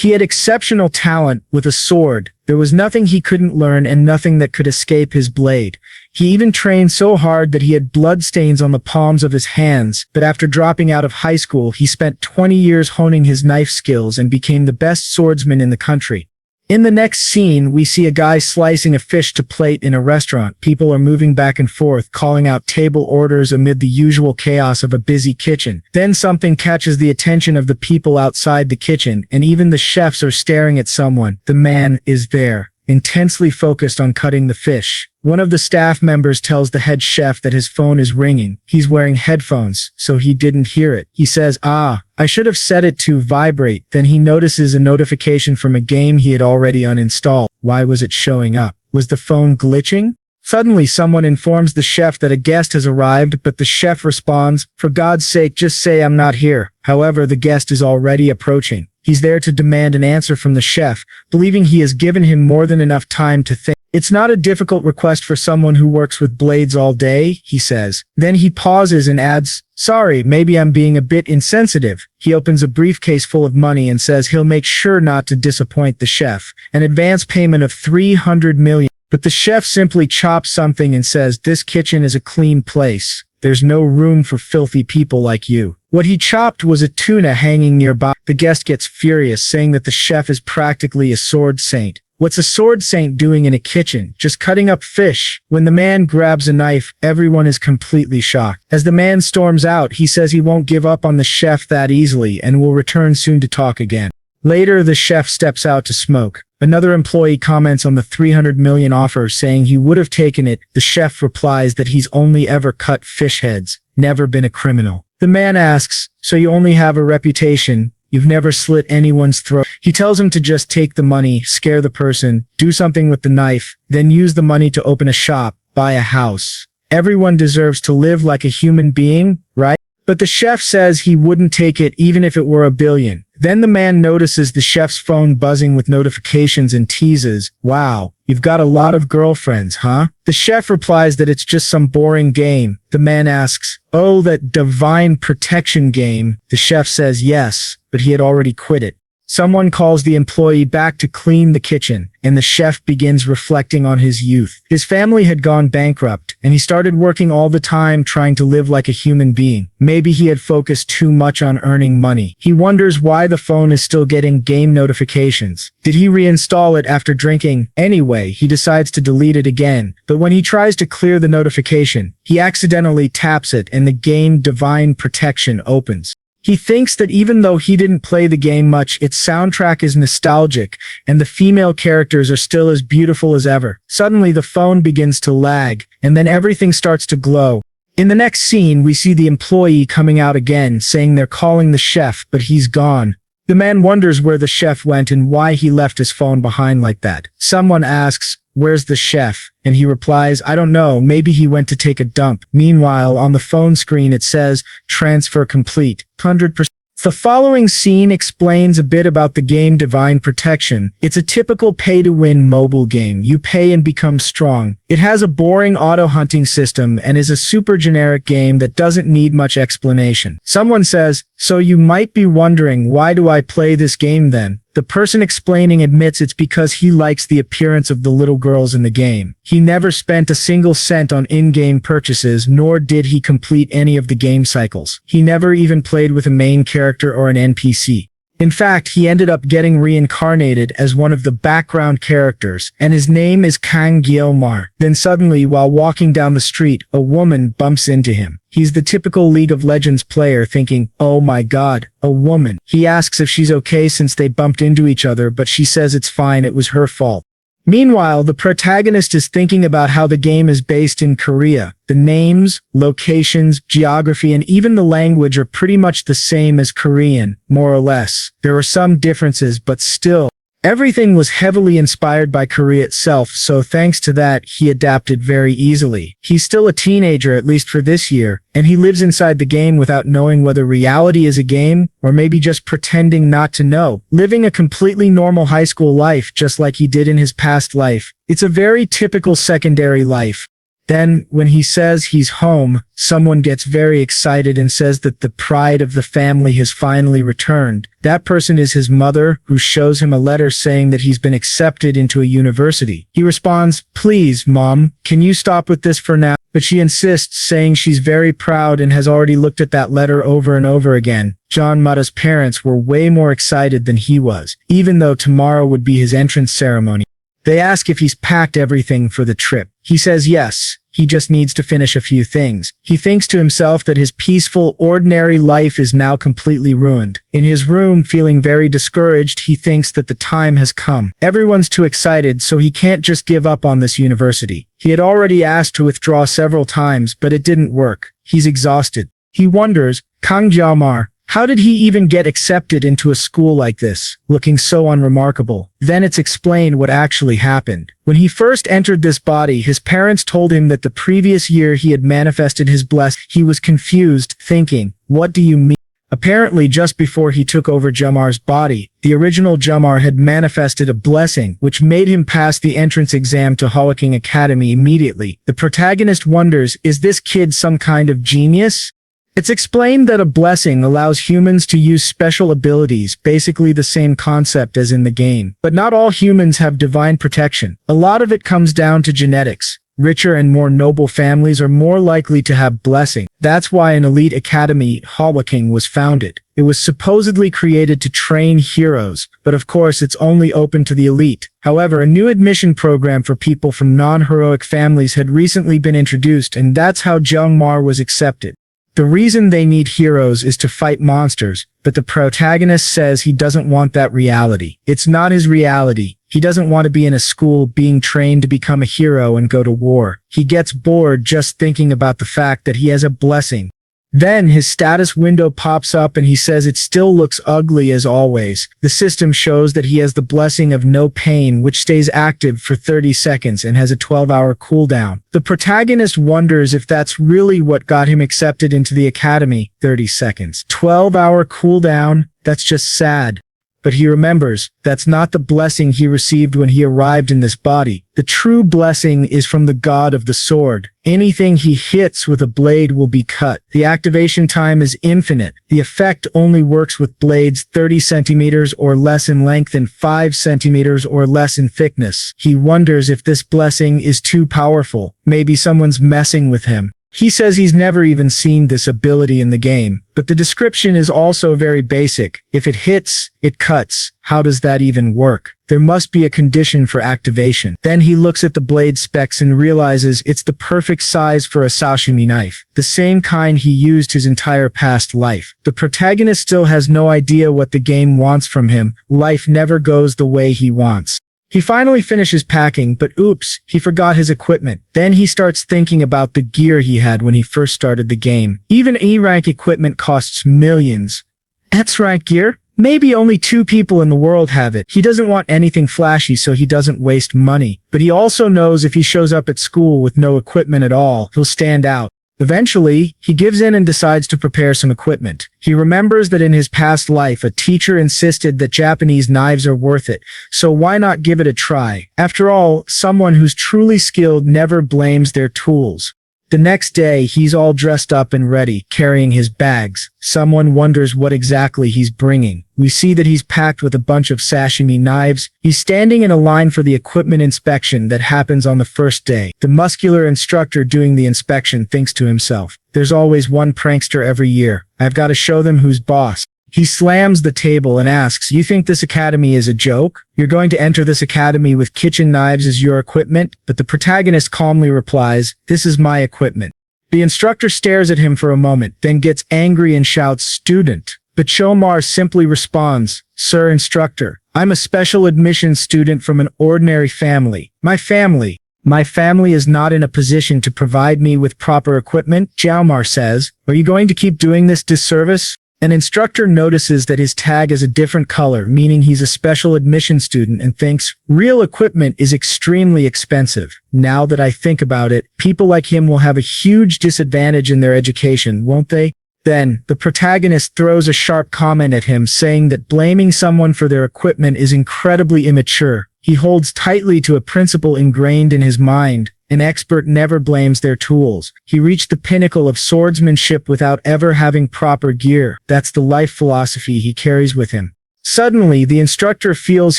He had exceptional talent with a sword. There was nothing he couldn't learn and nothing that could escape his blade. He even trained so hard that he had bloodstains on the palms of his hands, but after dropping out of high school, he spent 20 years honing his knife skills and became the best swordsman in the country. In the next scene, we see a guy slicing a fish to plate in a restaurant. People are moving back and forth, calling out table orders amid the usual chaos of a busy kitchen. Then something catches the attention of the people outside the kitchen, and even the chefs are staring at someone. The man is there, intensely focused on cutting the fish. One of the staff members tells the head chef that his phone is ringing. He's wearing headphones, so he didn't hear it. He says, I should have set it to vibrate. Then he notices a notification from a game he had already uninstalled. Why was it showing up? Was the phone glitching? Suddenly, someone informs the chef that a guest has arrived, but the chef responds, "For God's sake, just say I'm not here." However, the guest is already approaching. He's there to demand an answer from the chef, believing he has given him more than enough time to think. "It's not a difficult request for someone who works with blades all day," he says. Then he pauses and adds, "Sorry, maybe I'm being a bit insensitive." He opens a briefcase full of money and says he'll make sure not to disappoint the chef. An advance payment of 300 million. But the chef simply chops something and says, "This kitchen is a clean place. There's no room for filthy people like you." What he chopped was a tuna hanging nearby. The guest gets furious, saying that the chef is practically a sword saint. What's a sword saint doing in a kitchen? Just cutting up fish. When the man grabs a knife, everyone is completely shocked. As the man storms out, he says he won't give up on the chef that easily and will return soon to talk again. Later, the chef steps out to smoke. Another employee comments on the 300 million offer, saying he would have taken it. The chef replies that he's only ever cut fish heads, never been a criminal. The man asks, "So you only have a reputation? You've never slit anyone's throat?" He tells him to just take the money, scare the person, do something with the knife, then use the money to open a shop, buy a house. Everyone deserves to live like a human being, right? But the chef says he wouldn't take it even if it were $1 billion. Then the man notices the chef's phone buzzing with notifications and teases, "Wow, you've got a lot of girlfriends, huh?" The chef replies that it's just some boring game. The man asks, "Oh, that divine protection game?" The chef says yes, but he had already quit it. Someone calls the employee back to clean the kitchen, and the chef begins reflecting on his youth. His family had gone bankrupt, and he started working all the time trying to live like a human being. Maybe he had focused too much on earning money. He wonders why the phone is still getting game notifications. Did he reinstall it after drinking? Anyway, he decides to delete it again, but when he tries to clear the notification, he accidentally taps it and the game Divine Protection opens. He thinks that even though he didn't play the game much, its soundtrack is nostalgic, and the female characters are still as beautiful as ever. Suddenly the phone begins to lag, and then everything starts to glow. In the next scene, we see the employee coming out again, saying they're calling the chef, but he's gone. The man wonders where the chef went and why he left his phone behind like that. Someone asks, "Where's the chef?" And he replies, "I don't know, maybe he went to take a dump." Meanwhile, on the phone screen it says, "Transfer complete, 100%. The following scene explains a bit about the game Divine Protection. It's a typical pay-to-win mobile game. You pay and become strong. It has a boring auto-hunting system and is a super generic game that doesn't need much explanation. Someone says, "So you might be wondering, why do I play this game then?" The person explaining admits it's because he likes the appearance of the little girls in the game. He never spent a single cent on in-game purchases, nor did he complete any of the game cycles. He never even played with a main character or an NPC. In fact, he ended up getting reincarnated as one of the background characters, and his name is Kang Gyeomar. Then suddenly, while walking down the street, a woman bumps into him. He's the typical League of Legends player thinking, "Oh my god, a woman." He asks if she's okay since they bumped into each other, but she says it's fine, it was her fault. Meanwhile, the protagonist is thinking about how the game is based in Korea. The names, locations, geography, and even the language are pretty much the same as Korean, more or less. There are some differences, but still, everything was heavily inspired by Korea itself, so thanks to that, he adapted very easily. He's still a teenager, at least for this year, and he lives inside the game without knowing whether reality is a game, or maybe just pretending not to know, living a completely normal high school life just like he did in his past life. It's a very typical secondary life. Then, when he says he's home, someone gets very excited and says that the pride of the family has finally returned. That person is his mother, who shows him a letter saying that he's been accepted into a university. He responds, "Please, Mom, can you stop with this for now?" But she insists, saying she's very proud and has already looked at that letter over and over again. John Mata's parents were way more excited than he was, even though tomorrow would be his entrance ceremony. They ask if he's packed everything for the trip. He says yes. He just needs to finish a few things. He thinks to himself that his peaceful, ordinary life is now completely ruined. In his room, feeling very discouraged, he thinks that the time has come. Everyone's too excited, so he can't just give up on this university. He had already asked to withdraw several times, but it didn't work. He's exhausted. He wonders, Kang Jiaomar, how did he even get accepted into a school like this, looking so unremarkable? Then it's explained what actually happened. When he first entered this body, his parents told him that the previous year he had manifested his blessing. He was confused, thinking, what do you mean? Apparently, just before he took over Jamar's body, the original Jamar had manifested a blessing, which made him pass the entrance exam to Awakens Academy immediately. The protagonist wonders, is this kid some kind of genius? It's explained that a blessing allows humans to use special abilities, basically the same concept as in the game. But not all humans have divine protection. A lot of it comes down to genetics. Richer and more noble families are more likely to have blessing. That's why an elite academy, Awakens, was founded. It was supposedly created to train heroes, but of course it's only open to the elite. However, a new admission program for people from non-heroic families had recently been introduced, and that's how Jiangmar was accepted. The reason they need heroes is to fight monsters, but the protagonist says he doesn't want that reality. It's not his reality. He doesn't want to be in a school being trained to become a hero and go to war. He gets bored just thinking about the fact that he has a blessing. Then his status window pops up and he says it still looks ugly as always. The system shows that he has the blessing of no pain, which stays active for 30 seconds and has a 12-hour cooldown. The protagonist wonders if that's really what got him accepted into the academy. 30 seconds. 12-hour cooldown? That's just sad. But he remembers, that's not the blessing he received when he arrived in this body. The true blessing is from the god of the sword. Anything he hits with a blade will be cut. The activation time is infinite. The effect only works with blades 30 centimeters or less in length and 5 centimeters or less in thickness. He wonders if this blessing is too powerful. Maybe someone's messing with him. He says he's never even seen this ability in the game, but the description is also very basic. If it hits, it cuts. How does that even work? There must be a condition for activation. Then he looks at the blade specs and realizes it's the perfect size for a sashimi knife, the same kind he used his entire past life. The protagonist still has no idea what the game wants from him. Life never goes the way he wants. He finally finishes packing, but oops, he forgot his equipment. Then he starts thinking about the gear he had when he first started the game. Even E-rank equipment costs millions. S-rank gear? Maybe only 2 people in the world have it. He doesn't want anything flashy, so he doesn't waste money. But he also knows if he shows up at school with no equipment at all, he'll stand out. Eventually, he gives in and decides to prepare some equipment. He remembers that in his past life, a teacher insisted that Japanese knives are worth it, so why not give it a try? After all, someone who's truly skilled never blames their tools. The next day, he's all dressed up and ready, carrying his bags. Someone wonders what exactly he's bringing. We see that he's packed with a bunch of sashimi knives. He's standing in a line for the equipment inspection that happens on the first day. The muscular instructor doing the inspection thinks to himself, there's always one prankster every year. I've got to show them who's boss. He slams the table and asks, you think this academy is a joke? You're going to enter this academy with kitchen knives as your equipment? But the protagonist calmly replies, this is my equipment. The instructor stares at him for a moment, then gets angry and shouts, student. But Chomar simply responds, sir instructor, I'm a special admissions student from an ordinary family. My family is not in a position to provide me with proper equipment, Jiaomar says. Are you going to keep doing this disservice? An instructor notices that his tag is a different color, meaning he's a special admission student, and thinks, real equipment is extremely expensive. Now that I think about it, people like him will have a huge disadvantage in their education, won't they? Then, the protagonist throws a sharp comment at him, saying that blaming someone for their equipment is incredibly immature. He holds tightly to a principle ingrained in his mind. An expert never blames their tools. He reached the pinnacle of swordsmanship without ever having proper gear. That's the life philosophy he carries with him. Suddenly, the instructor feels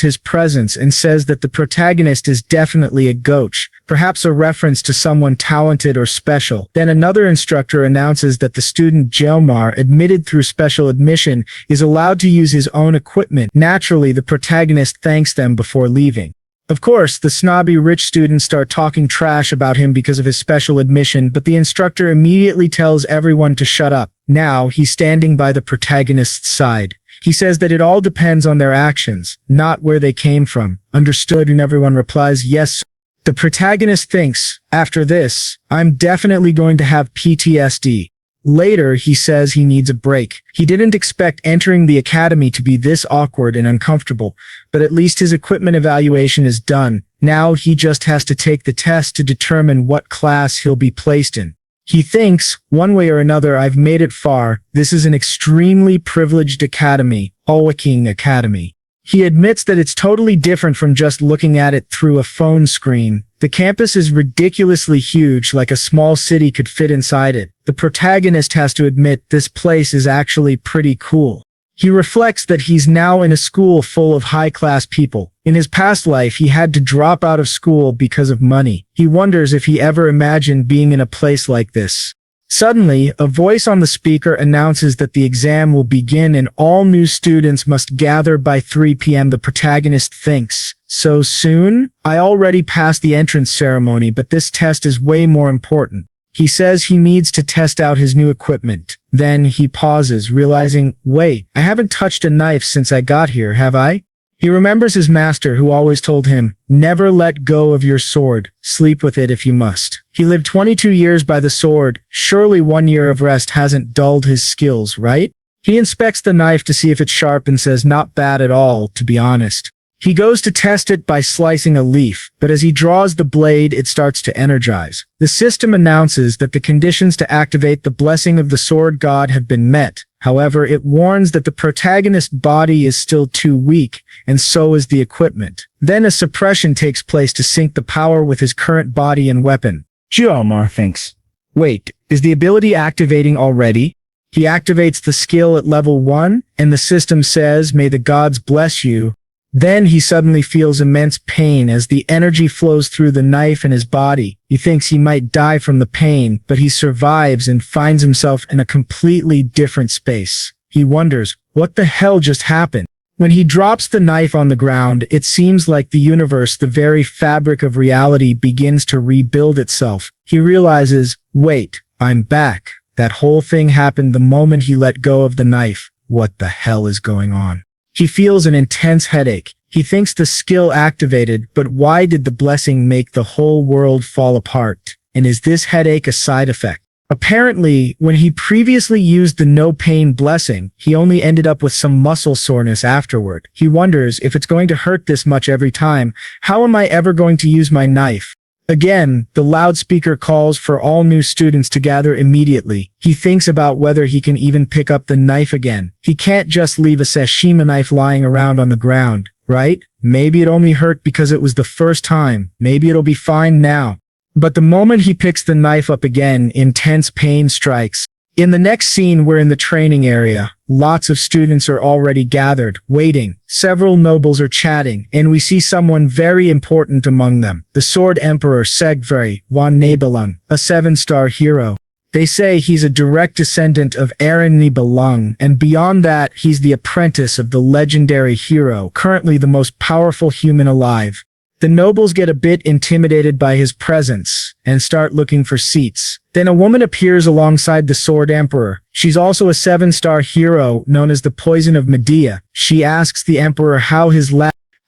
his presence and says that the protagonist is definitely a goch, perhaps a reference to someone talented or special. Then another instructor announces that the student Jelmar, admitted through special admission, is allowed to use his own equipment. Naturally, the protagonist thanks them before leaving. Of course, the snobby rich students start talking trash about him because of his special admission, but the instructor immediately tells everyone to shut up. Now, he's standing by the protagonist's side. He says that it all depends on their actions, not where they came from. Understood? And everyone replies, yes. The protagonist thinks, after this, I'm definitely going to have PTSD. Later, he says he needs a break. He didn't expect entering the academy to be this awkward and uncomfortable, but at least his equipment evaluation is done. Now he just has to take the test to determine what class he'll be placed in. He thinks, one way or another, I've made it far. This is an extremely privileged academy, Awakens Academy. He admits that it's totally different from just looking at it through a phone screen. The campus is ridiculously huge, like a small city could fit inside it. The protagonist has to admit this place is actually pretty cool. He reflects that he's now in a school full of high-class people. In his past life, he had to drop out of school because of money. He wonders if he ever imagined being in a place like this. Suddenly, a voice on the speaker announces that the exam will begin and all new students must gather by 3 p.m. The protagonist thinks, so soon? I already passed the entrance ceremony, but this test is way more important. He says he needs to test out his new equipment. Then he pauses, realizing, wait, I haven't touched a knife since I got here, have I? He remembers his master who always told him, never let go of your sword, sleep with it if you must. He lived 22 years by the sword, surely 1 year of rest hasn't dulled his skills, right? He inspects the knife to see if it's sharp and says not bad at all, to be honest. He goes to test it by slicing a leaf, but as he draws the blade, it starts to energize. The system announces that the conditions to activate the blessing of the sword god have been met. However, it warns that the protagonist's body is still too weak, and so is the equipment. Then a suppression takes place to sync the power with his current body and weapon. Jelmar thinks, wait, is the ability activating already? He activates the skill at level 1, and the system says, may the gods bless you. Then he suddenly feels immense pain as the energy flows through the knife in his body. He thinks he might die from the pain, but he survives and finds himself in a completely different space. He wonders, what the hell just happened? When he drops the knife on the ground, it seems like the universe, the very fabric of reality, begins to rebuild itself. He realizes, wait, I'm back. That whole thing happened the moment he let go of the knife. What the hell is going on? He feels an intense headache. He thinks the skill activated, but why did the blessing make the whole world fall apart? And is this headache a side effect? Apparently, when he previously used the no-pain blessing, he only ended up with some muscle soreness afterward. He wonders if it's going to hurt this much every time. How am I ever going to use my knife? Again, the loudspeaker calls for all new students to gather immediately. He thinks about whether he can even pick up the knife again. He can't just leave a sashimi knife lying around on the ground, right? Maybe it only hurt because it was the first time. Maybe it'll be fine now. But the moment he picks the knife up again, intense pain strikes. In the next scene, we're in the training area. Lots of students are already gathered, waiting. Several nobles are chatting, and we see someone very important among them. The Sword Emperor Segveri Wan Nibelung, a 7-star hero. They say he's a direct descendant of Aaron Nibelung, and beyond that, he's the apprentice of the legendary hero, currently the most powerful human alive. The nobles get a bit intimidated by his presence and start looking for seats. Then a woman appears alongside the Sword Emperor. She's also a 7-star hero known as the Poison of Medea. She asks the Emperor how his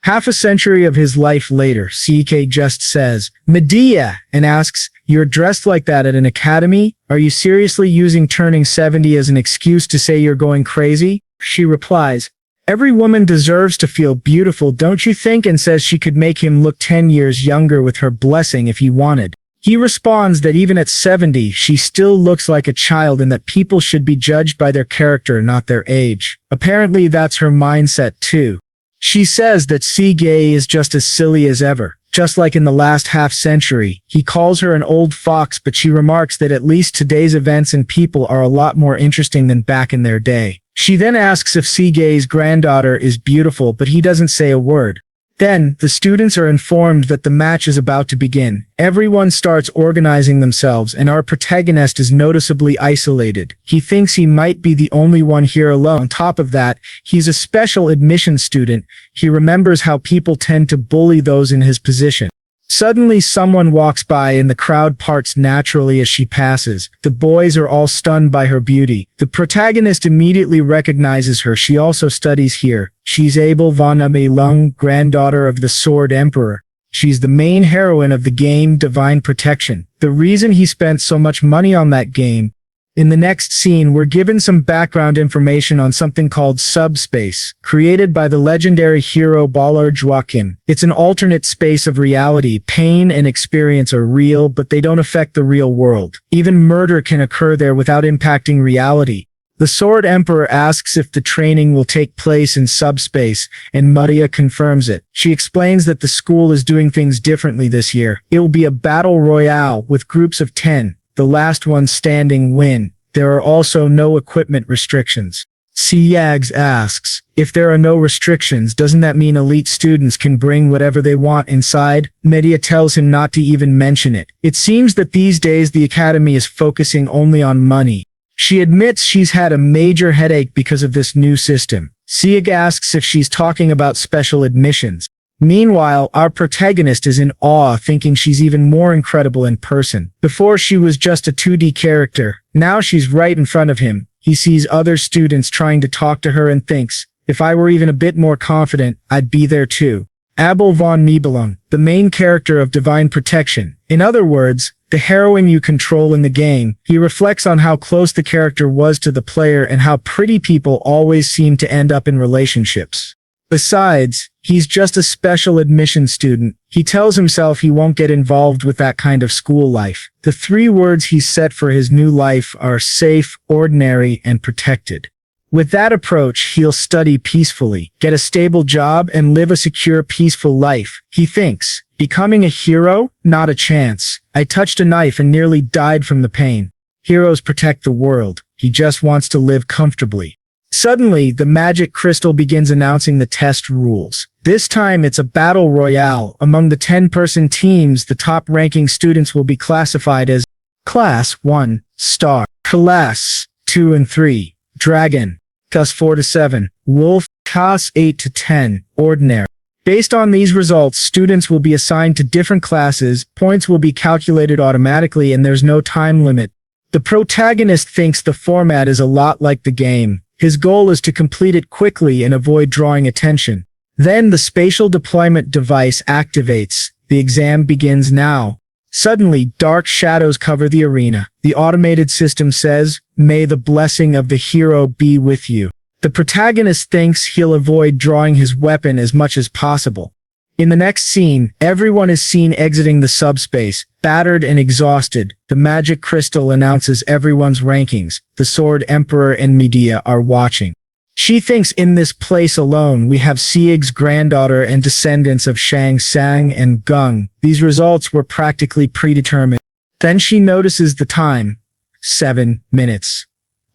half a century of his life later. Isekied just says, Medea, and asks, you're dressed like that at an academy? Are you seriously using turning 70 as an excuse to say you're going crazy? She replies, every woman deserves to feel beautiful, don't you think? And says she could make him look 10 years younger with her blessing if he wanted. He responds that even at 70, she still looks like a child and that people should be judged by their character, not their age. Apparently that's her mindset too. She says that Seagay is just as silly as ever. just like in the last half-century. He calls her an old fox, but she remarks that at least today's events and people are a lot more interesting than back in their day. She then asks if Isekie's granddaughter is beautiful, but he doesn't say a word. Then, the students are informed that the match is about to begin. Everyone starts organizing themselves, and our protagonist is noticeably isolated. He thinks he might be the only one here alone. On top of that, he's a special admission student. He remembers how people tend to bully those in his position. Suddenly, someone walks by and the crowd parts naturally as she passes. The boys are all stunned by her beauty. The protagonist immediately recognizes her. She also studies here. She's Abel von Lung, granddaughter of the Sword Emperor. She's the main heroine of the game Divine Protection. The reason he spent so much money on that game. In the next scene, we're given some background information on something called Subspace, created by the legendary hero Ballard Joachim. It's an alternate space of reality. Pain and experience are real, but they don't affect the real world. Even murder can occur there without impacting reality. The Sword Emperor asks if the training will take place in subspace, and Maria confirms it. She explains that the school is doing things differently this year. It will be a battle royale with groups of 10. The last one standing win. There are also no equipment restrictions. Siags asks, if there are no restrictions, doesn't that mean elite students can bring whatever they want inside? Medea tells him not to even mention it. It seems that these days the academy is focusing only on money. She admits she's had a major headache because of this new system. Siag asks if she's talking about special admissions. Meanwhile, our protagonist is in awe, thinking she's even more incredible in person. Before she was just a 2D character. Now she's right in front of him. He sees other students trying to talk to her and thinks, if I were even a bit more confident, I'd be there too. Abel von Nibelung, the main character of Divine Protection. In other words, the heroine you control in the game. He reflects on how close the character was to the player and how pretty people always seem to end up in relationships. Besides, he's just a special admission student. He tells himself he won't get involved with that kind of school life. The 3 words he's set for his new life are safe, ordinary, and protected. With that approach, he'll study peacefully, get a stable job, and live a secure, peaceful life. He thinks, becoming a hero? Not a chance. I touched a knife and nearly died from the pain. Heroes protect the world. He just wants to live comfortably. Suddenly, the magic crystal begins announcing the test rules. This time it's a battle royale. Among the 10-person teams, the top-ranking students will be classified as Class 1, Star, Class 2 and 3, Dragon, Class 4 to 7, Wolf, Class 8 to 10, Ordinary. Based on these results, students will be assigned to different classes, points will be calculated automatically, and there's no time limit. The protagonist thinks the format is a lot like the game. His goal is to complete it quickly and avoid drawing attention. Then the spatial deployment device activates. The exam begins now. Suddenly, dark shadows cover the arena. The automated system says, "May the blessing of the hero be with you." The protagonist thinks he'll avoid drawing his weapon as much as possible. In the next scene, everyone is seen exiting the subspace, battered and exhausted. The magic crystal announces everyone's rankings. The Sword Emperor and Medea are watching. She thinks in this place alone we have Sieg's granddaughter and descendants of Shang Sang and Gung. These results were practically predetermined. Then she notices the time. 7 minutes.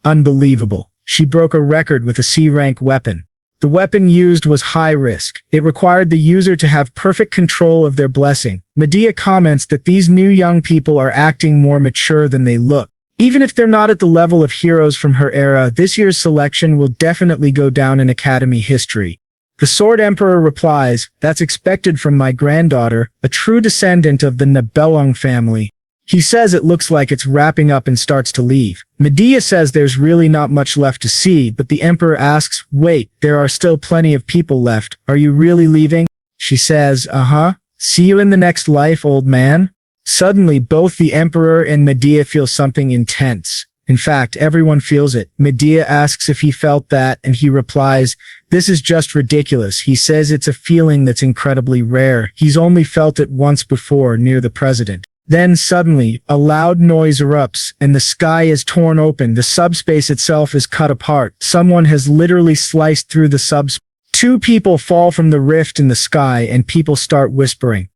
Unbelievable. She broke a record with a C-rank weapon. The weapon used was high risk. It required the user to have perfect control of their blessing. Medea comments that these new young people are acting more mature than they look. Even if they're not at the level of heroes from her era, this year's selection will definitely go down in Academy history. The Sword Emperor replies, "That's expected from my granddaughter, a true descendant of the Nibelung family." He says it looks like it's wrapping up and starts to leave. Medea says there's really not much left to see, but the Emperor asks, "Wait, there are still plenty of people left. Are you really leaving?" She says, "Uh-huh. See you in the next life, old man." Suddenly, both the Emperor and Medea feel something intense. In fact, everyone feels it. Medea asks if he felt that, and he replies, "This is just ridiculous." He says it's a feeling that's incredibly rare. He's only felt it once before, near the president. Then suddenly, a loud noise erupts, and the sky is torn open. The subspace itself is cut apart. Someone has literally sliced through the subspace. 2 people fall from the rift in the sky, and people start whispering.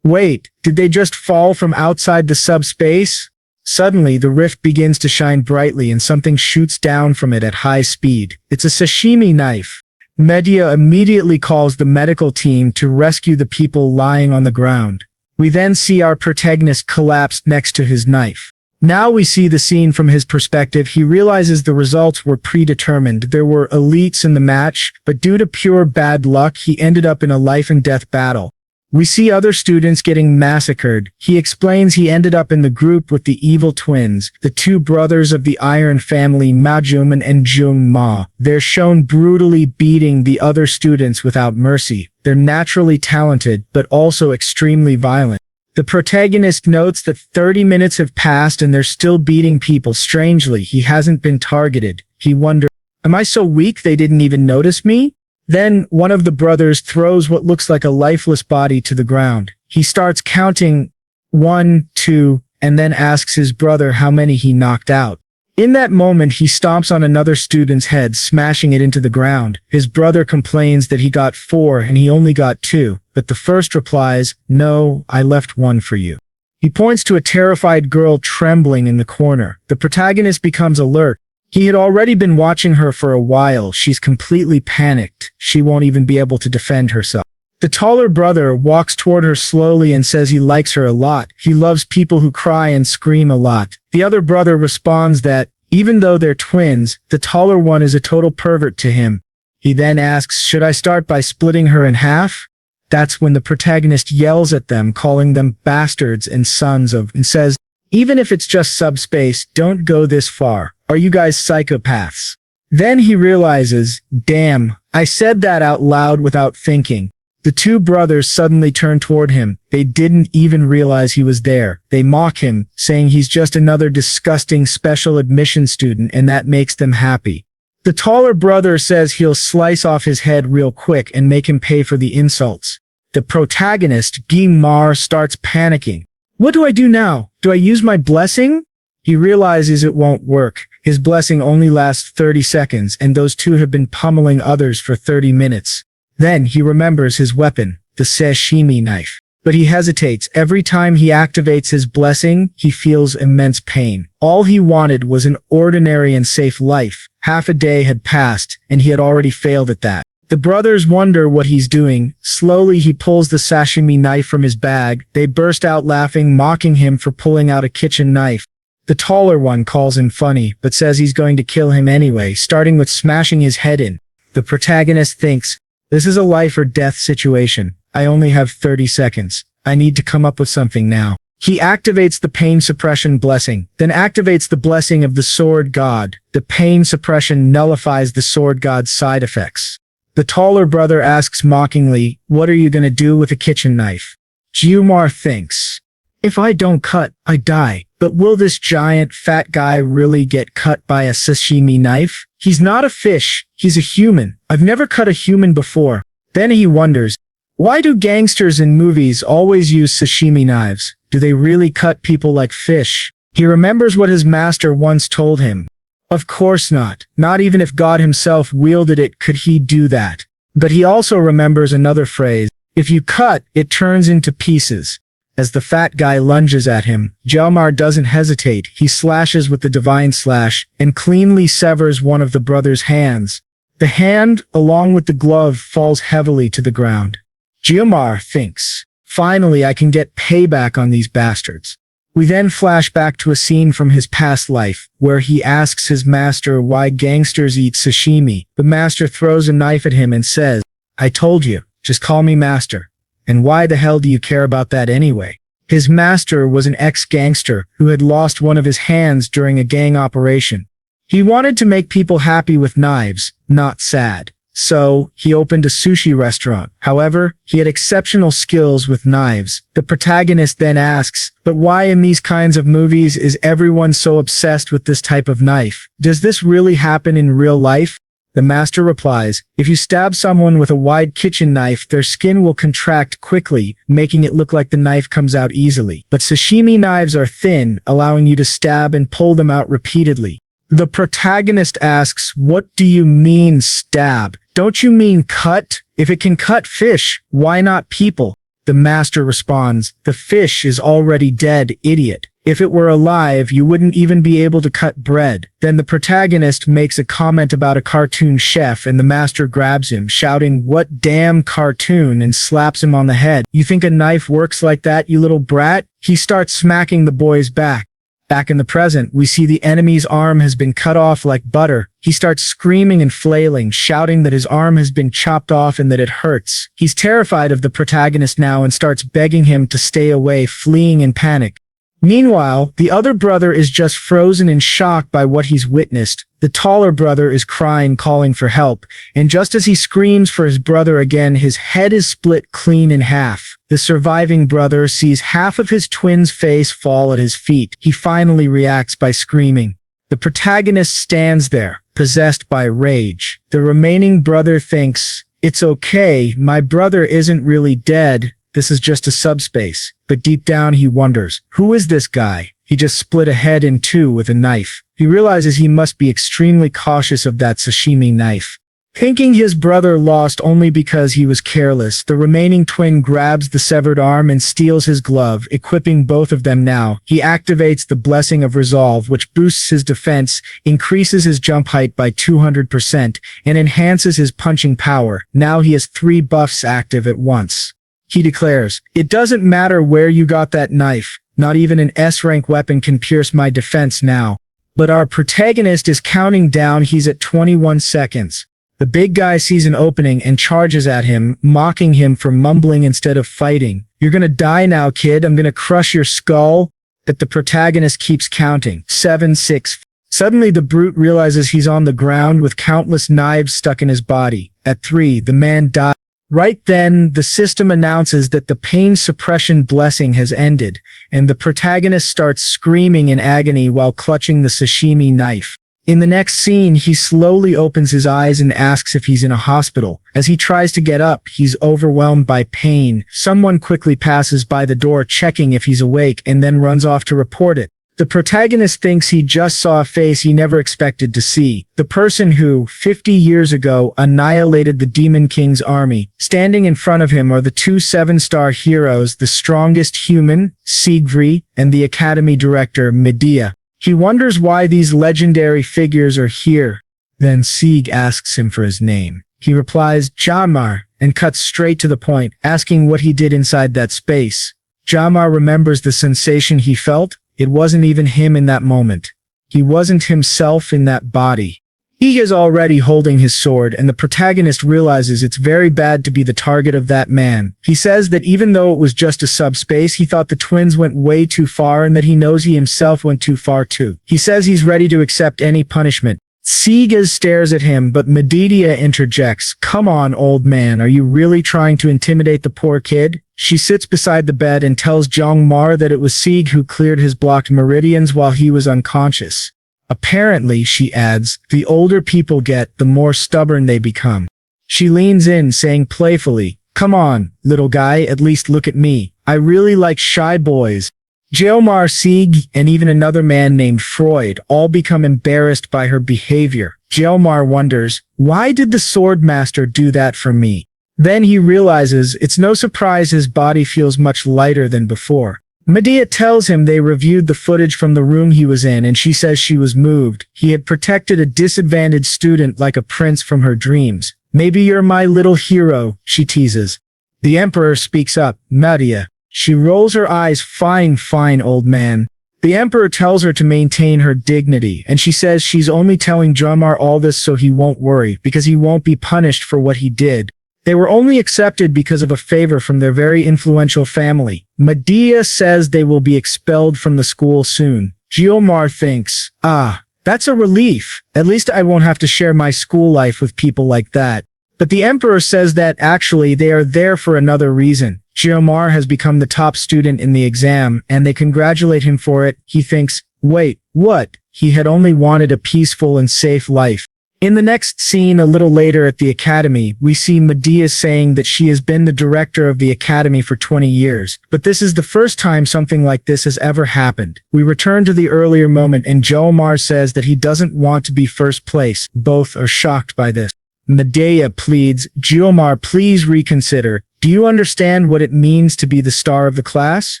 Wait, did they just fall from outside the subspace? Suddenly, the rift begins to shine brightly and something shoots down from it at high speed. It's a sashimi knife. Medea immediately calls the medical team to rescue the people lying on the ground. We then see our protagonist collapsed next to his knife. Now we see the scene from his perspective. He realizes the results were predetermined. There were elites in the match, but due to pure bad luck, he ended up in a life and death battle. We see other students getting massacred. He explains he ended up in the group with the evil twins, the two brothers of the Iron family, Ma Jun and Jung Ma. They're shown brutally beating the other students without mercy. They're naturally talented, but also extremely violent. The protagonist notes that 30 minutes have passed and they're still beating people. Strangely, he hasn't been targeted. He wonders, am I so weak they didn't even notice me? Then, one of the brothers throws what looks like a lifeless body to the ground. He starts counting 1, 2, and then asks his brother how many he knocked out. In that moment, he stomps on another student's head, smashing it into the ground. His brother complains that he got 4 and he only got 2, but the first replies, "No, I left 1 for you." He points to a terrified girl trembling in the corner. The protagonist becomes alert. He had already been watching her for a while. She's completely panicked. She won't even be able to defend herself. The taller brother walks toward her slowly and says he likes her a lot. He loves people who cry and scream a lot. The other brother responds that, even though they're twins, the taller one is a total pervert to him. He then asks, should I start by splitting her in half? That's when the protagonist yells at them, calling them bastards and sons of, and says, even if it's just subspace, don't go this far. Are you guys psychopaths? Then he realizes, damn, I said that out loud without thinking. The two brothers suddenly turn toward him. They didn't even realize he was there. They mock him, saying he's just another disgusting special admission student and that makes them happy. The taller brother says he'll slice off his head real quick and make him pay for the insults. The protagonist, Gimar, starts panicking. What do I do now? Do I use my blessing? He realizes it won't work. His blessing only lasts 30 seconds and those two have been pummeling others for 30 minutes. Then he remembers his weapon, the sashimi knife. But he hesitates. Every time he activates his blessing, he feels immense pain. All he wanted was an ordinary and safe life. Half a day had passed, and he had already failed at that. The brothers wonder what he's doing. Slowly he pulls the sashimi knife from his bag. They burst out laughing, mocking him for pulling out a kitchen knife. The taller one calls him funny, but says he's going to kill him anyway, starting with smashing his head in. The protagonist thinks, this is a life or death situation. I only have 30 seconds. I need to come up with something now. He activates the pain suppression blessing, then activates the blessing of the sword god. The pain suppression nullifies the sword god's side effects. The taller brother asks mockingly, what are you gonna do with a kitchen knife? Jumar thinks, if I don't cut, I die. But will this giant fat guy really get cut by a sashimi knife? He's not a fish, he's a human. I've never cut a human before. Then he wonders, why do gangsters in movies always use sashimi knives? Do they really cut people like fish? He remembers what his master once told him. Of course not. Not even if God himself wielded it could he do that. But he also remembers another phrase, if you cut, it turns into pieces. As the fat guy lunges at him, Jalmar doesn't hesitate. He slashes with the divine slash and cleanly severs one of the brother's hands. The hand, along with the glove, falls heavily to the ground. Jalmar thinks, finally I can get payback on these bastards. We then flash back to a scene from his past life, where he asks his master why gangsters eat sashimi. The master throws a knife at him and says, I told you, just call me master. And why the hell do you care about that anyway? His master was an ex-gangster who had lost one of his hands during a gang operation. He wanted to make people happy with knives, not sad. So, he opened a sushi restaurant. However, he had exceptional skills with knives. The protagonist then asks, but why in these kinds of movies is everyone so obsessed with this type of knife? Does this really happen in real life? The master replies, if you stab someone with a wide kitchen knife, their skin will contract quickly, making it look like the knife comes out easily. But sashimi knives are thin, allowing you to stab and pull them out repeatedly. The protagonist asks, what do you mean stab? Don't you mean cut? If it can cut fish, why not people? The master responds, "The fish is already dead, idiot. If it were alive, you wouldn't even be able to cut bread." Then the protagonist makes a comment about a cartoon chef and the master grabs him, shouting, "What damn cartoon?" and slaps him on the head. "You think a knife works like that, you little brat?" He starts smacking the boy's back. Back in the present, we see the enemy's arm has been cut off like butter. He starts screaming and flailing, shouting that his arm has been chopped off and that it hurts. He's terrified of the protagonist now and starts begging him to stay away, fleeing in panic. Meanwhile, the other brother is just frozen in shock by what he's witnessed. The taller brother is crying, calling for help, and just as he screams for his brother again, his head is split clean in half. The surviving brother sees half of his twin's face fall at his feet. He finally reacts by screaming. The protagonist stands there, possessed by rage. The remaining brother thinks, "It's okay, my brother isn't really dead. This is just a subspace." But deep down he wonders, who is this guy? He just split a head in two with a knife. He realizes he must be extremely cautious of that sashimi knife. Thinking his brother lost only because he was careless, the remaining twin grabs the severed arm and steals his glove, equipping both of them now. He activates the Blessing of Resolve, which boosts his defense, increases his jump height by 200%, and enhances his punching power. Now he has 3 buffs active at once. He declares, "It doesn't matter where you got that knife. Not even an S-rank weapon can pierce my defense now." But our protagonist is counting down. He's at 21 seconds. The big guy sees an opening and charges at him, mocking him for mumbling instead of fighting. "You're gonna die now, kid. I'm gonna crush your skull." But the protagonist keeps counting. 7, 6. Suddenly the brute realizes he's on the ground with countless knives stuck in his body. At 3, the man dies. Right then, the system announces that the pain suppression blessing has ended, and the protagonist starts screaming in agony while clutching the sashimi knife. In the next scene, he slowly opens his eyes and asks if he's in a hospital. As he tries to get up, he's overwhelmed by pain. Someone quickly passes by the door checking if he's awake and then runs off to report it. The protagonist thinks he just saw a face he never expected to see. The person who, 50 years ago, annihilated the Demon King's army. Standing in front of him are the 2 7-star heroes, the strongest human, Siegfried, and the Academy director, Medea. He wonders why these legendary figures are here. Then Sieg asks him for his name. He replies, "Jamar," and cuts straight to the point, asking what he did inside that space. Jamar remembers the sensation he felt. It wasn't even him in that moment. He wasn't himself in that body. He is already holding his sword, and the protagonist realizes it's very bad to be the target of that man. He says that even though it was just a subspace, he thought the twins went way too far and that he knows he himself went too far too. He says he's ready to accept any punishment. Sieg stares at him, but Medea interjects, "Come on, old man, are you really trying to intimidate the poor kid?" She sits beside the bed and tells Jongmar that it was Sieg who cleared his blocked meridians while he was unconscious. Apparently, she adds, the older people get, the more stubborn they become. She leans in, saying playfully, "Come on, little guy, at least look at me. I really like shy boys." Jomar, Sieg, and even another man named Freud all become embarrassed by her behavior. Jomar wonders, why did the sword master do that for me? Then he realizes it's no surprise his body feels much lighter than before. Medea tells him they reviewed the footage from the room he was in and she says she was moved. He had protected a disadvantaged student like a prince from her dreams. "Maybe you're my little hero," she teases. The emperor speaks up, "Medea." She rolls her eyes, "Fine, fine, old man." The emperor tells her to maintain her dignity, and she says she's only telling Jamar all this so he won't worry, because he won't be punished for what he did. They were only accepted because of a favor from their very influential family. Medea says they will be expelled from the school soon. Jomar thinks, that's a relief. At least I won't have to share my school life with people like that. But the emperor says that actually they are there for another reason. Jomar has become the top student in the exam, and they congratulate him for it. He thinks, wait, what? He had only wanted a peaceful and safe life. In the next scene a little later at the academy, we see Medea saying that she has been the director of the academy for 20 years, but this is the first time something like this has ever happened. We return to the earlier moment and Jomar says that he doesn't want to be first place. Both are shocked by this. Medea pleads, Geomar, please reconsider. Do you understand what it means to be the star of the class?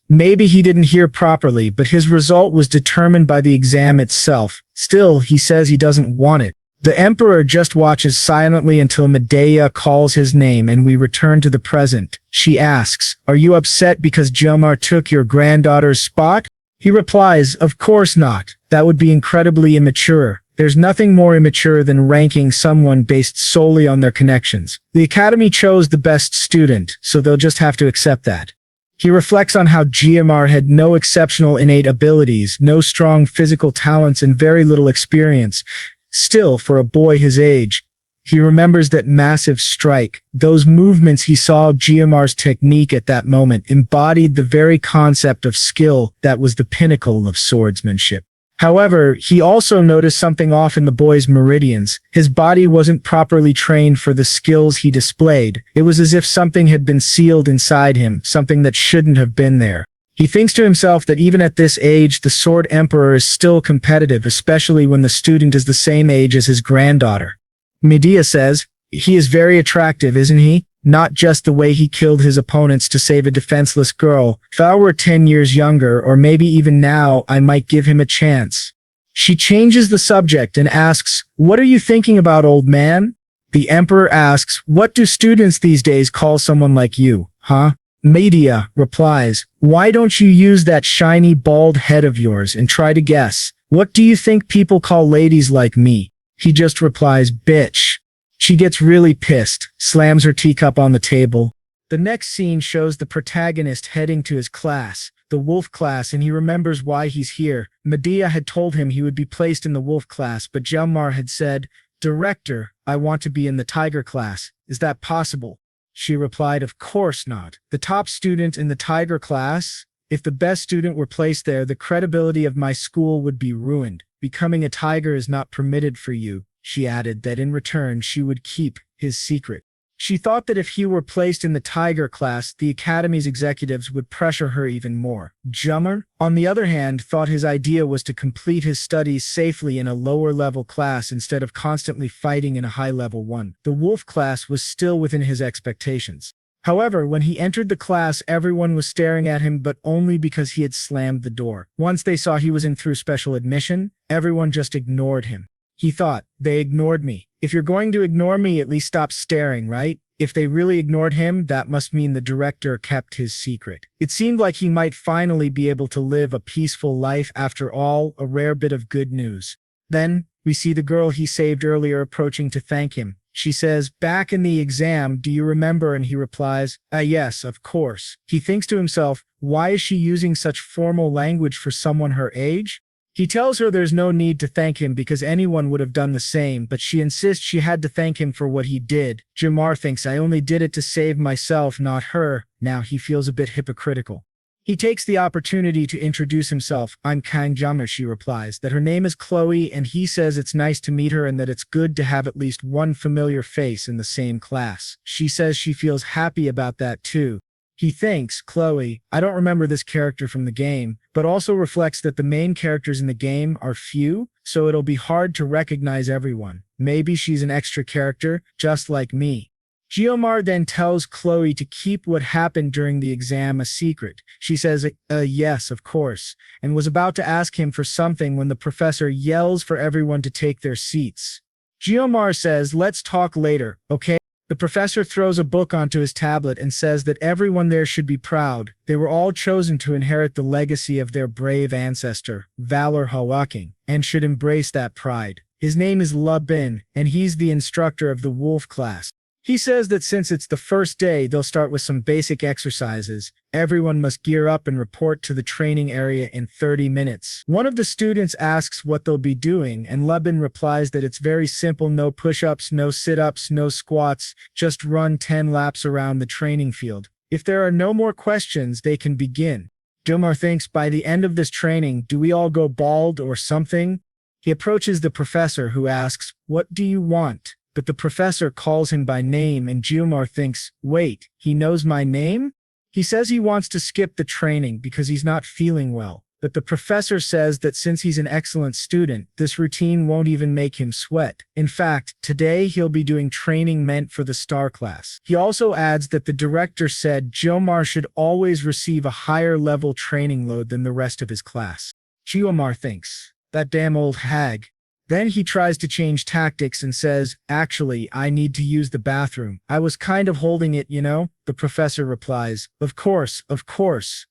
Maybe he didn't hear properly, but his result was determined by the exam itself. Still, he says he doesn't want it. The emperor just watches silently until Medea calls his name and we return to the present. She asks, are you upset because Geomar took your granddaughter's spot? He replies, of course not. That would be incredibly immature. There's nothing more immature than ranking someone based solely on their connections. The academy chose the best student, so they'll just have to accept that. He reflects on how Geomar had no exceptional innate abilities, no strong physical talents, and very little experience. Still, for a boy his age, he remembers that massive strike. Those movements he saw of Geomar's technique at that moment embodied the very concept of skill that was the pinnacle of swordsmanship. However, he also noticed something off in the boy's meridians. His body wasn't properly trained for the skills he displayed. It was as if something had been sealed inside him, something that shouldn't have been there. He thinks to himself that even at this age, the Sword Emperor is still competitive, especially when the student is the same age as his granddaughter. Medea says, he is very attractive, isn't he? Not just the way he killed his opponents to save a defenseless girl. If I were 10 years younger, or maybe even now, I might give him a chance. She changes the subject and asks, what are you thinking about, old man? The emperor asks, what do students these days call someone like you, huh? Medea replies, why don't you use that shiny bald head of yours and try to guess? What do you think people call ladies like me? He just replies, bitch. She gets really pissed, slams her teacup on the table. The next scene shows the protagonist heading to his class, the wolf class, and he remembers why he's here. Medea had told him he would be placed in the wolf class, but Geomar had said, Director, I want to be in the tiger class. Is that possible? She replied, of course not. The top student in the tiger class? If the best student were placed there, the credibility of my school would be ruined. Becoming a tiger is not permitted for you. She added that in return she would keep his secret. She thought that if he were placed in the tiger class, the academy's executives would pressure her even more. Geomar, on the other hand, thought his idea was to complete his studies safely in a lower-level class instead of constantly fighting in a high-level one. The wolf class was still within his expectations. However, when he entered the class, everyone was staring at him, but only because he had slammed the door. Once they saw he was in through special admission, everyone just ignored him. He thought, they ignored me. If you're going to ignore me, at least stop staring, right? If they really ignored him, that must mean the director kept his secret. It seemed like he might finally be able to live a peaceful life after all, a rare bit of good news. Then, we see the girl he saved earlier approaching to thank him. She says, back in the exam, do you remember? And he replies, yes, of course. He thinks to himself, why is she using such formal language for someone her age? He tells her there's no need to thank him because anyone would have done the same, but she insists she had to thank him for what he did. Geomar thinks, I only did it to save myself, not her. Now he feels a bit hypocritical. He takes the opportunity to introduce himself. I'm Kang Geomar, she replies, that her name is Chloe, and he says it's nice to meet her and that it's good to have at least one familiar face in the same class. She says she feels happy about that too. He thinks, Chloe, I don't remember this character from the game, but also reflects that the main characters in the game are few, so it'll be hard to recognize everyone. Maybe she's an extra character, just like me. Geomar then tells Chloe to keep what happened during the exam a secret. She says, yes, of course, and was about to ask him for something when the professor yells for everyone to take their seats. Geomar says, let's talk later, okay? The professor throws a book onto his tablet and says that everyone there should be proud. They were all chosen to inherit the legacy of their brave ancestor, Valor Awakens, and should embrace that pride. His name is Bin, and he's the instructor of the wolf class. He says that since it's the first day, they'll start with some basic exercises. Everyone must gear up and report to the training area in 30 minutes. One of the students asks what they'll be doing, and Bin replies that it's very simple: no push-ups, no sit-ups, no squats, just run 10 laps around the training field. If there are no more questions, they can begin. Geomar thinks, by the end of this training, do we all go bald or something? He approaches the professor, who asks, what do you want? But the professor calls him by name, and Geomar thinks, wait, he knows my name? He says he wants to skip the training because he's not feeling well. but the professor says that since he's an excellent student, this routine won't even make him sweat. In fact, today he'll be doing training meant for the star class. He also adds that the director said Jomar should always receive a higher level training load than the rest of his class. Jomar thinks, that damn old hag. Then he tries to change tactics and says, actually, I need to use the bathroom. I was kind of holding it, you know? The professor replies, of course.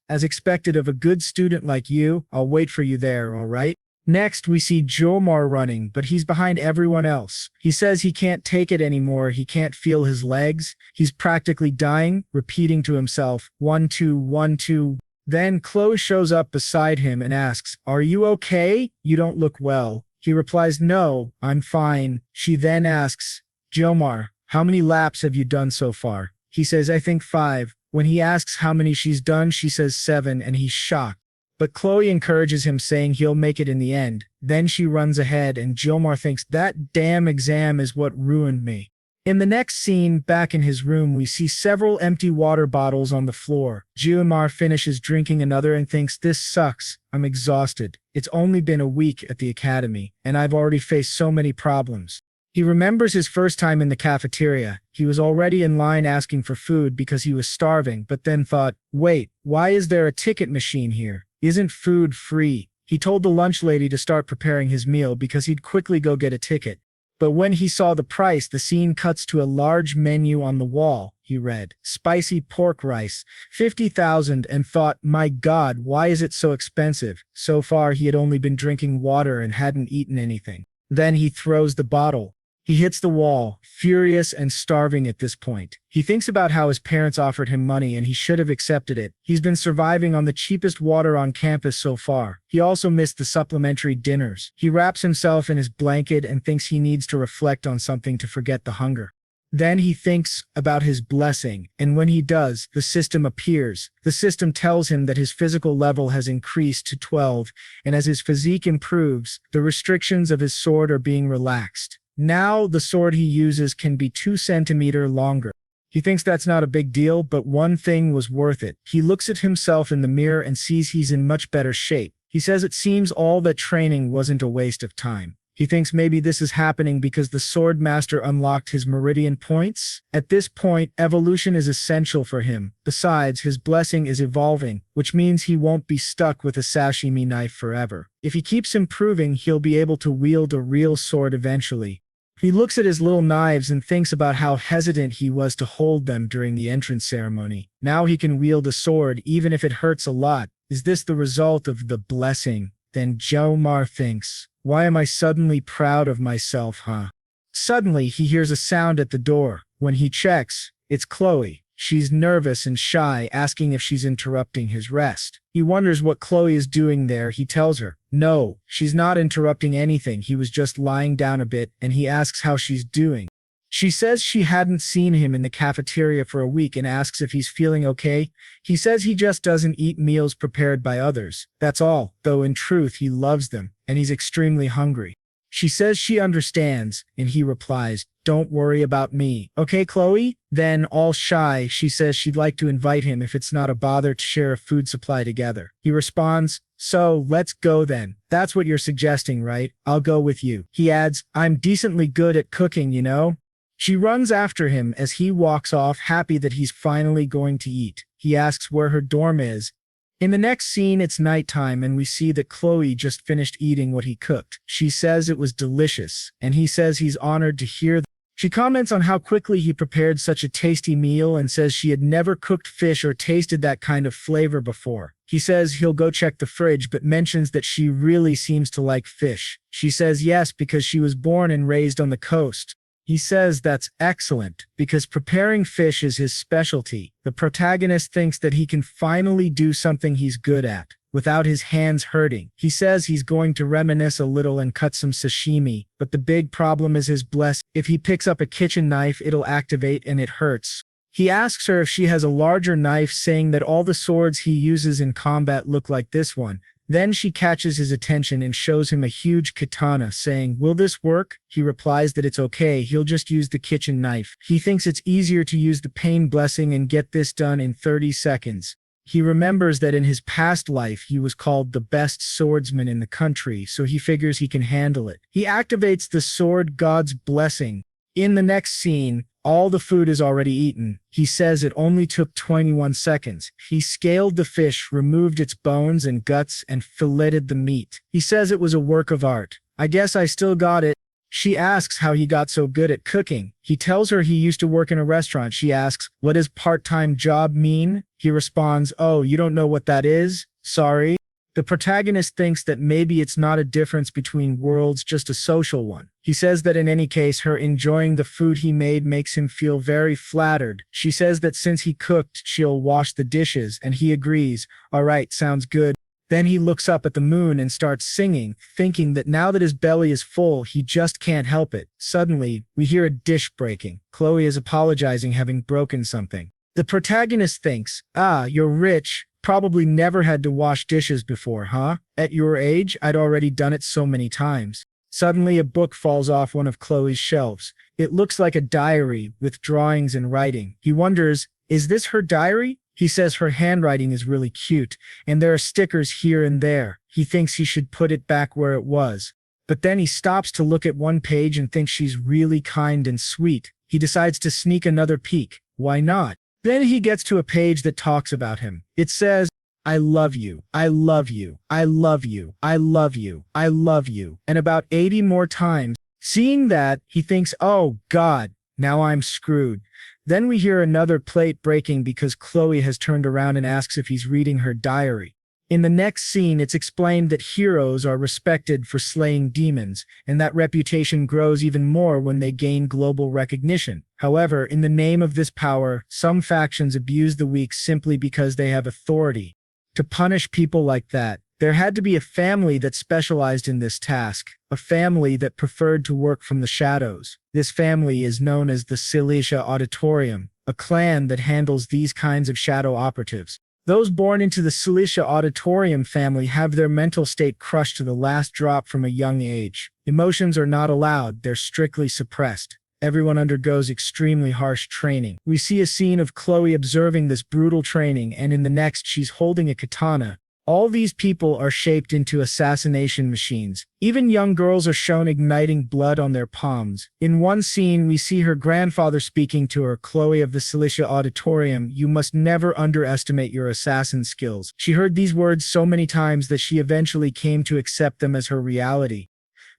As expected of a good student like you, I'll wait for you there, all right? Next, we see Jomar running, but he's behind everyone else. He says he can't take it anymore, he can't feel his legs. He's practically dying, repeating to himself, 1, 2, 1, 2. Then Chloe shows up beside him and asks, are you okay? You don't look well. He replies, no, I'm fine. She then asks, Jomar, how many laps have you done so far? He says, I think 5. When he asks how many she's done, she says 7, and he's shocked. But Chloe encourages him, saying he'll make it in the end. Then she runs ahead, and Jomar thinks, that damn exam is what ruined me. In the next scene, back in his room, we see several empty water bottles on the floor. Jomar finishes drinking another and thinks, this sucks. I'm exhausted. It's only been a week at the academy, and I've already faced so many problems. He remembers his first time in the cafeteria. He was already in line asking for food because he was starving, but then thought, wait, why is there a ticket machine here? Isn't food free? He told the lunch lady to start preparing his meal because he'd quickly go get a ticket. But when he saw the price, the scene cuts to a large menu on the wall. He read, spicy pork rice, 50,000, and thought, my God, why is it so expensive? So far, he had only been drinking water and hadn't eaten anything. Then he throws the bottle. He hits the wall, furious and starving at this point. He thinks about how his parents offered him money and he should have accepted it. He's been surviving on the cheapest water on campus so far. He also missed the supplementary dinners. He wraps himself in his blanket and thinks he needs to reflect on something to forget the hunger. Then he thinks about his blessing, and when he does, the system appears. The system tells him that his physical level has increased to 12, and as his physique improves, the restrictions of his sword are being relaxed. Now, the sword he uses can be 2 centimeters longer. He thinks that's not a big deal, but one thing was worth it. He looks at himself in the mirror and sees he's in much better shape. He says it seems all that training wasn't a waste of time. He thinks maybe this is happening because the sword master unlocked his meridian points. At this point, evolution is essential for him. Besides, his blessing is evolving, which means he won't be stuck with a sashimi knife forever. If he keeps improving, he'll be able to wield a real sword eventually. He looks at his little knives and thinks about how hesitant he was to hold them during the entrance ceremony. Now he can wield a sword even if it hurts a lot. Is this the result of the blessing? Then Jomar thinks, why am I suddenly proud of myself, huh? Suddenly, he hears a sound at the door. When he checks, it's Chloe. She's nervous and shy, asking if she's interrupting his rest. He wonders what Chloe is doing there. He tells her, no, she's not interrupting anything. He was just lying down a bit, and he asks how she's doing. She says she hadn't seen him in the cafeteria for a week and asks if he's feeling okay. He says he just doesn't eat meals prepared by others. That's all, though in truth he loves them, and he's extremely hungry. She says she understands, and he replies, don't worry about me. Okay, Chloe? Then, all shy, she says she'd like to invite him if it's not a bother to share a food supply together. He responds, so, let's go then. That's what you're suggesting, right? I'll go with you. He adds, I'm decently good at cooking, you know? She runs after him as he walks off, happy that he's finally going to eat. He asks where her dorm is. In the next scene, it's nighttime and we see that Chloe just finished eating what he cooked. She says it was delicious, and he says he's honored to hear that. She comments on how quickly he prepared such a tasty meal and says she had never cooked fish or tasted that kind of flavor before. He says he'll go check the fridge but mentions that she really seems to like fish. She says yes because she was born and raised on the coast. He says that's excellent, because preparing fish is his specialty. The protagonist thinks that he can finally do something he's good at, without his hands hurting. He says he's going to reminisce a little and cut some sashimi, but the big problem is his blessing. If he picks up a kitchen knife, it'll activate and it hurts. He asks her if she has a larger knife, saying that all the swords he uses in combat look like this one. Then she catches his attention and shows him a huge katana, saying, will this work? He replies that it's okay, he'll just use the kitchen knife. He thinks it's easier to use the pain blessing and get this done in 30 seconds. He remembers that in his past life he was called the best swordsman in the country, so he figures he can handle it. He activates the sword god's blessing. In the next scene, all the food is already eaten. He says it only took 21 seconds. He scaled the fish, removed its bones and guts, and filleted the meat. He says it was a work of art. I guess I still got it. She asks how he got so good at cooking. He tells her he used to work in a restaurant. She asks, what does part-time job mean? He responds, oh, you don't know what that is? Sorry. The protagonist thinks that maybe it's not a difference between worlds, just a social one. He says that in any case, her enjoying the food he made makes him feel very flattered. She says that since he cooked, she'll wash the dishes, and he agrees. All right, sounds good. Then he looks up at the moon and starts singing, thinking that now that his belly is full, he just can't help it. Suddenly, we hear a dish breaking. Chloe is apologizing, having broken something. The protagonist thinks, you're rich. Probably never had to wash dishes before, huh? At your age, I'd already done it so many times. Suddenly, a book falls off one of Chloe's shelves. It looks like a diary with drawings and writing. He wonders, is this her diary? He says her handwriting is really cute, and there are stickers here and there. He thinks he should put it back where it was. But then he stops to look at one page and thinks she's really kind and sweet. He decides to sneak another peek. Why not? Then he gets to a page that talks about him. It says, I love you, I love you, I love you, I love you, I love you, and about 80 more times. Seeing that, he thinks, oh God, now I'm screwed. Then we hear another plate breaking because Chloe has turned around and asks if he's reading her diary. In the next scene, it's explained that heroes are respected for slaying demons, and that reputation grows even more when they gain global recognition. However, in the name of this power, some factions abuse the weak simply because they have authority. To punish people like that, there had to be a family that specialized in this task, a family that preferred to work from the shadows. This family is known as the Silesia Auditorium, a clan that handles these kinds of shadow operatives. Those born into the Silesia Auditorium family have their mental state crushed to the last drop from a young age. Emotions are not allowed, they're strictly suppressed. Everyone undergoes extremely harsh training. We see a scene of Chloe observing this brutal training, and in the next she's holding a katana. All these people are shaped into assassination machines. Even young girls are shown igniting blood on their palms. In one scene, we see her grandfather speaking to her, Chloe of the Silesia Auditorium, you must never underestimate your assassin skills. She heard these words so many times that she eventually came to accept them as her reality.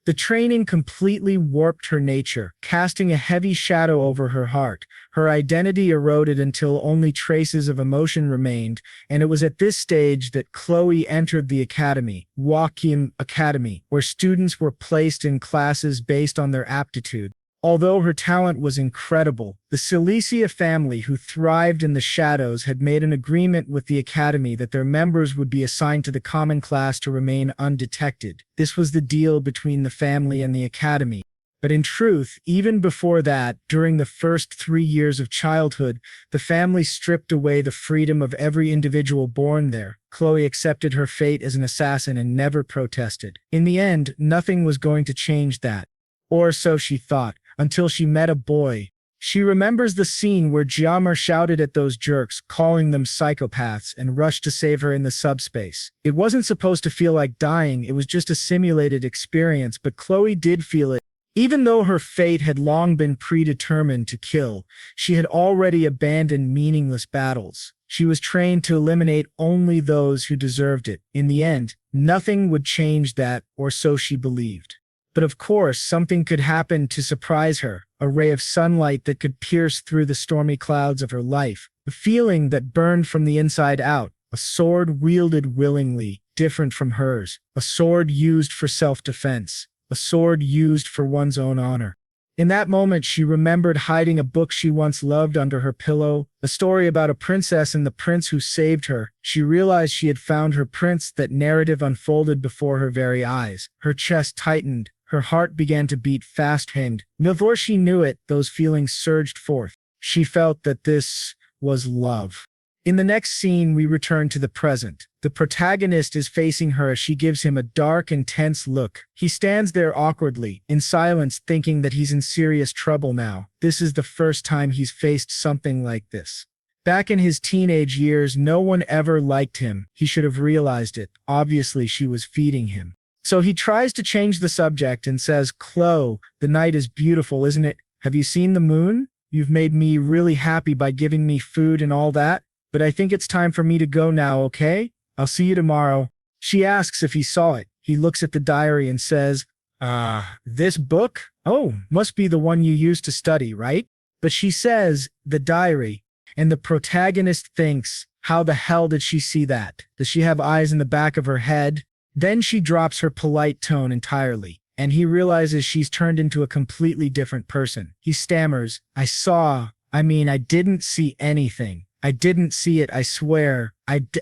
The training completely warped her nature, casting a heavy shadow over her heart. Her identity eroded until only traces of emotion remained, and it was at this stage that Chloe entered the academy, Wakim Academy, where students were placed in classes based on their aptitude. Although her talent was incredible, the Silesia family, who thrived in the shadows, had made an agreement with the academy that their members would be assigned to the common class to remain undetected. This was the deal between the family and the academy. But in truth, even before that, during the first 3 years of childhood, the family stripped away the freedom of every individual born there. Chloe accepted her fate as an assassin and never protested. In the end, nothing was going to change that. Or so she thought. Until she met a boy. She remembers the scene where Jiamar shouted at those jerks, calling them psychopaths, and rushed to save her in the subspace. It wasn't supposed to feel like dying, it was just a simulated experience, but Chloe did feel it. Even though her fate had long been predetermined to kill, she had already abandoned meaningless battles. She was trained to eliminate only those who deserved it. In the end, nothing would change that, or so she believed. But of course, something could happen to surprise her, a ray of sunlight that could pierce through the stormy clouds of her life, a feeling that burned from the inside out, a sword wielded willingly, different from hers, a sword used for self-defense, a sword used for one's own honor. In that moment, she remembered hiding a book she once loved under her pillow, a story about a princess and the prince who saved her. She realized she had found her prince. That narrative unfolded before her very eyes. Her chest tightened. Her heart began to beat fast, and before she knew it, those feelings surged forth. She felt that this was love. In the next scene, we return to the present. The protagonist is facing her as she gives him a dark, intense look. He stands there awkwardly, in silence, thinking that he's in serious trouble now. This is the first time he's faced something like this. Back in his teenage years, no one ever liked him. He should have realized it. Obviously, she was feeding him. So he tries to change the subject and says, Chloe, the night is beautiful, isn't it? Have you seen the moon? You've made me really happy by giving me food and all that, but I think it's time for me to go now, okay? I'll see you tomorrow. She asks if he saw it. He looks at the diary and says, this book? Oh, must be the one you used to study, right? But she says, the diary, and the protagonist thinks, how the hell did she see that? Does she have eyes in the back of her head? Then she drops her polite tone entirely, and he realizes she's turned into a completely different person. He stammers, I didn't see anything. I didn't see it, I swear.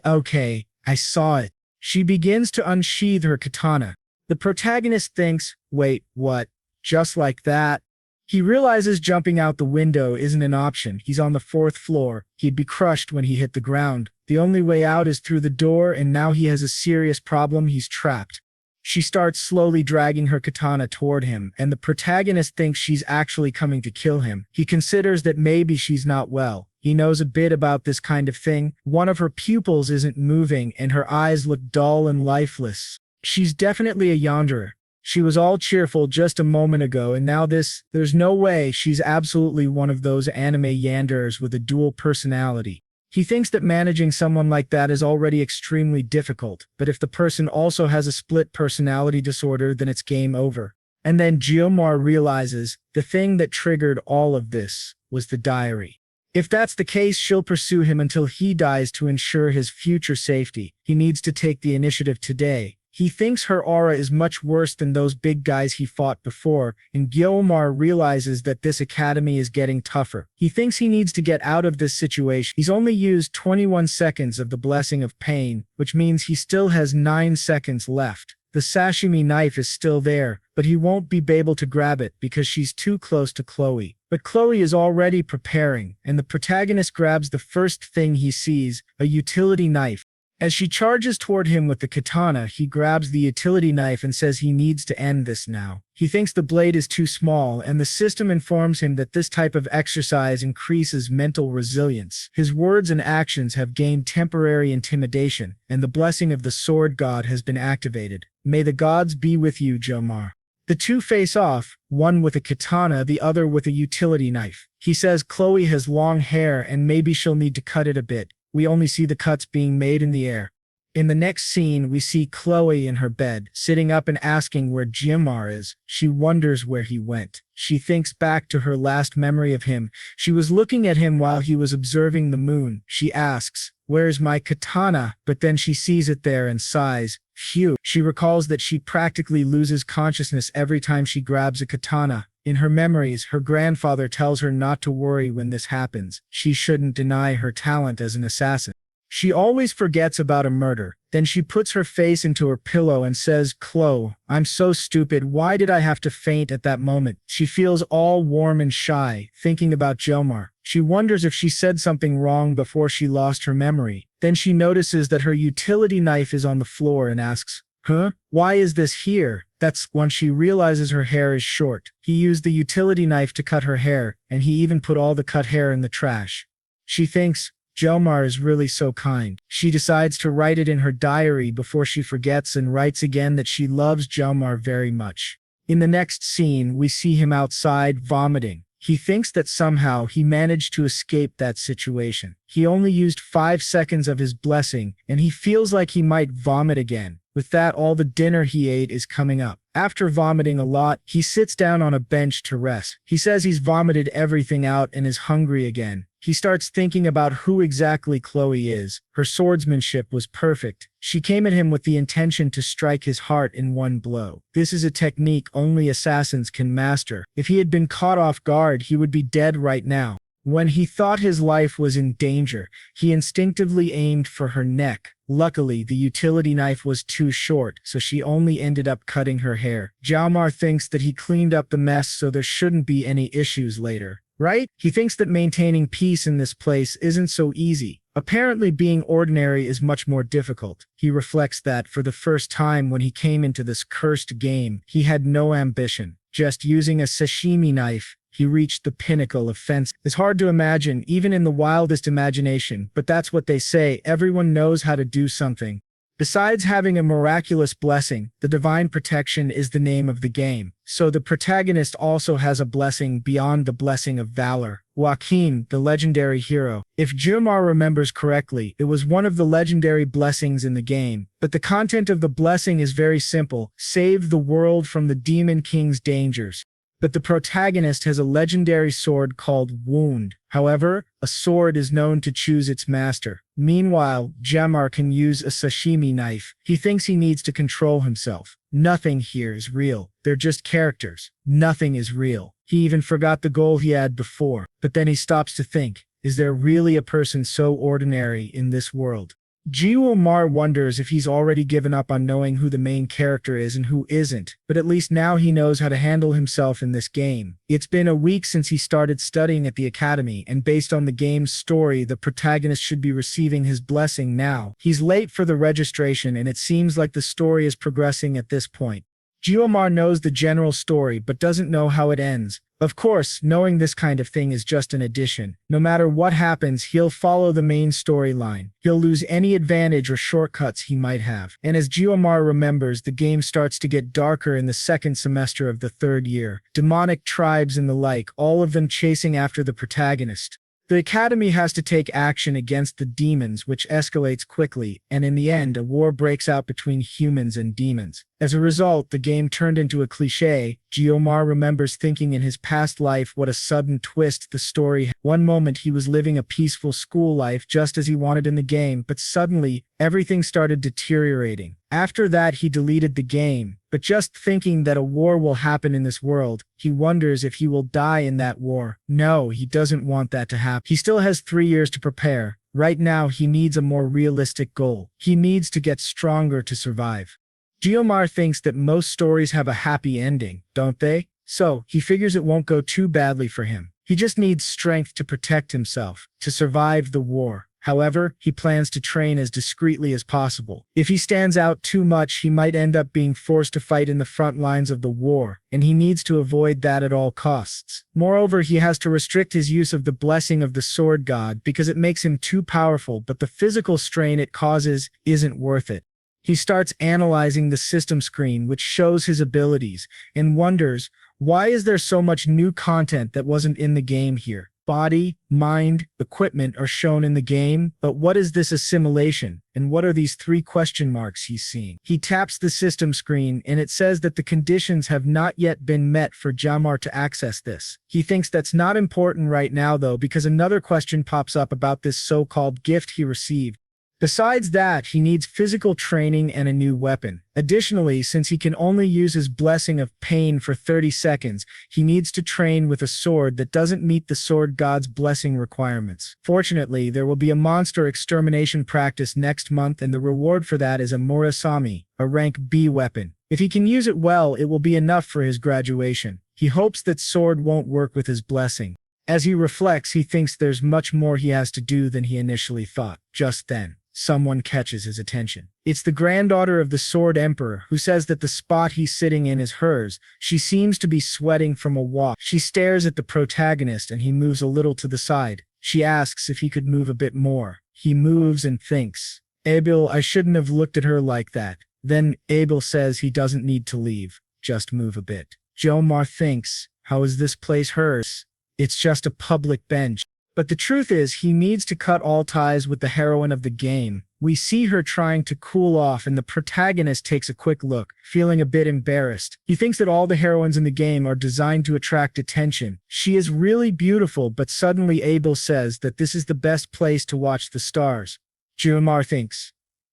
Okay, I saw it. She begins to unsheath her katana. The protagonist thinks, wait, what? Just like that? He realizes jumping out the window isn't an option. He's on the 4th floor. He'd be crushed when he hit the ground. The only way out is through the door, and now he has a serious problem. He's trapped. She starts slowly dragging her katana toward him, and the protagonist thinks she's actually coming to kill him. He considers that maybe she's not well. He knows a bit about this kind of thing. One of her pupils isn't moving, and her eyes look dull and lifeless. She's definitely a yanderer. She was all cheerful just a moment ago, and now there's no way. She's absolutely one of those anime yanderers with a dual personality. He thinks that managing someone like that is already extremely difficult, but if the person also has a split personality disorder, then it's game over. And then Geomar realizes the thing that triggered all of this was the diary. If that's the case, she'll pursue him until he dies to ensure his future safety. He needs to take the initiative today. He thinks her aura is much worse than those big guys he fought before, and Guiomar realizes that this academy is getting tougher. He thinks he needs to get out of this situation. He's only used 21 seconds of the Blessing of Pain, which means he still has 9 seconds left. The sashimi knife is still there, but he won't be able to grab it because she's too close to Chloe. But Chloe is already preparing, and the protagonist grabs the first thing he sees, a utility knife. As she charges toward him with the katana, he grabs the utility knife and says he needs to end this now. He thinks the blade is too small, and the system informs him that this type of exercise increases mental resilience. His words and actions have gained temporary intimidation, and the blessing of the sword god has been activated. May the gods be with you, Jomar. The two face off, one with a katana, the other with a utility knife. He says Chloe has long hair and maybe she'll need to cut it a bit. We only see the cuts being made in the air. In the next scene, we see Chloe in her bed, sitting up and asking where Jimar is. She wonders where he went. She thinks back to her last memory of him. She was looking at him while he was observing the moon. She asks, "Where's my katana?" But then she sees it there and sighs. Phew. She recalls that she practically loses consciousness every time she grabs a katana. In her memories, her grandfather tells her not to worry when this happens. She shouldn't deny her talent as an assassin. She always forgets about a murder. Then she puts her face into her pillow and says, "Chloe, I'm so stupid. Why did I have to faint at that moment?" She feels all warm and shy, thinking about Jomar. She wonders if she said something wrong before she lost her memory. Then she notices that her utility knife is on the floor and asks, "Huh? Why is this here?" That's when she realizes her hair is short. He used the utility knife to cut her hair, and he even put all the cut hair in the trash. She thinks, Jomar is really so kind. She decides to write it in her diary before she forgets and writes again that she loves Jomar very much. In the next scene, we see him outside vomiting. He thinks that somehow he managed to escape that situation. He only used 5 seconds of his blessing, and he feels like he might vomit again. With that, all the dinner he ate is coming up. After vomiting a lot, he sits down on a bench to rest. He says he's vomited everything out and is hungry again. He starts thinking about who exactly Chloe is. Her swordsmanship was perfect. She came at him with the intention to strike his heart in one blow. This is a technique only assassins can master. If he had been caught off guard, he would be dead right now. When he thought his life was in danger, he instinctively aimed for her neck. Luckily, the utility knife was too short, so she only ended up cutting her hair. Jomar thinks that he cleaned up the mess, so there shouldn't be any issues later. Right? He thinks that maintaining peace in this place isn't so easy. Apparently being ordinary is much more difficult. He reflects that for the first time when he came into this cursed game, he had no ambition. Just using a sashimi knife, He reached the pinnacle of fencing. It's hard to imagine, even in the wildest imagination, but that's what they say. Everyone knows how to do something. Besides having a miraculous blessing, the divine protection is the name of the game. So the protagonist also has a blessing beyond the blessing of valor. Joaquin, the legendary hero. If Jumar remembers correctly, it was one of the legendary blessings in the game. But the content of the blessing is very simple: save the world from the Demon King's dangers. But the protagonist has a legendary sword called Wound. However, a sword is known to choose its master. Meanwhile, Jamar can use a sashimi knife. He thinks he needs to control himself. Nothing here is real. They're just characters. Nothing is real. He even forgot the goal he had before. But then he stops to think, is there really a person so ordinary in this world? Jumar wonders if he's already given up on knowing who the main character is and who isn't, but at least now he knows how to handle himself in this game. It's been a week since he started studying at the academy, and based on the game's story, the protagonist should be receiving his blessing now. He's late for the registration, and it seems like the story is progressing at this point. Jumar knows the general story, but doesn't know how it ends. Of course, knowing this kind of thing is just an addition. No matter what happens, he'll follow the main storyline. He'll lose any advantage or shortcuts he might have. And as Jumar remembers, the game starts to get darker in the second semester of the third year. Demonic tribes and the like, all of them chasing after the protagonist. The Academy has to take action against the demons, which escalates quickly, and in the end, a war breaks out between humans and demons. As a result, the game turned into a cliché. Jumar remembers thinking in his past life what a sudden twist the story had. One moment he was living a peaceful school life just as he wanted in the game, but suddenly, everything started deteriorating. After that, he deleted the game, but just thinking that a war will happen in this world, he wonders if he will die in that war. No, he doesn't want that to happen. He still has 3 years to prepare. Right now, he needs a more realistic goal. He needs to get stronger to survive. Jumar thinks that most stories have a happy ending, don't they? So, he figures it won't go too badly for him. He just needs strength to protect himself, to survive the war. However, he plans to train as discreetly as possible. If he stands out too much, he might end up being forced to fight in the front lines of the war, and he needs to avoid that at all costs. Moreover, he has to restrict his use of the blessing of the sword god because it makes him too powerful, but the physical strain it causes isn't worth it. He starts analyzing the system screen, which shows his abilities, and wonders, why is there so much new content that wasn't in the game here? Body, mind, equipment are shown in the game, but what is this assimilation, and what are these 3 question marks he's seeing? He taps the system screen, and it says that the conditions have not yet been met for Jamar to access this. He thinks that's not important right now though, because another question pops up about this so-called gift he received. Besides that, he needs physical training and a new weapon. Additionally, since he can only use his blessing of pain for 30 seconds, he needs to train with a sword that doesn't meet the sword god's blessing requirements. Fortunately, there will be a monster extermination practice next month, and the reward for that is a Murasami, a rank B weapon. If he can use it well, it will be enough for his graduation. He hopes that sword won't work with his blessing. As he reflects, he thinks there's much more he has to do than he initially thought. Just then, someone catches his attention. It's the granddaughter of the Sword Emperor, who says that the spot he's sitting in is hers. She seems to be sweating from a walk. She stares at the protagonist and he moves a little to the side. She asks if he could move a bit more. He moves and thinks, Abel, I shouldn't have looked at her like that. Then Abel says he doesn't need to leave, just move a bit. Jomar thinks, how is this place hers? It's just a public bench. But the truth is, he needs to cut all ties with the heroine of the game. We see her trying to cool off, and the protagonist takes a quick look, feeling a bit embarrassed. He thinks that all the heroines in the game are designed to attract attention. She is really beautiful, but suddenly Abel says that this is the best place to watch the stars. Jumar thinks,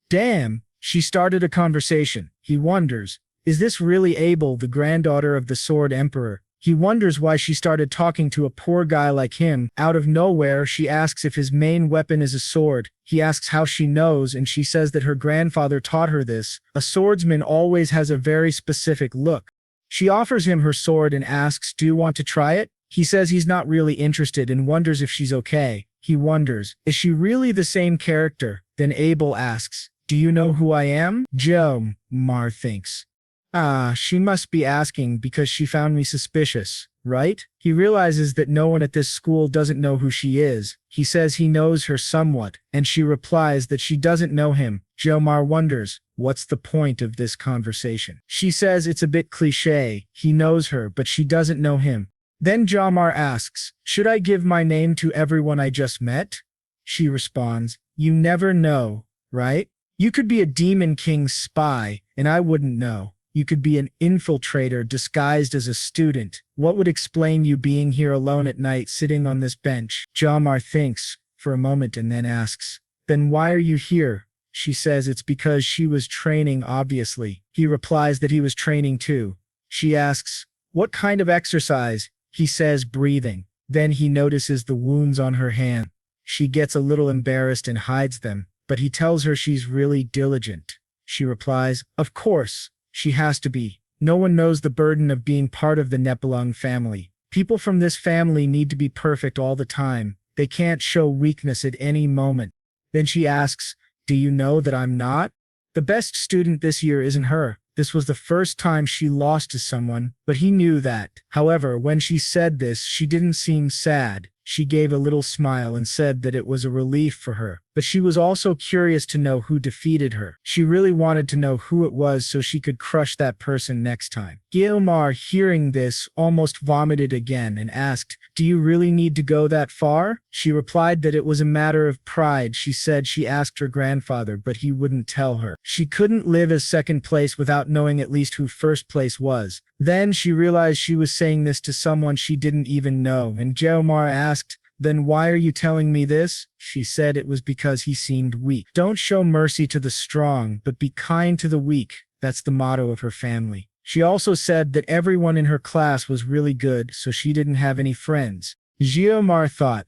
damn, she started a conversation. He wonders, is this really Abel, the granddaughter of the Sword Emperor? He wonders why she started talking to a poor guy like him. Out of nowhere, she asks if his main weapon is a sword. He asks how she knows, and she says that her grandfather taught her this. A swordsman always has a very specific look. She offers him her sword and asks, do you want to try it? He says he's not really interested and wonders if she's okay. He wonders, is she really the same character? Then Abel asks, do you know who I am? Jomar thinks, she must be asking because she found me suspicious, right? He realizes that no one at this school doesn't know who she is. He says he knows her somewhat, and she replies that she doesn't know him. Jomar wonders, what's the point of this conversation? She says it's a bit cliché. He knows her, but she doesn't know him. Then Jomar asks, should I give my name to everyone I just met? She responds, you never know, right? You could be a demon king's spy, and I wouldn't know. You could be an infiltrator disguised as a student. What would explain you being here alone at night sitting on this bench? Jomar thinks for a moment and then asks, then why are you here? She says it's because she was training, obviously. He replies that he was training too. She asks, what kind of exercise? He says breathing. Then he notices the wounds on her hand. She gets a little embarrassed and hides them, but he tells her she's really diligent. She replies, of course, she has to be. No one knows the burden of being part of the Nepalung family. People from this family need to be perfect all the time. They can't show weakness at any moment. Then she asks, do you know that I'm not? The best student this year isn't her. This was the first time she lost to someone, but he knew that. However, when she said this, she didn't seem sad. She gave a little smile and said that it was a relief for her. But she was also curious to know who defeated her. She really wanted to know who it was so she could crush that person next time. Gilmar, hearing this, almost vomited again and asked, do you really need to go that far? She replied that it was a matter of pride. She said she asked her grandfather, but he wouldn't tell her. She couldn't live as second place without knowing at least who first place was. Then she realized she was saying this to someone she didn't even know, and Geomar asked, then why are you telling me this? She said it was because he seemed weak. Don't show mercy to the strong, but be kind to the weak. That's the motto of her family. She also said that everyone in her class was really good, so she didn't have any friends. Geomar thought,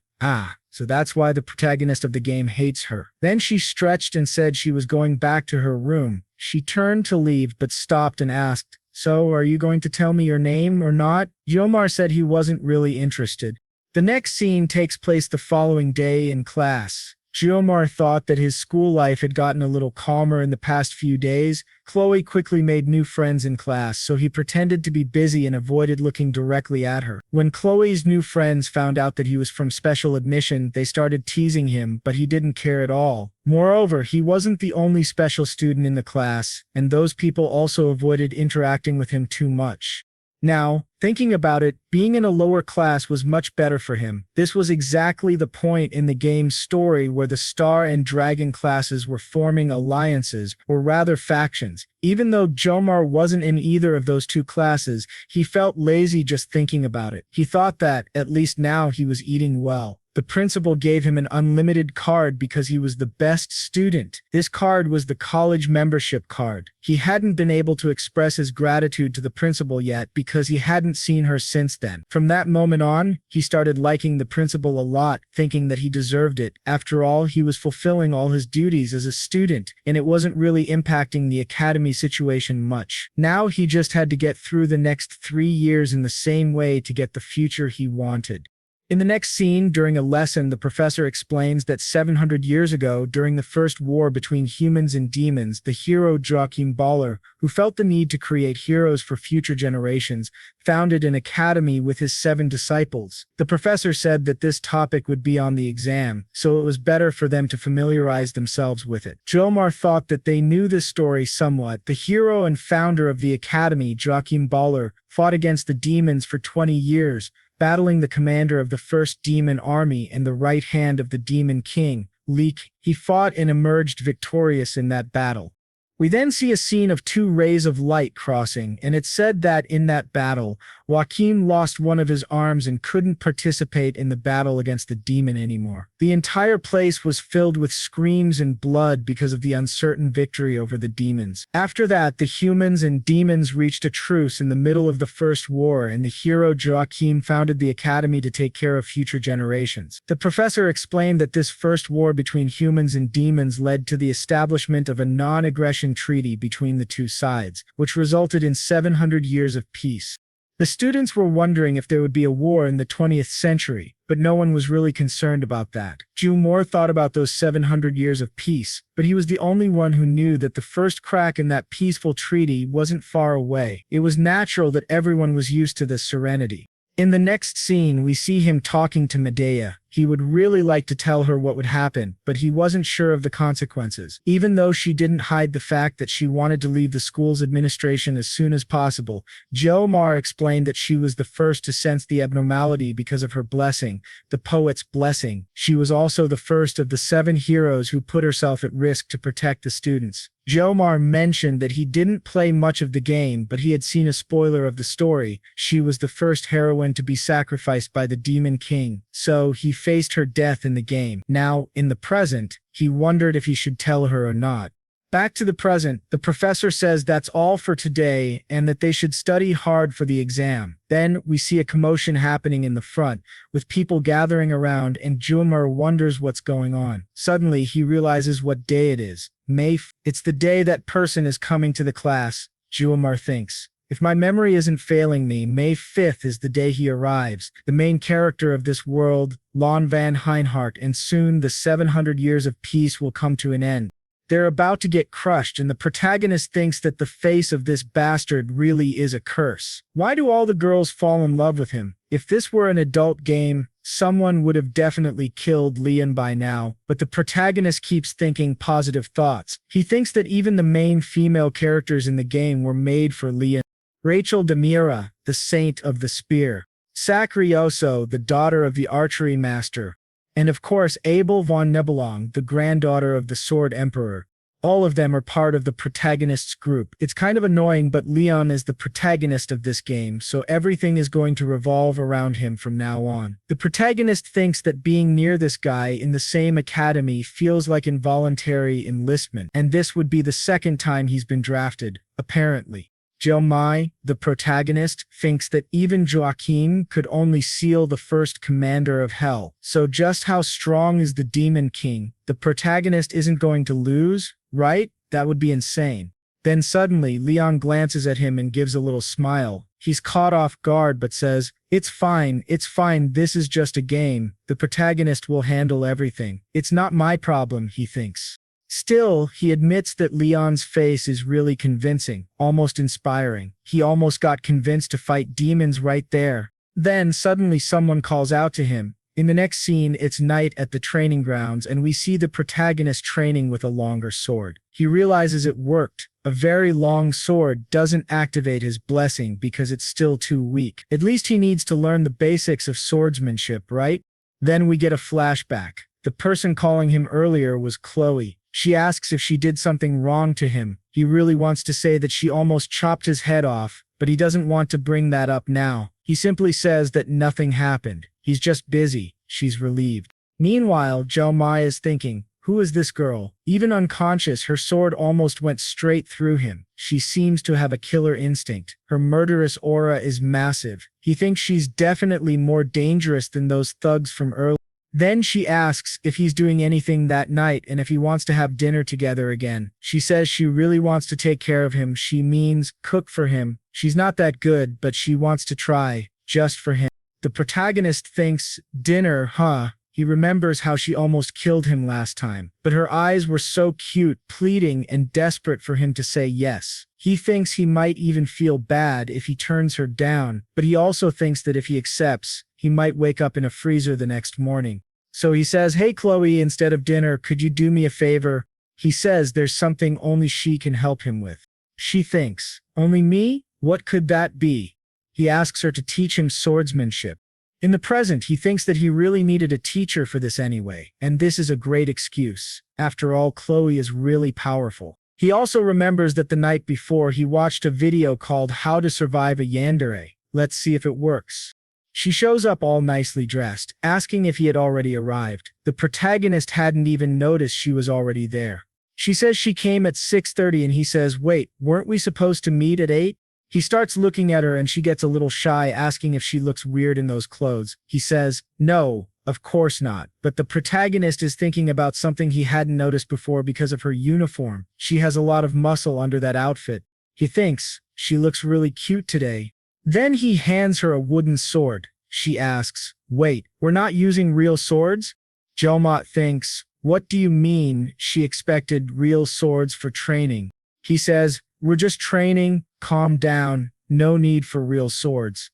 so that's why the protagonist of the game hates her. Then she stretched and said she was going back to her room. She turned to leave but stopped and asked, so are you going to tell me your name or not? Geomar said he wasn't really interested. The next scene takes place the following day in class. Geomar thought that his school life had gotten a little calmer in the past few days. Chloe quickly made new friends in class, so he pretended to be busy and avoided looking directly at her. When Chloe's new friends found out that he was from special admission, they started teasing him, but he didn't care at all. Moreover, he wasn't the only special student in the class, and those people also avoided interacting with him too much. Now, thinking about it, being in a lower class was much better for him. This was exactly the point in the game's story where the Star and Dragon classes were forming alliances, or rather factions. Even though Jomar wasn't in either of those two classes, he felt lazy just thinking about it. He thought that, at least now, he was eating well. The principal gave him an unlimited card because he was the best student. This card was the college membership card. He hadn't been able to express his gratitude to the principal yet because he hadn't seen her since then. From that moment on, he started liking the principal a lot, thinking that he deserved it. After all, he was fulfilling all his duties as a student, and it wasn't really impacting the academy situation much. Now he just had to get through the next 3 years in the same way to get the future he wanted. In the next scene, during a lesson, the professor explains that 700 years ago, during the first war between humans and demons, the hero Joachim Baller, who felt the need to create heroes for future generations, founded an academy with his 7 disciples. The professor said that this topic would be on the exam, so it was better for them to familiarize themselves with it. Jomar thought that they knew this story somewhat. The hero and founder of the academy, Joachim Baller, fought against the demons for 20 years, battling the commander of the first demon army and the right hand of the demon king, Leek. He fought and emerged victorious in that battle. We then see a scene of 2 rays of light crossing, and it's said that in that battle, Joachim lost one of his arms and couldn't participate in the battle against the demon anymore. The entire place was filled with screams and blood because of the uncertain victory over the demons. After that, the humans and demons reached a truce in the middle of the first war, and the hero Joachim founded the academy to take care of future generations. The professor explained that this first war between humans and demons led to the establishment of a non-aggression treaty between the two sides, which resulted in 700 years of peace. The students were wondering if there would be a war in the 20th century, but no one was really concerned about that. Jumor thought about those 700 years of peace, but he was the only one who knew that the first crack in that peaceful treaty wasn't far away. It was natural that everyone was used to this serenity. In the next scene, we see him talking to Medea. He would really like to tell her what would happen, but he wasn't sure of the consequences. Even though she didn't hide the fact that she wanted to leave the school's administration as soon as possible, Jomar explained that she was the first to sense the abnormality because of her blessing, the poet's blessing. She was also the first of the 7 heroes who put herself at risk to protect the students. Jomar mentioned that he didn't play much of the game, but he had seen a spoiler of the story. She was the first heroine to be sacrificed by the Demon King, so he faced her death in the game. Now, in the present, he wondered if he should tell her or not. Back to the present, the professor says that's all for today and that they should study hard for the exam. Then we see a commotion happening in the front, with people gathering around, and Jomar wonders what's going on. Suddenly, he realizes what day it is. It's the day that person is coming to the class, Jomar thinks. If my memory isn't failing me, May 5th is the day he arrives, the main character of this world, Lon van Heinhart, and soon the 700 years of peace will come to an end. They're about to get crushed, and the protagonist thinks that the face of this bastard really is a curse. Why do all the girls fall in love with him? If this were an adult game, someone would have definitely killed Leon by now, but the protagonist keeps thinking positive thoughts. He thinks that even the main female characters in the game were made for Leon. Rachel Demira, the Saint of the Spear. Sacrioso, the daughter of the archery master. And of course Abel von Nebelong, the granddaughter of the Sword Emperor. All of them are part of the protagonist's group. It's kind of annoying, but Leon is the protagonist of this game, so everything is going to revolve around him from now on. The protagonist thinks that being near this guy in the same academy feels like involuntary enlistment, and this would be the second time he's been drafted, apparently. Jomai, the protagonist, thinks that even Joaquin could only seal the first commander of hell. So just how strong is the Demon King? The protagonist isn't going to lose, right? That would be insane. Then suddenly, Leon glances at him and gives a little smile. He's caught off guard but says, it's fine, this is just a game. The protagonist will handle everything. It's not my problem, he thinks. Still, he admits that Leon's face is really convincing, almost inspiring. He almost got convinced to fight demons right there. Then, suddenly someone calls out to him. In the next scene, it's night at the training grounds, and we see the protagonist training with a longer sword. He realizes it worked. A very long sword doesn't activate his blessing because it's still too weak. At least he needs to learn the basics of swordsmanship, right? Then we get a flashback. The person calling him earlier was Chloe. She asks if she did something wrong to him. He really wants to say that she almost chopped his head off, but he doesn't want to bring that up now. He simply says that nothing happened. He's just busy. She's relieved. Meanwhile, Jomai is thinking, who is this girl? Even unconscious, her sword almost went straight through him. She seems to have a killer instinct. Her murderous aura is massive. He thinks she's definitely more dangerous than those thugs from earlier. Then she asks if he's doing anything that night and if he wants to have dinner together again. She says she really wants to take care of him. She means cook for him. She's not that good, but she wants to try, just for him. The protagonist thinks, dinner, huh? He remembers how she almost killed him last time, but her eyes were so cute, pleading and desperate for him to say yes. He thinks he might even feel bad if he turns her down, but he also thinks that if he accepts, he might wake up in a freezer the next morning. So he says, hey Chloe, instead of dinner, could you do me a favor? He says there's something only she can help him with. She thinks, only me? What could that be? He asks her to teach him swordsmanship. In the present, he thinks that he really needed a teacher for this anyway, and this is a great excuse. After all, Chloe is really powerful. He also remembers that the night before he watched a video called How to Survive a Yandere. Let's see if it works. She shows up all nicely dressed, asking if he had already arrived. The protagonist hadn't even noticed she was already there. She says she came at 6:30 and he says, wait, weren't we supposed to meet at 8? He starts looking at her and she gets a little shy, asking if she looks weird in those clothes. He says, no, of course not. But the protagonist is thinking about something he hadn't noticed before because of her uniform. She has a lot of muscle under that outfit. He thinks, she looks really cute today. Then he hands her a wooden sword. She asks, wait, we're not using real swords? Jomot thinks, what do you mean she expected real swords for training? He says, we're just training, calm down, no need for real swords.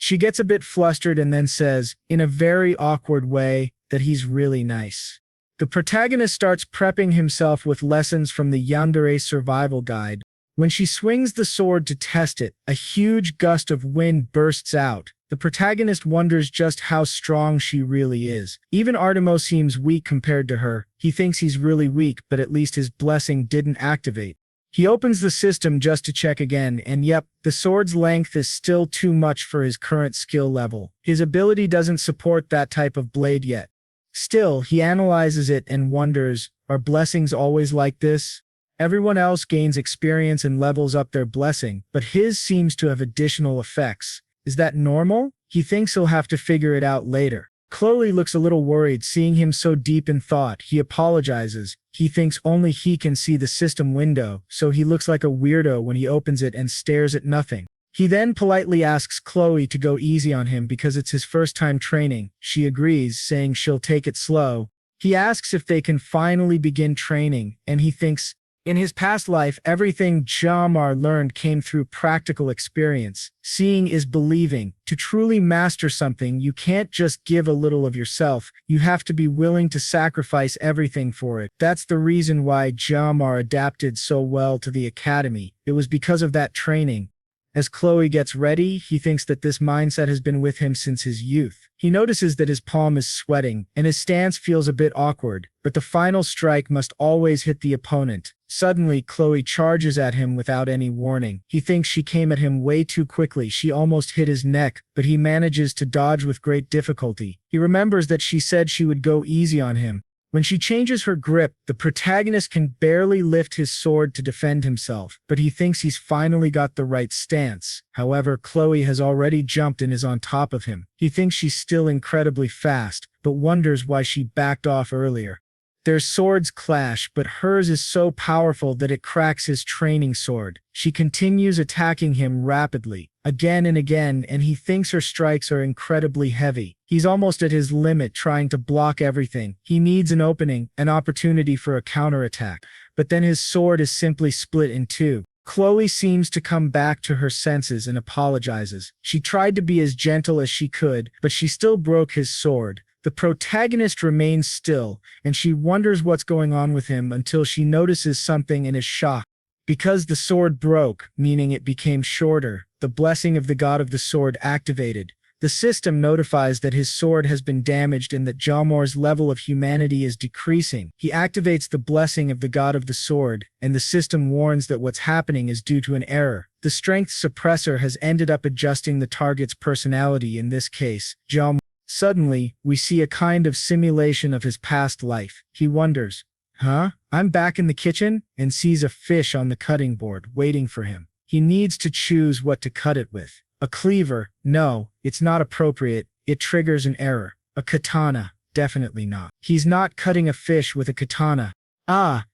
She gets a bit flustered and then says, in a very awkward way, that he's really nice. The protagonist starts prepping himself with lessons from the Yandere survival guide. When she swings the sword to test it, a huge gust of wind bursts out. The protagonist wonders just how strong she really is. Even Artemo seems weak compared to her. He thinks he's really weak, but at least his blessing didn't activate. He opens the system just to check again, and yep, the sword's length is still too much for his current skill level. His ability doesn't support that type of blade yet. Still, he analyzes it and wonders, are blessings always like this? Everyone else gains experience and levels up their blessing, but his seems to have additional effects. Is that normal? He thinks he'll have to figure it out later. Chloe looks a little worried seeing him so deep in thought. He apologizes. He thinks only he can see the system window, so he looks like a weirdo when he opens it and stares at nothing. He then politely asks Chloe to go easy on him because it's his first time training. She agrees, saying she'll take it slow. He asks if they can finally begin training, and he thinks, in his past life, everything Jamar learned came through practical experience. Seeing is believing. To truly master something, you can't just give a little of yourself. You have to be willing to sacrifice everything for it. That's the reason why Jamar adapted so well to the academy. It was because of that training. As Chloe gets ready, he thinks that this mindset has been with him since his youth. He notices that his palm is sweating, and his stance feels a bit awkward, but the final strike must always hit the opponent. Suddenly, Chloe charges at him without any warning. He thinks she came at him way too quickly. She almost hit his neck, but he manages to dodge with great difficulty. He remembers that she said she would go easy on him. When she changes her grip, the protagonist can barely lift his sword to defend himself, but he thinks he's finally got the right stance. However, Chloe has already jumped and is on top of him. He thinks she's still incredibly fast, but wonders why she backed off earlier. Their swords clash, but hers is so powerful that it cracks his training sword. She continues attacking him rapidly, again and again, and he thinks her strikes are incredibly heavy. He's almost at his limit trying to block everything. He needs an opening, an opportunity for a counterattack. But then his sword is simply split in two. Chloe seems to come back to her senses and apologizes. She tried to be as gentle as she could, but she still broke his sword. The protagonist remains still, and she wonders what's going on with him until she notices something and is shocked. Because the sword broke, meaning it became shorter, the blessing of the god of the sword activated. The system notifies that his sword has been damaged and that Jamar's level of humanity is decreasing. He activates the blessing of the god of the sword, and the system warns that what's happening is due to an error. The strength suppressor has ended up adjusting the target's personality, in this case, Jamar. Suddenly, we see a kind of simulation of his past life. He wonders, I'm back in the kitchen, and sees a fish on the cutting board waiting for him. He needs to choose what to cut it with. A cleaver? No, it's not appropriate. It triggers an error. A katana? Definitely not. He's not cutting a fish with a katana.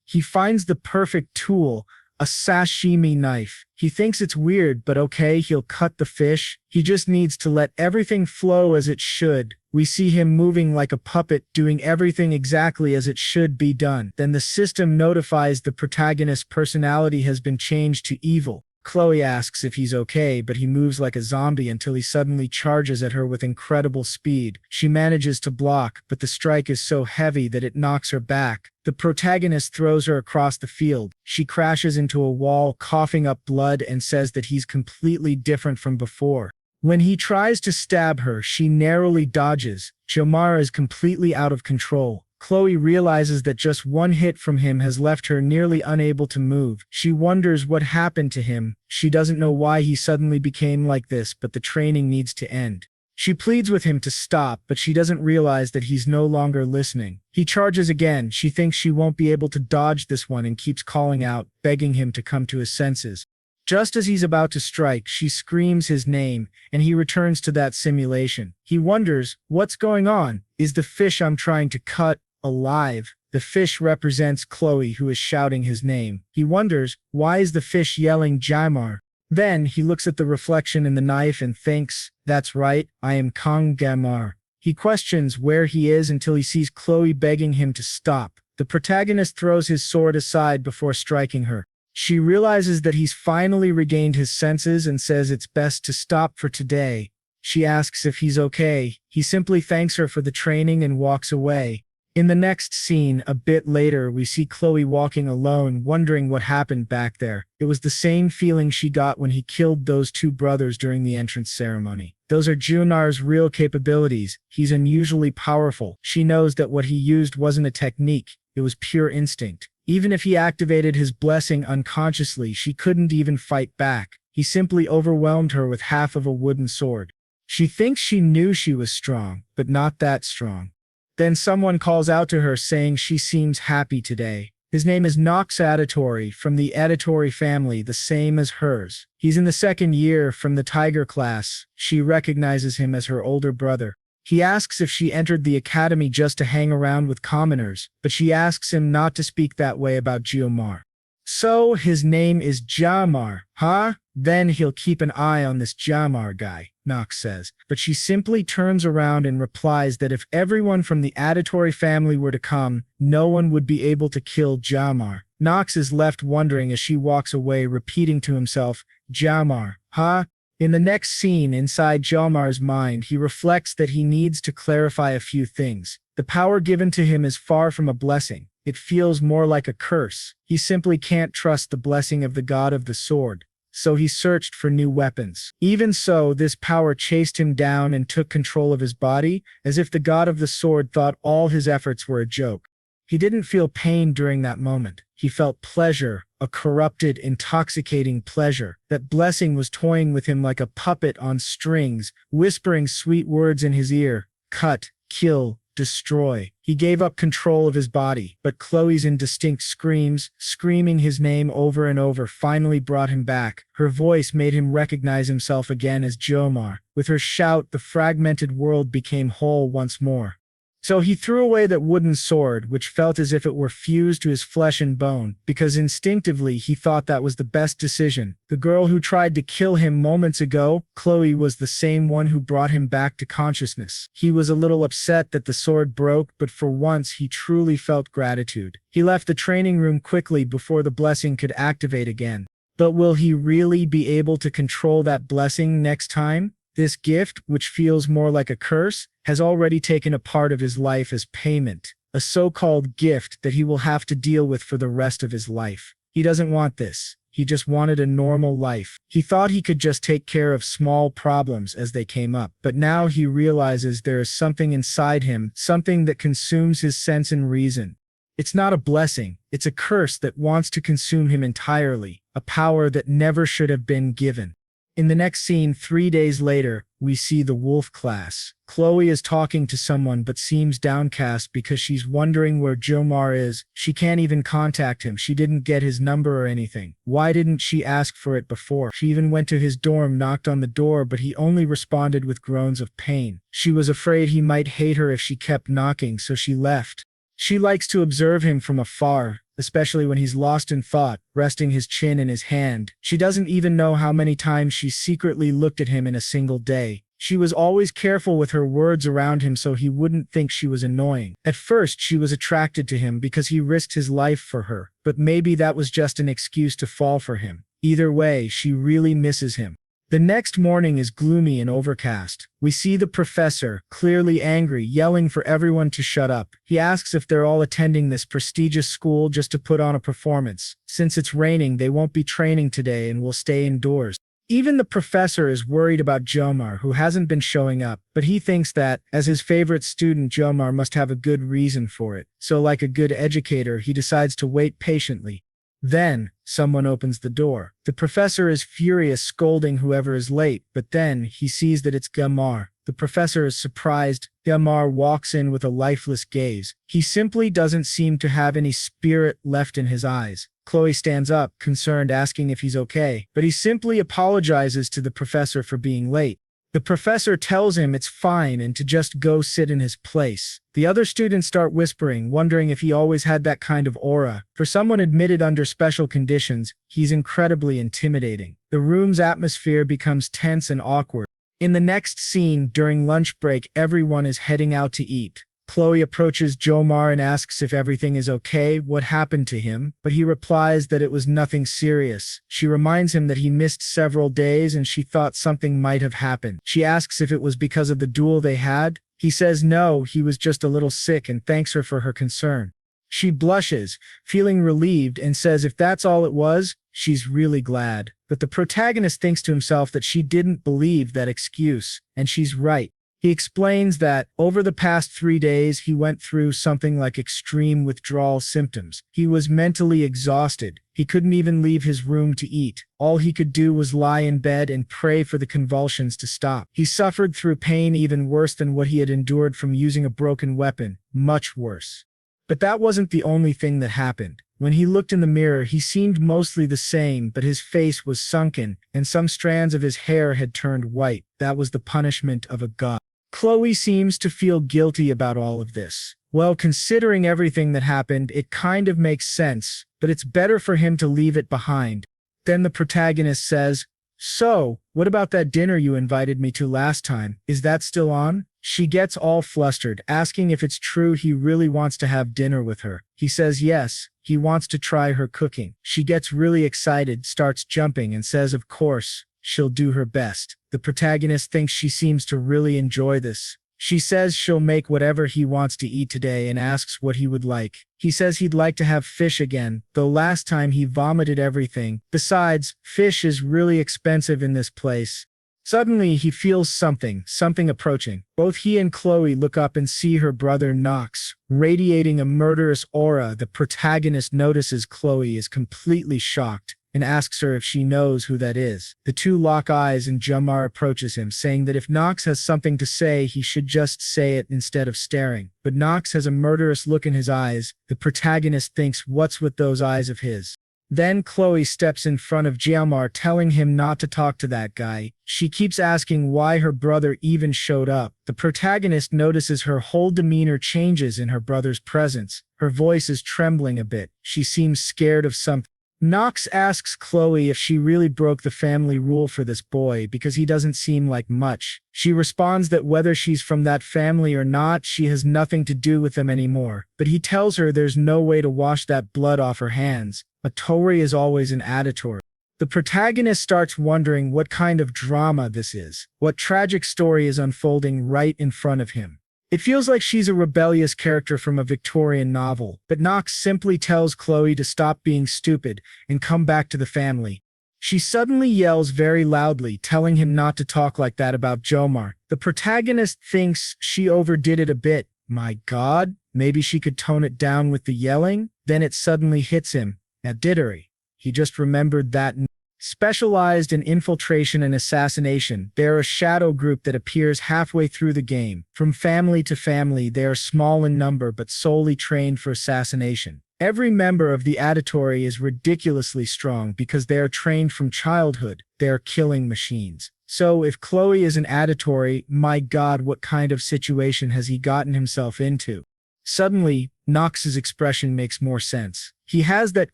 He finds the perfect tool. A sashimi knife. He thinks it's weird, but okay, he'll cut the fish. He just needs to let everything flow as it should. We see him moving like a puppet, doing everything exactly as it should be done. Then the system notifies the protagonist's personality has been changed to evil. Chloe asks if he's okay, but he moves like a zombie until he suddenly charges at her with incredible speed. She manages to block, but the strike is so heavy that it knocks her back. The protagonist throws her across the field. She crashes into a wall, coughing up blood, and says that he's completely different from before. When he tries to stab her, she narrowly dodges. Jamar is completely out of control. Chloe realizes that just one hit from him has left her nearly unable to move. She wonders what happened to him. She doesn't know why he suddenly became like this, but the training needs to end. She pleads with him to stop, but she doesn't realize that he's no longer listening. He charges again. She thinks she won't be able to dodge this one and keeps calling out, begging him to come to his senses. Just as he's about to strike, she screams his name, and he returns to that simulation. He wonders, what's going on? Is the fish I'm trying to cut alive? The fish represents Chloe, who is shouting his name. He wonders, why is the fish yelling Jamar? Then he looks at the reflection in the knife and thinks, that's right, I am Kang Gamar. He questions where he is until he sees Chloe begging him to stop. The protagonist throws his sword aside before striking her. She realizes that he's finally regained his senses and says it's best to stop for today. She asks if he's okay. He simply thanks her for the training and walks away. In the next scene, a bit later, we see Chloe walking alone, wondering what happened back there. It was the same feeling she got when he killed those two brothers during the entrance ceremony. Those are Junar's real capabilities. He's unusually powerful. She knows that what he used wasn't a technique, it was pure instinct. Even if he activated his blessing unconsciously, she couldn't even fight back. He simply overwhelmed her with half of a wooden sword. She thinks she knew she was strong, but not that strong. Then someone calls out to her saying she seems happy today. His name is Nox Auditory from the Auditory family, the same as hers. He's in the second year from the Tiger class. She recognizes him as her older brother. He asks if she entered the academy just to hang around with commoners, but she asks him not to speak that way about Geomar. So his name is Jamar, huh? Then he'll keep an eye on this Jamar guy, Nox says. But she simply turns around and replies that if everyone from the Auditory family were to come, no one would be able to kill Jamar. Nox is left wondering as she walks away, repeating to himself, Jamar, huh? In the next scene, inside Jamar's mind, he reflects that he needs to clarify a few things. The power given to him is far from a blessing. It feels more like a curse. He simply can't trust the blessing of the god of the sword. So he searched for new weapons. Even so, this power chased him down and took control of his body, as if the god of the sword thought all his efforts were a joke. He didn't feel pain during that moment. He felt pleasure, a corrupted, intoxicating pleasure. That blessing was toying with him like a puppet on strings, whispering sweet words in his ear. Cut, kill, destroy. He gave up control of his body, but Chloe's indistinct screams, screaming his name over and over, finally brought him back. Her voice made him recognize himself again as Jomar. With her shout, the fragmented world became whole once more. So he threw away that wooden sword, which felt as if it were fused to his flesh and bone, because instinctively he thought that was the best decision. The girl who tried to kill him moments ago, Chloe, was the same one who brought him back to consciousness. He was a little upset that the sword broke, but for once he truly felt gratitude. He left the training room quickly before the blessing could activate again. But will he really be able to control that blessing next time? This gift, which feels more like a curse, has already taken a part of his life as payment, a so-called gift that he will have to deal with for the rest of his life. He doesn't want this. He just wanted a normal life. He thought he could just take care of small problems as they came up, but now he realizes there is something inside him, something that consumes his sense and reason. It's not a blessing, it's a curse that wants to consume him entirely, a power that never should have been given. In the next scene, 3 days later, we see the wolf class. Chloe is talking to someone but seems downcast because she's wondering where Jomar is. She can't even contact him. She didn't get his number or anything. Why didn't she ask for it before? She even went to his dorm, knocked on the door, but he only responded with groans of pain. She was afraid he might hate her if she kept knocking, so she left. She likes to observe him from afar, especially when he's lost in thought, resting his chin in his hand. She doesn't even know how many times she secretly looked at him in a single day. She was always careful with her words around him so he wouldn't think she was annoying. At first, she was attracted to him because he risked his life for her, but maybe that was just an excuse to fall for him. Either way, she really misses him. The next morning is gloomy and overcast. We see the professor, clearly angry, yelling for everyone to shut up. He asks if they're all attending this prestigious school just to put on a performance. Since it's raining, they won't be training today and will stay indoors. Even the professor is worried about Jomar, who hasn't been showing up, but he thinks that, as his favorite student, Jomar must have a good reason for it. So like a good educator, he decides to wait patiently. Then, someone opens the door. The professor is furious, scolding whoever is late, but then he sees that it's Gamar. The professor is surprised. Gamar walks in with a lifeless gaze. He simply doesn't seem to have any spirit left in his eyes. Chloe stands up, concerned, asking if he's okay, but he simply apologizes to the professor for being late. The professor tells him it's fine and to just go sit in his place. The other students start whispering, wondering if he always had that kind of aura. For someone admitted under special conditions, he's incredibly intimidating. The room's atmosphere becomes tense and awkward. In the next scene, during lunch break, everyone is heading out to eat. Chloe approaches Jomar and asks if everything is okay, what happened to him, but he replies that it was nothing serious. She reminds him that he missed several days and she thought something might have happened. She asks if it was because of the duel they had. He says no, he was just a little sick, and thanks her for her concern. She blushes, feeling relieved, and says if that's all it was, she's really glad. But the protagonist thinks to himself that she didn't believe that excuse, and she's right. He explains that, over the past 3 days, he went through something like extreme withdrawal symptoms. He was mentally exhausted. He couldn't even leave his room to eat. All he could do was lie in bed and pray for the convulsions to stop. He suffered through pain even worse than what he had endured from using a broken weapon, much worse. But that wasn't the only thing that happened. When he looked in the mirror, he seemed mostly the same, but his face was sunken, and some strands of his hair had turned white. That was the punishment of a god. Chloe seems to feel guilty about all of this. Well, considering everything that happened, it kind of makes sense, but it's better for him to leave it behind. Then the protagonist says, "So, what about that dinner you invited me to last time? Is that still on?" She gets all flustered, asking if it's true he really wants to have dinner with her. He says yes, he wants to try her cooking. She gets really excited, starts jumping, and says of course, she'll do her best. The protagonist thinks she seems to really enjoy this. She says she'll make whatever he wants to eat today and asks what he would like. He says he'd like to have fish again, though last time he vomited everything. Besides, fish is really expensive in this place. Suddenly, he feels something approaching. Both he and Chloe look up and see her brother Nox, radiating a murderous aura. The protagonist notices Chloe is completely shocked and asks her if she knows who that is. The two lock eyes and Jomar approaches him, saying that if Nox has something to say, he should just say it instead of staring. But Nox has a murderous look in his eyes. The protagonist thinks, what's with those eyes of his? Then Chloe steps in front of Jomar, telling him not to talk to that guy. She keeps asking why her brother even showed up. The protagonist notices her whole demeanor changes in her brother's presence. Her voice is trembling a bit. She seems scared of something. Nox asks Chloe if she really broke the family rule for this boy because he doesn't seem like much. She responds that whether she's from that family or not, she has nothing to do with them anymore. But he tells her there's no way to wash that blood off her hands. A Tori is always an additor. The protagonist starts wondering what kind of drama this is. What tragic story is unfolding right in front of him? It feels like she's a rebellious character from a Victorian novel, but Nox simply tells Chloe to stop being stupid and come back to the family. She suddenly yells very loudly, telling him not to talk like that about Jomar. The protagonist thinks she overdid it a bit. My God, maybe she could tone it down with the yelling? Then it suddenly hits him. Now diddery. He just remembered that. Specialized in infiltration and assassination, they're a shadow group that appears halfway through the game. From family to family, they are small in number but solely trained for assassination. Every member of the auditory is ridiculously strong because they are trained from childhood. They are killing machines. So if Chloe is an auditory, my God, what kind of situation has he gotten himself into? Suddenly, Nox's expression makes more sense. He has that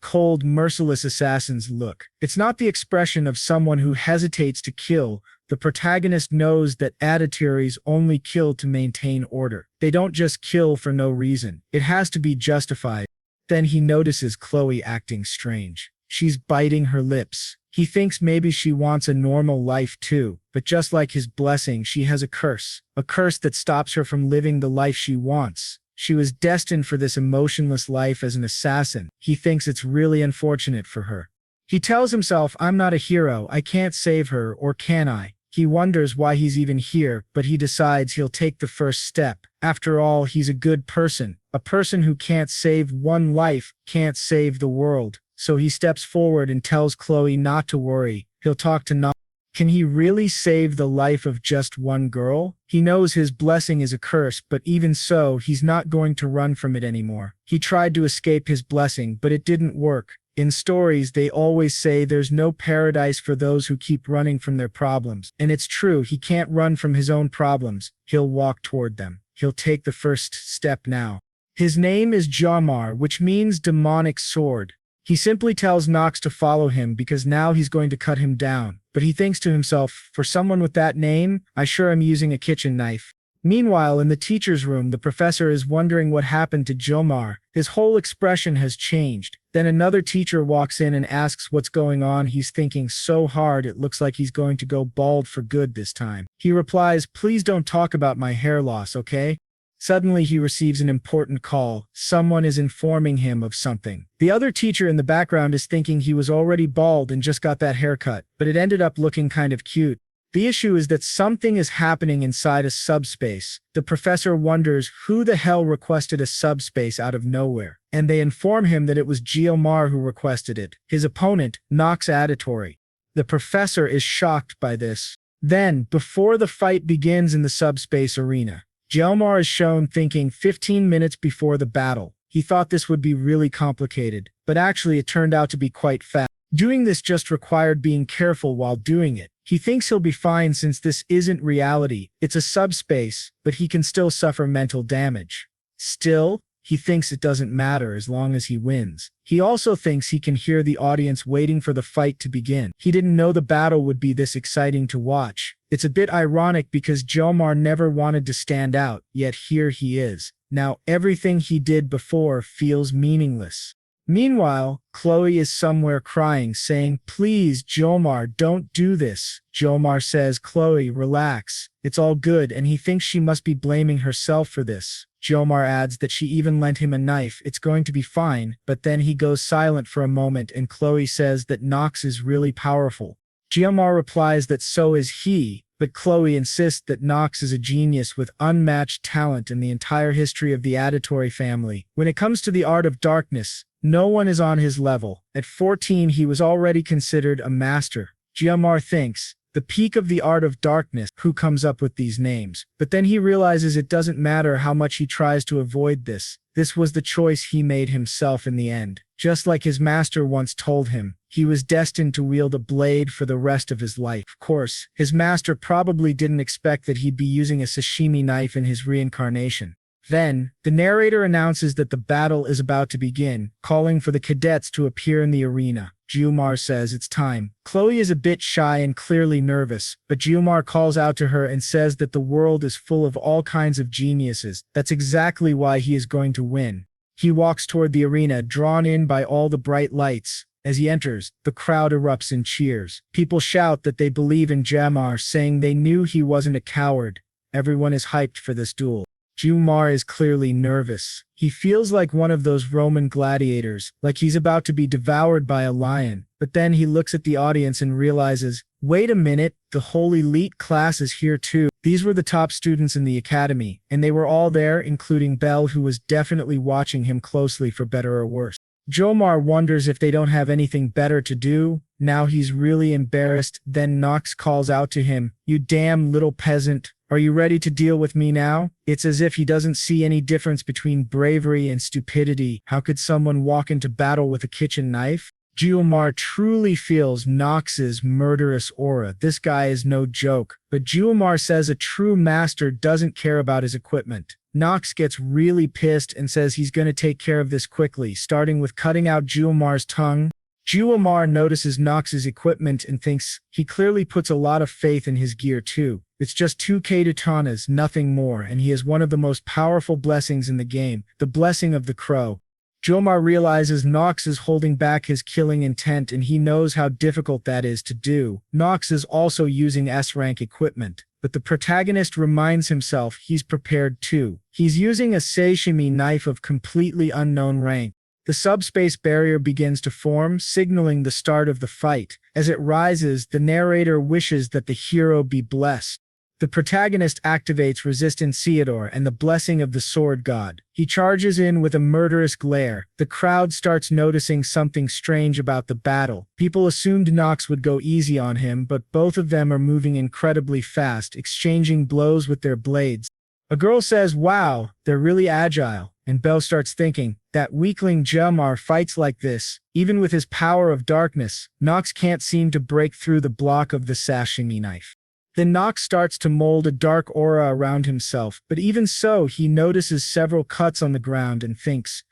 cold, merciless assassin's look. It's not the expression of someone who hesitates to kill. The protagonist knows that auditories only kill to maintain order. They don't just kill for no reason. It has to be justified. Then he notices Chloe acting strange. She's biting her lips. He thinks maybe she wants a normal life too, but just like his blessing, she has a curse that stops her from living the life she wants. She was destined for this emotionless life as an assassin. He thinks it's really unfortunate for her. He tells himself, I'm not a hero, I can't save her, or can I? He wonders why he's even here, but he decides he'll take the first step. After all, he's a good person. A person who can't save one life, can't save the world. So he steps forward and tells Chloe not to worry. He'll talk to Nox. Can he really save the life of just one girl? He knows his blessing is a curse, but even so, he's not going to run from it anymore. He tried to escape his blessing, but it didn't work. In stories, they always say there's no paradise for those who keep running from their problems. And it's true, he can't run from his own problems. He'll walk toward them. He'll take the first step now. His name is Jomar, which means demonic sword. He simply tells Nox to follow him because now he's going to cut him down. But he thinks to himself, for someone with that name, I sure am using a kitchen knife. Meanwhile, in the teacher's room, the professor is wondering what happened to Jomar. His whole expression has changed. Then another teacher walks in and asks what's going on. He's thinking so hard it looks like he's going to go bald for good this time. He replies, "Please don't talk about my hair loss, okay?" Suddenly he receives an important call. Someone is informing him of something. The other teacher in the background is thinking he was already bald and just got that haircut, but it ended up looking kind of cute. The issue is that something is happening inside a subspace. The professor wonders who the hell requested a subspace out of nowhere, and they inform him that it was Geomar who requested it, his opponent, Nox Auditory. The professor is shocked by this. Then, before the fight begins in the subspace arena, Geomar is shown thinking 15 minutes before the battle. He thought this would be really complicated, but actually it turned out to be quite fast. Doing this just required being careful while doing it. He thinks he'll be fine since this isn't reality, it's a subspace, but he can still suffer mental damage. Still, he thinks it doesn't matter as long as he wins. He also thinks he can hear the audience waiting for the fight to begin. He didn't know the battle would be this exciting to watch. It's a bit ironic because Jomar never wanted to stand out, yet here he is. Now everything he did before feels meaningless. Meanwhile, Chloe is somewhere crying, saying, "Please, Jomar, don't do this." Jomar says, "Chloe, relax. It's all good," and he thinks she must be blaming herself for this. Jomar adds that she even lent him a knife. It's going to be fine, but then he goes silent for a moment and Chloe says that Nox is really powerful. Jomar replies that so is he, but Chloe insists that Nox is a genius with unmatched talent in the entire history of the Auditory family. When it comes to the art of darkness, no one is on his level. At 14, he was already considered a master. Jomar thinks, the peak of the art of darkness, who comes up with these names? But then he realizes it doesn't matter how much he tries to avoid this. This was the choice he made himself in the end. Just like his master once told him, he was destined to wield a blade for the rest of his life. Of course, his master probably didn't expect that he'd be using a sashimi knife in his reincarnation. Then, the narrator announces that the battle is about to begin, calling for the cadets to appear in the arena. Jomar says it's time. Chloe is a bit shy and clearly nervous, but Jomar calls out to her and says that the world is full of all kinds of geniuses. That's exactly why he is going to win. He walks toward the arena, drawn in by all the bright lights. As he enters, the crowd erupts in cheers. People shout that they believe in Jomar, saying they knew he wasn't a coward. Everyone is hyped for this duel. Jomar is clearly nervous. He feels like one of those Roman gladiators, like he's about to be devoured by a lion. But then he looks at the audience and realizes, wait a minute, the whole elite class is here too. These were the top students in the academy, and they were all there, including Belle, who was definitely watching him closely for better or worse. Jomar wonders if they don't have anything better to do. Now he's really embarrassed. Then Nox calls out to him, "You damn little peasant. Are you ready to deal with me now?" It's as if he doesn't see any difference between bravery and stupidity. How could someone walk into battle with a kitchen knife? Jomar truly feels Nox's murderous aura. This guy is no joke. But Jomar says a true master doesn't care about his equipment. Nox gets really pissed and says he's going to take care of this quickly, starting with cutting out Jomar's tongue. Jomar notices Nox's equipment and thinks he clearly puts a lot of faith in his gear too. It's just 2k katanas, nothing more, and he has one of the most powerful blessings in the game, the blessing of the crow. Jomar realizes Nox is holding back his killing intent and he knows how difficult that is to do. Nox is also using S-rank equipment, but the protagonist reminds himself he's prepared too. He's using a sashimi knife of completely unknown rank. The subspace barrier begins to form, signaling the start of the fight. As it rises, the narrator wishes that the hero be blessed. The protagonist activates Resistance Theodore and the blessing of the sword god. He charges in with a murderous glare. The crowd starts noticing something strange about the battle. People assumed Nox would go easy on him, but both of them are moving incredibly fast, exchanging blows with their blades. A girl says, "Wow, they're really agile." And Belle starts thinking, that weakling Jomar fights like this. Even with his power of darkness, Nox can't seem to break through the block of the sashimi knife. Then Nox starts to mold a dark aura around himself, but even so, he notices several cuts on the ground and thinks,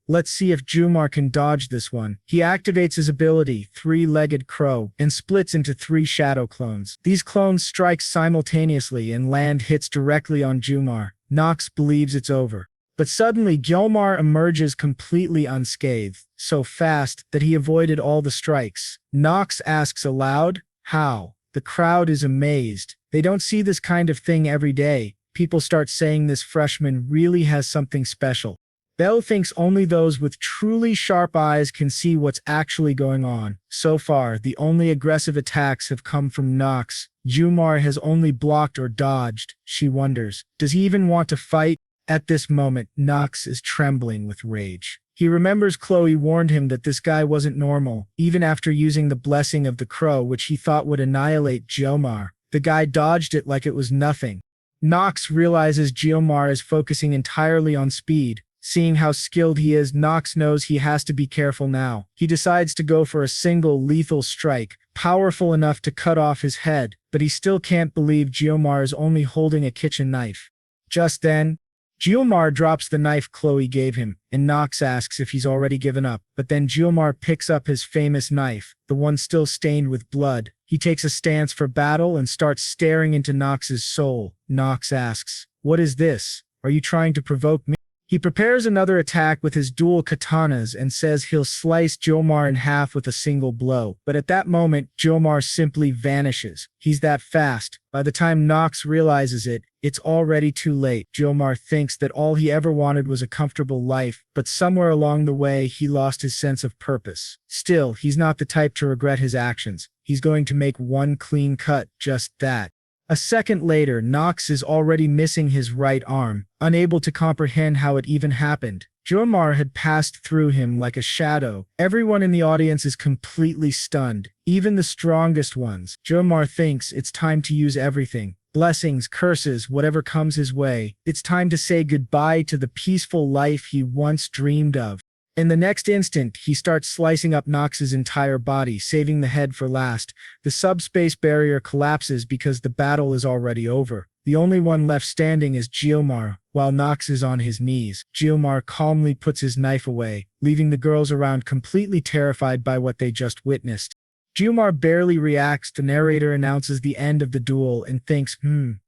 let's see if Jumar can dodge this one. He activates his ability, Three-Legged Crow, and splits into 3 shadow clones. These clones strike simultaneously and land hits directly on Jumar. Nox believes it's over. But suddenly, Gyomar emerges completely unscathed, so fast that he avoided all the strikes. Nox asks aloud, how? The crowd is amazed. They don't see this kind of thing every day. People start saying this freshman really has something special. Belle thinks only those with truly sharp eyes can see what's actually going on. So far, the only aggressive attacks have come from Nox. Jumar has only blocked or dodged. She wonders, does he even want to fight? At this moment, Nox is trembling with rage. He remembers Chloe warned him that this guy wasn't normal, even after using the blessing of the crow which he thought would annihilate Gyomar. The guy dodged it like it was nothing. Nox realizes Gyomar is focusing entirely on speed. Seeing how skilled he is, Nox knows he has to be careful now. He decides to go for a single lethal strike, powerful enough to cut off his head, but he still can't believe Gyomar is only holding a kitchen knife. Just then, Gyomar drops the knife Chloe gave him, and Nox asks if he's already given up. But then Gyomar picks up his famous knife, the one still stained with blood. He takes a stance for battle and starts staring into Nox's soul. Nox asks, "What is this? Are you trying to provoke me?" He prepares another attack with his dual katanas and says he'll slice Gyomar in half with a single blow. But at that moment, Gyomar simply vanishes. He's that fast. By the time Nox realizes it, it's already too late. Gyomar thinks that all he ever wanted was a comfortable life, but somewhere along the way, he lost his sense of purpose. Still, he's not the type to regret his actions. He's going to make one clean cut, just that. A second later, Nox is already missing his right arm, unable to comprehend how it even happened. Gyomar had passed through him like a shadow. Everyone in the audience is completely stunned, even the strongest ones. Gyomar thinks it's time to use everything. Blessings, curses, whatever comes his way. It's time to say goodbye to the peaceful life he once dreamed of. In the next instant, he starts slicing up Nox's entire body, saving the head for last. The subspace barrier collapses because the battle is already over. The only one left standing is Gyomar, while Nox is on his knees. Gyomar calmly puts his knife away, leaving the girls around completely terrified by what they just witnessed. Gyomar barely reacts. The narrator announces the end of the duel and thinks,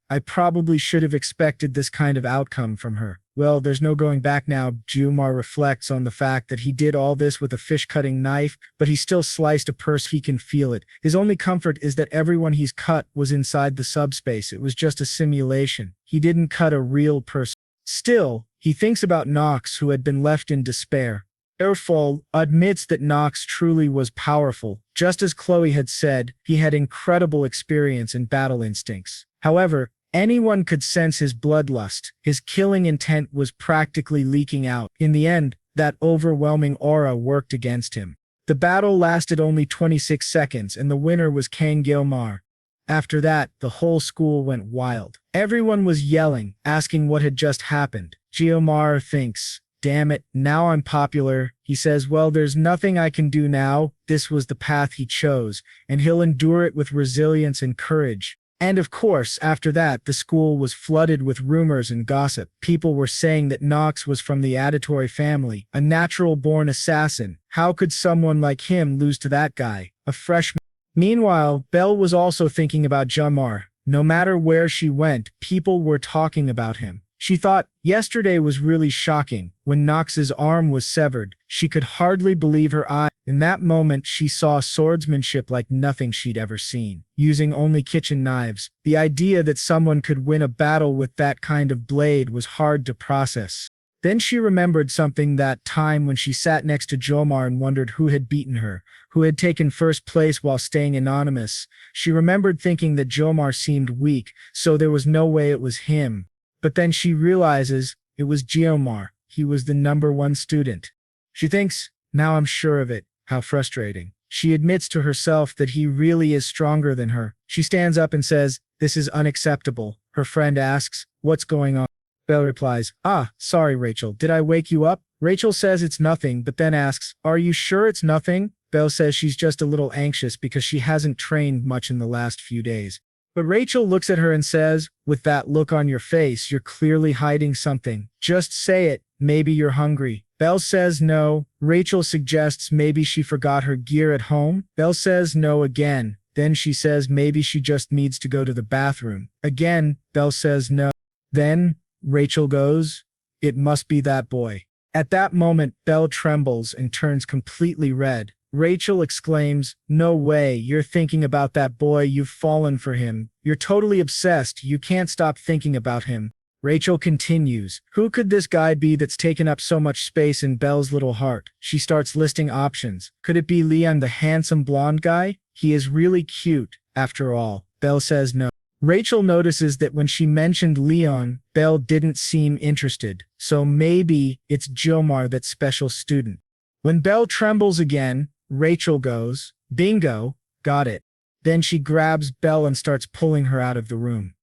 I probably should have expected this kind of outcome from her. Well, there's no going back now. Gyomar reflects on the fact that he did all this with a fish-cutting knife, but he still sliced a person. He can feel it. His only comfort is that everyone he's cut was inside the subspace. It was just a simulation. He didn't cut a real person. Still, he thinks about Nox, who had been left in despair. Erfol admits that Nox truly was powerful. Just as Chloe had said, he had incredible experience and battle instincts. However, anyone could sense his bloodlust. His killing intent was practically leaking out. In the end, that overwhelming aura worked against him. The battle lasted only 26 seconds, and the winner was Kang Gyomar. After that, the whole school went wild. Everyone was yelling, asking what had just happened. Gyomar thinks, damn it, now I'm popular. He says, well, there's nothing I can do now. This was the path he chose, and he'll endure it with resilience and courage. And of course, after that, the school was flooded with rumors and gossip. People were saying that Nox was from the Auditory family, a natural-born assassin. How could someone like him lose to that guy, a freshman? Meanwhile, Belle was also thinking about Gyomar. No matter where she went, people were talking about him. She thought, yesterday was really shocking. When Nox's arm was severed, she could hardly believe her eyes. In that moment, she saw swordsmanship like nothing she'd ever seen. Using only kitchen knives, the idea that someone could win a battle with that kind of blade was hard to process. Then she remembered something that time when she sat next to Gyomar and wondered who had beaten her, who had taken first place while staying anonymous. She remembered thinking that Gyomar seemed weak, so there was no way it was him. But then she realizes it was Gyomar. He was the #1 student. She thinks, now I'm sure of it. How frustrating. She admits to herself that he really is stronger than her. She stands up and says, this is unacceptable. Her friend asks, what's going on? Belle replies, sorry Rachel, did I wake you up? Rachel says it's nothing, but then asks, are you sure it's nothing? Belle says she's just a little anxious because she hasn't trained much in the last few days. But Rachel looks at her and says, with that look on your face, you're clearly hiding something. Just say it, maybe you're hungry. Belle says no. Rachel suggests maybe she forgot her gear at home. Belle says no again. Then she says maybe she just needs to go to the bathroom. Again, Belle says no. Then, Rachel goes, it must be that boy. At that moment, Belle trembles and turns completely red. Rachel exclaims, no way, you're thinking about that boy, you've fallen for him. You're totally obsessed, you can't stop thinking about him. Rachel continues, who could this guy be that's taken up so much space in Belle's little heart? She starts listing options. Could it be Leon, the handsome blonde guy? He is really cute, after all. Belle says no. Rachel notices that when she mentioned Leon, Belle didn't seem interested, so maybe it's Jomar, that special student. When Belle trembles again, Rachel goes, bingo, got it. Then she grabs Belle and starts pulling her out of the room.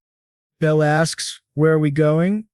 Belle asks, where are we going?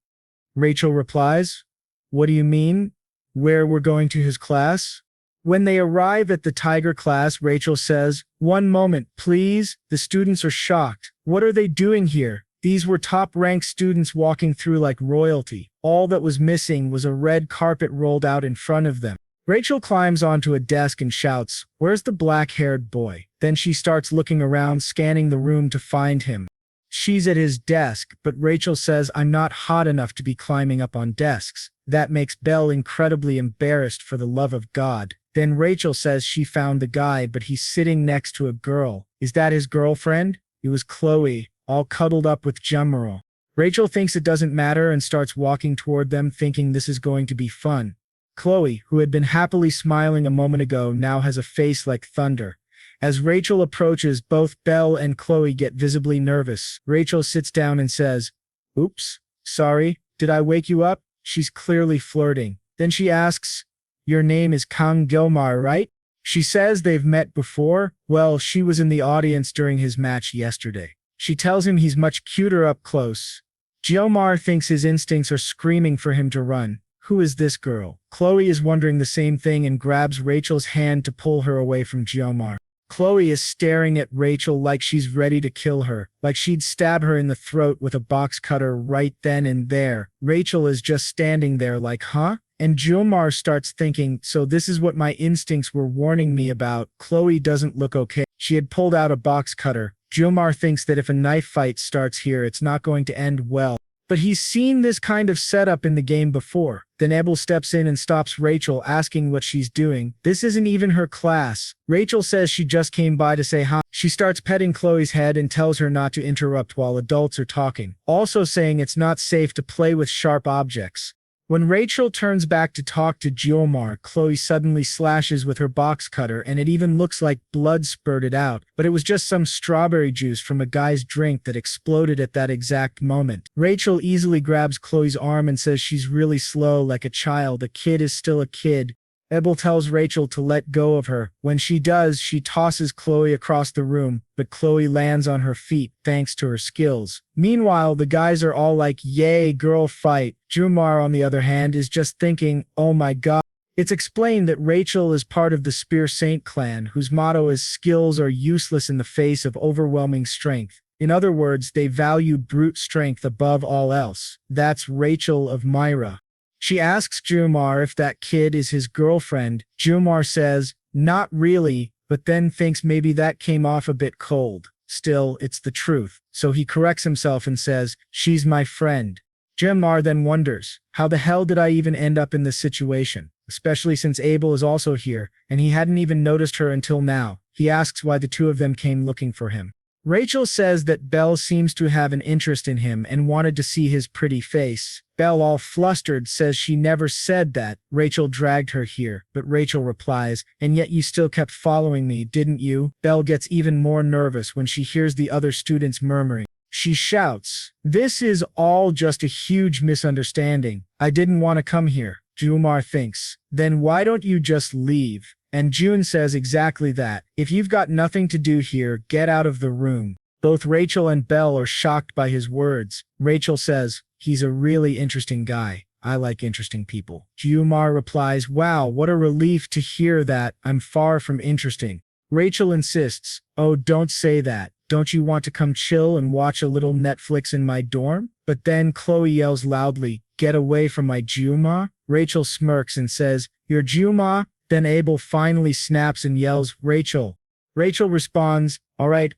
Rachel replies, what do you mean? Where we're going to his class? When they arrive at the tiger class, Rachel says, one moment, please. The students are shocked. What are they doing here? These were top-ranked students walking through like royalty. All that was missing was a red carpet rolled out in front of them. Rachel climbs onto a desk and shouts, where's the black-haired boy? Then she starts looking around, scanning the room to find him. She's at his desk, but Rachel says, I'm not hot enough to be climbing up on desks. That makes Belle incredibly embarrassed, for the love of God. Then Rachel says she found the guy, but he's sitting next to a girl. Is that his girlfriend? It was Chloe, all cuddled up with Jumro. Rachel thinks it doesn't matter and starts walking toward them, thinking this is going to be fun. Chloe, who had been happily smiling a moment ago, now has a face like thunder. As Rachel approaches, both Belle and Chloe get visibly nervous. Rachel sits down and says, oops, sorry, did I wake you up? She's clearly flirting. Then she asks, your name is Kang Gilmar, right? She says they've met before. Well, she was in the audience during his match yesterday. She tells him he's much cuter up close. Gilmar thinks his instincts are screaming for him to run. Who is this girl? Chloe is wondering the same thing and grabs Rachel's hand to pull her away from Gilmar. Chloe is staring at Rachel like she's ready to kill her, like she'd stab her in the throat with a box cutter right then and there. Rachel is just standing there like, huh? And Jomar starts thinking, so this is what my instincts were warning me about. Chloe doesn't look okay. She had pulled out a box cutter. Jomar thinks that if a knife fight starts here, it's not going to end well. But he's seen this kind of setup in the game before. Then Abel steps in and stops Rachel, asking what she's doing. This isn't even her class. Rachel says she just came by to say hi. She starts petting Chloe's head and tells her not to interrupt while adults are talking, also saying it's not safe to play with sharp objects. When Rachel turns back to talk to Jomar, Chloe suddenly slashes with her box cutter and it even looks like blood spurted out, but it was just some strawberry juice from a guy's drink that exploded at that exact moment. Rachel easily grabs Chloe's arm and says she's really slow, like a child. A kid is still a kid. Ebel tells Rachel to let go of her. When she does, she tosses Chloe across the room, but Chloe lands on her feet thanks to her skills. Meanwhile, the guys are all like, yay, girl fight. Jumar, on the other hand, is just thinking, oh my god. It's explained that Rachel is part of the Spear Saint clan, whose motto is skills are useless in the face of overwhelming strength. In other words, they value brute strength above all else. That's Rachel of Myra. She asks Jumar if that kid is his girlfriend. Jumar says, not really, but then thinks maybe that came off a bit cold. Still, it's the truth. So he corrects himself and says, she's my friend. Jumar then wonders, how the hell did I even end up in this situation? Especially since Abel is also here, and he hadn't even noticed her until now. He asks why the two of them came looking for him. Rachel says that Belle seems to have an interest in him and wanted to see his pretty face. Belle, all flustered, says she never said that. Rachel dragged her here, but Rachel replies, and yet you still kept following me, didn't you? Belle gets even more nervous when she hears the other students murmuring. She shouts, this is all just a huge misunderstanding. I didn't want to come here. Jumar thinks, then why don't you just leave? And June says exactly that. If you've got nothing to do here, get out of the room. Both Rachel and Belle are shocked by his words. Rachel says, he's a really interesting guy. I like interesting people. Jumar replies, wow, what a relief to hear that. I'm far from interesting. Rachel insists, oh, don't say that. don't you want to come chill and watch a little Netflix in my dorm? But then Chloe yells loudly, get away from my Juma. Rachel smirks and says, your Juma? Then Abel finally snaps and yells, Rachel. Rachel responds, all right,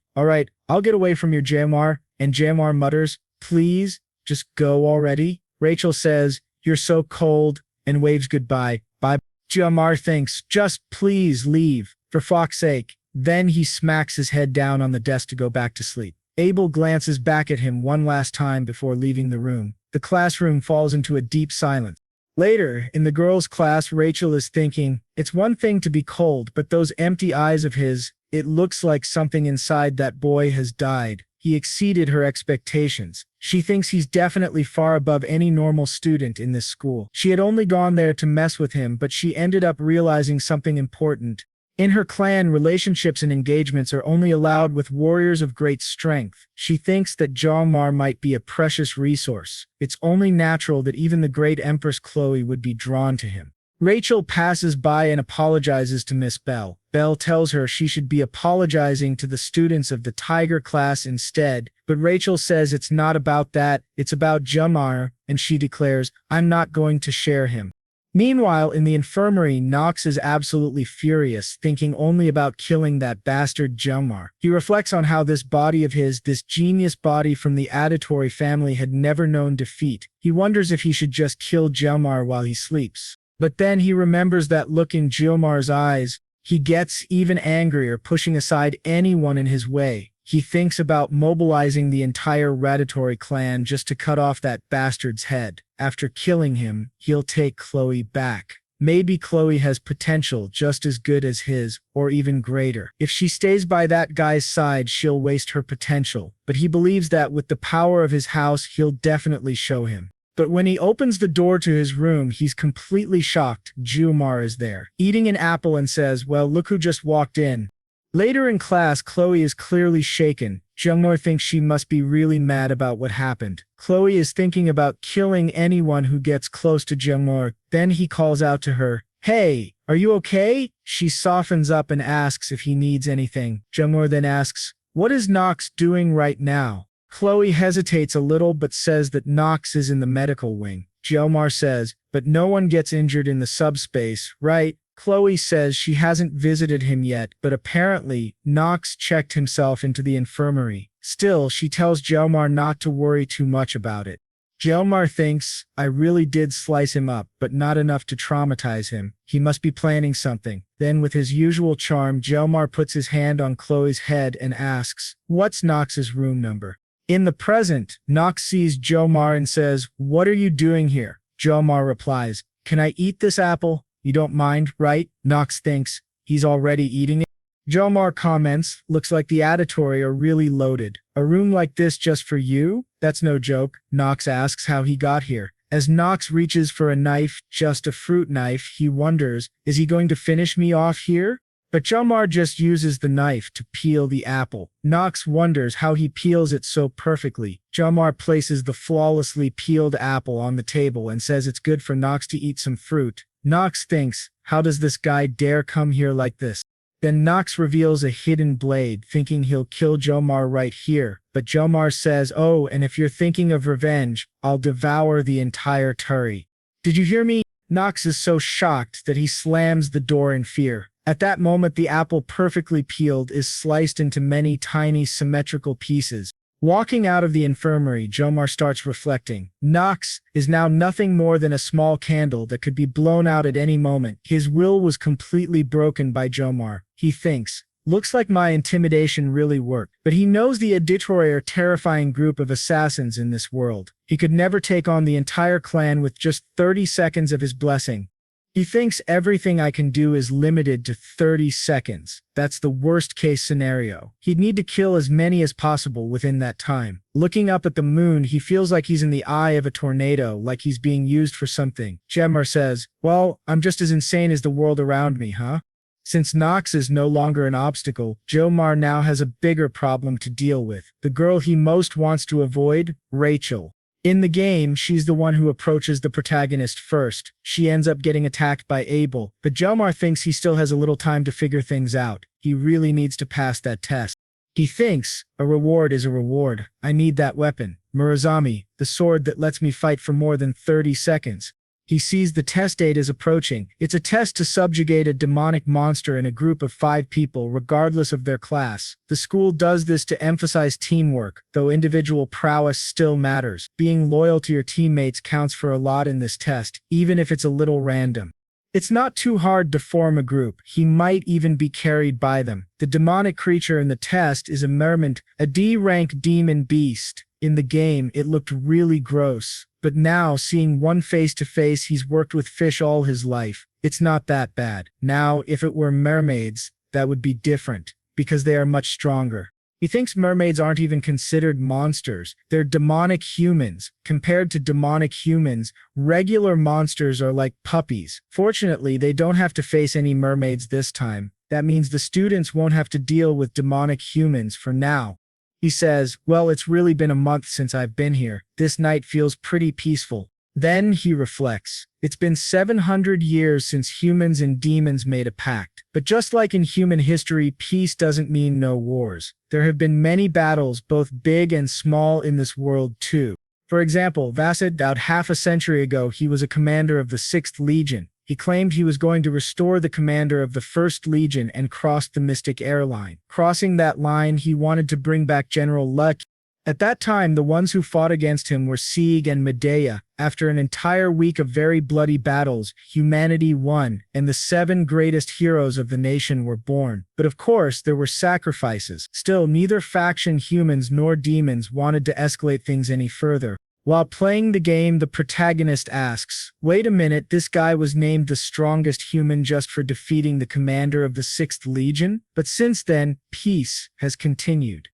I'll get away from your Jamar. And Jamar mutters, please, just go already. Rachel says, you're so cold, and waves goodbye. Bye. Jamar thinks, just please leave, for fuck's sake. Then he smacks his head down on the desk to go back to sleep. Abel glances back at him one last time before leaving the room. The classroom falls into a deep silence. Later, in the girls' class, Rachel is thinking, it's one thing to be cold, but those empty eyes of his, it looks like something inside that boy has died. He exceeded her expectations. She thinks he's definitely far above any normal student in this school. She had only gone there to mess with him, but she ended up realizing something important. In her clan, relationships and engagements are only allowed with warriors of great strength. She thinks that Jamar might be a precious resource. It's only natural that even the great Empress Chloe would be drawn to him. Rachel passes by and apologizes to Miss Bell. Bell tells her she should be apologizing to the students of the Tiger class instead, but Rachel says it's not about that, it's about Jamar, and she declares, I'm not going to share him. Meanwhile, in the infirmary, Nox is absolutely furious, thinking only about killing that bastard Jamar. He reflects on how this body of his, this genius body from the Auditory family, had never known defeat. He wonders if he should just kill Jamar while he sleeps. But then he remembers that look in Jamar's eyes. He gets even angrier, pushing aside anyone in his way. He thinks about mobilizing the entire Raditory clan just to cut off that bastard's head. After killing him, he'll take Chloe back. Maybe Chloe has potential just as good as his, or even greater. If she stays by that guy's side, she'll waste her potential. But he believes that with the power of his house, he'll definitely show him. But when he opens the door to his room, he's completely shocked. Jamar is there, eating an apple, and says, well, look who just walked in. Later in class, Chloe is clearly shaken. Jungmor thinks she must be really mad about what happened. Chloe is thinking about killing anyone who gets close to Jungmor. Then he calls out to her, hey, are you okay? She softens up and asks if he needs anything. Jungmor then asks, what is Nox doing right now? Chloe hesitates a little but says that Nox is in the medical wing. Jomar says, but no one gets injured in the subspace, right? Chloe says she hasn't visited him yet, but apparently, Nox checked himself into the infirmary. Still, she tells Jomar not to worry too much about it. Jomar thinks, I really did slice him up, but not enough to traumatize him. He must be planning something. Then with his usual charm, Jomar puts his hand on Chloe's head and asks, what's Nox's room number? In the present, Nox sees Jomar and says, what are you doing here? Jomar replies, can I eat this apple? You don't mind, right? Nox thinks, he's already eating it. Jomar comments, looks like the Auditory are really loaded. A room like this just for you? That's no joke. Nox asks how he got here. As Nox reaches for a knife, just a fruit knife, he wonders, is he going to finish me off here? But Jomar just uses the knife to peel the apple. Nox wonders how he peels it so perfectly. Jomar places the flawlessly peeled apple on the table and says it's good for Nox to eat some fruit. Nox thinks, how does this guy dare come here like this? Then Nox reveals a hidden blade, thinking he'll kill Jomar right here. But Jomar says, oh, and if you're thinking of revenge, I'll devour the entire turry. Did you hear me? Nox is so shocked that he slams the door in fear. At that moment, the apple, perfectly peeled, is sliced into many tiny symmetrical pieces. Walking out of the infirmary, Jomar starts reflecting. Nox is now nothing more than a small candle that could be blown out at any moment. His will was completely broken by Jomar. He thinks, looks like my intimidation really worked. But he knows the Auditory are a terrifying group of assassins in this world. He could never take on the entire clan with just 30 seconds of his blessing. He thinks everything I can do is limited to 30 seconds. That's the worst case scenario. He'd need to kill as many as possible within that time. Looking up at the moon, he feels like he's in the eye of a tornado, like he's being used for something. Jemar says, well, I'm just as insane as the world around me, huh? Since Nox is no longer an obstacle, Jomar now has a bigger problem to deal with. The girl he most wants to avoid, Rachel. In the game, she's the one who approaches the protagonist first. She ends up getting attacked by Abel, but Jomar thinks he still has a little time to figure things out. He really needs to pass that test. He thinks, a reward is a reward. I need that weapon. Murazami, the sword that lets me fight for more than 30 seconds. He sees the test date is approaching. It's a test to subjugate a demonic monster in a group of 5 people, regardless of their class. The school does this to emphasize teamwork, though individual prowess still matters. Being loyal to your teammates counts for a lot in this test, even if it's a little random. It's not too hard to form a group. He might even be carried by them. The demonic creature in the test is a mermant, a D-rank demon beast. In the game, it looked really gross. But now, seeing one face-to-face, he's worked with fish all his life. It's not that bad. Now, if it were mermaids, that would be different, because they are much stronger. He thinks mermaids aren't even considered monsters. They're demonic humans. Compared to demonic humans, regular monsters are like puppies. Fortunately, they don't have to face any mermaids this time. That means the students won't have to deal with demonic humans for now. He says, well, it's really been a month since I've been here. This night feels pretty peaceful. Then he reflects. It's been 700 years since humans and demons made a pact. But just like in human history, peace doesn't mean no wars. There have been many battles, both big and small, in this world too. For example, Vasid, about half a century ago, he was a commander of the 6th Legion. He claimed he was going to restore the commander of the 1st Legion and crossed the Mystic Air Line. Crossing that line, he wanted to bring back General Luck. At that time, the ones who fought against him were Sieg and Medea. After an entire week of very bloody battles, humanity won, and the 7 greatest heroes of the nation were born. But of course, there were sacrifices. Still, neither faction, humans nor demons, wanted to escalate things any further. While playing the game, the protagonist asks, wait a minute, this guy was named the strongest human just for defeating the commander of the 6th Legion? But since then, peace has continued.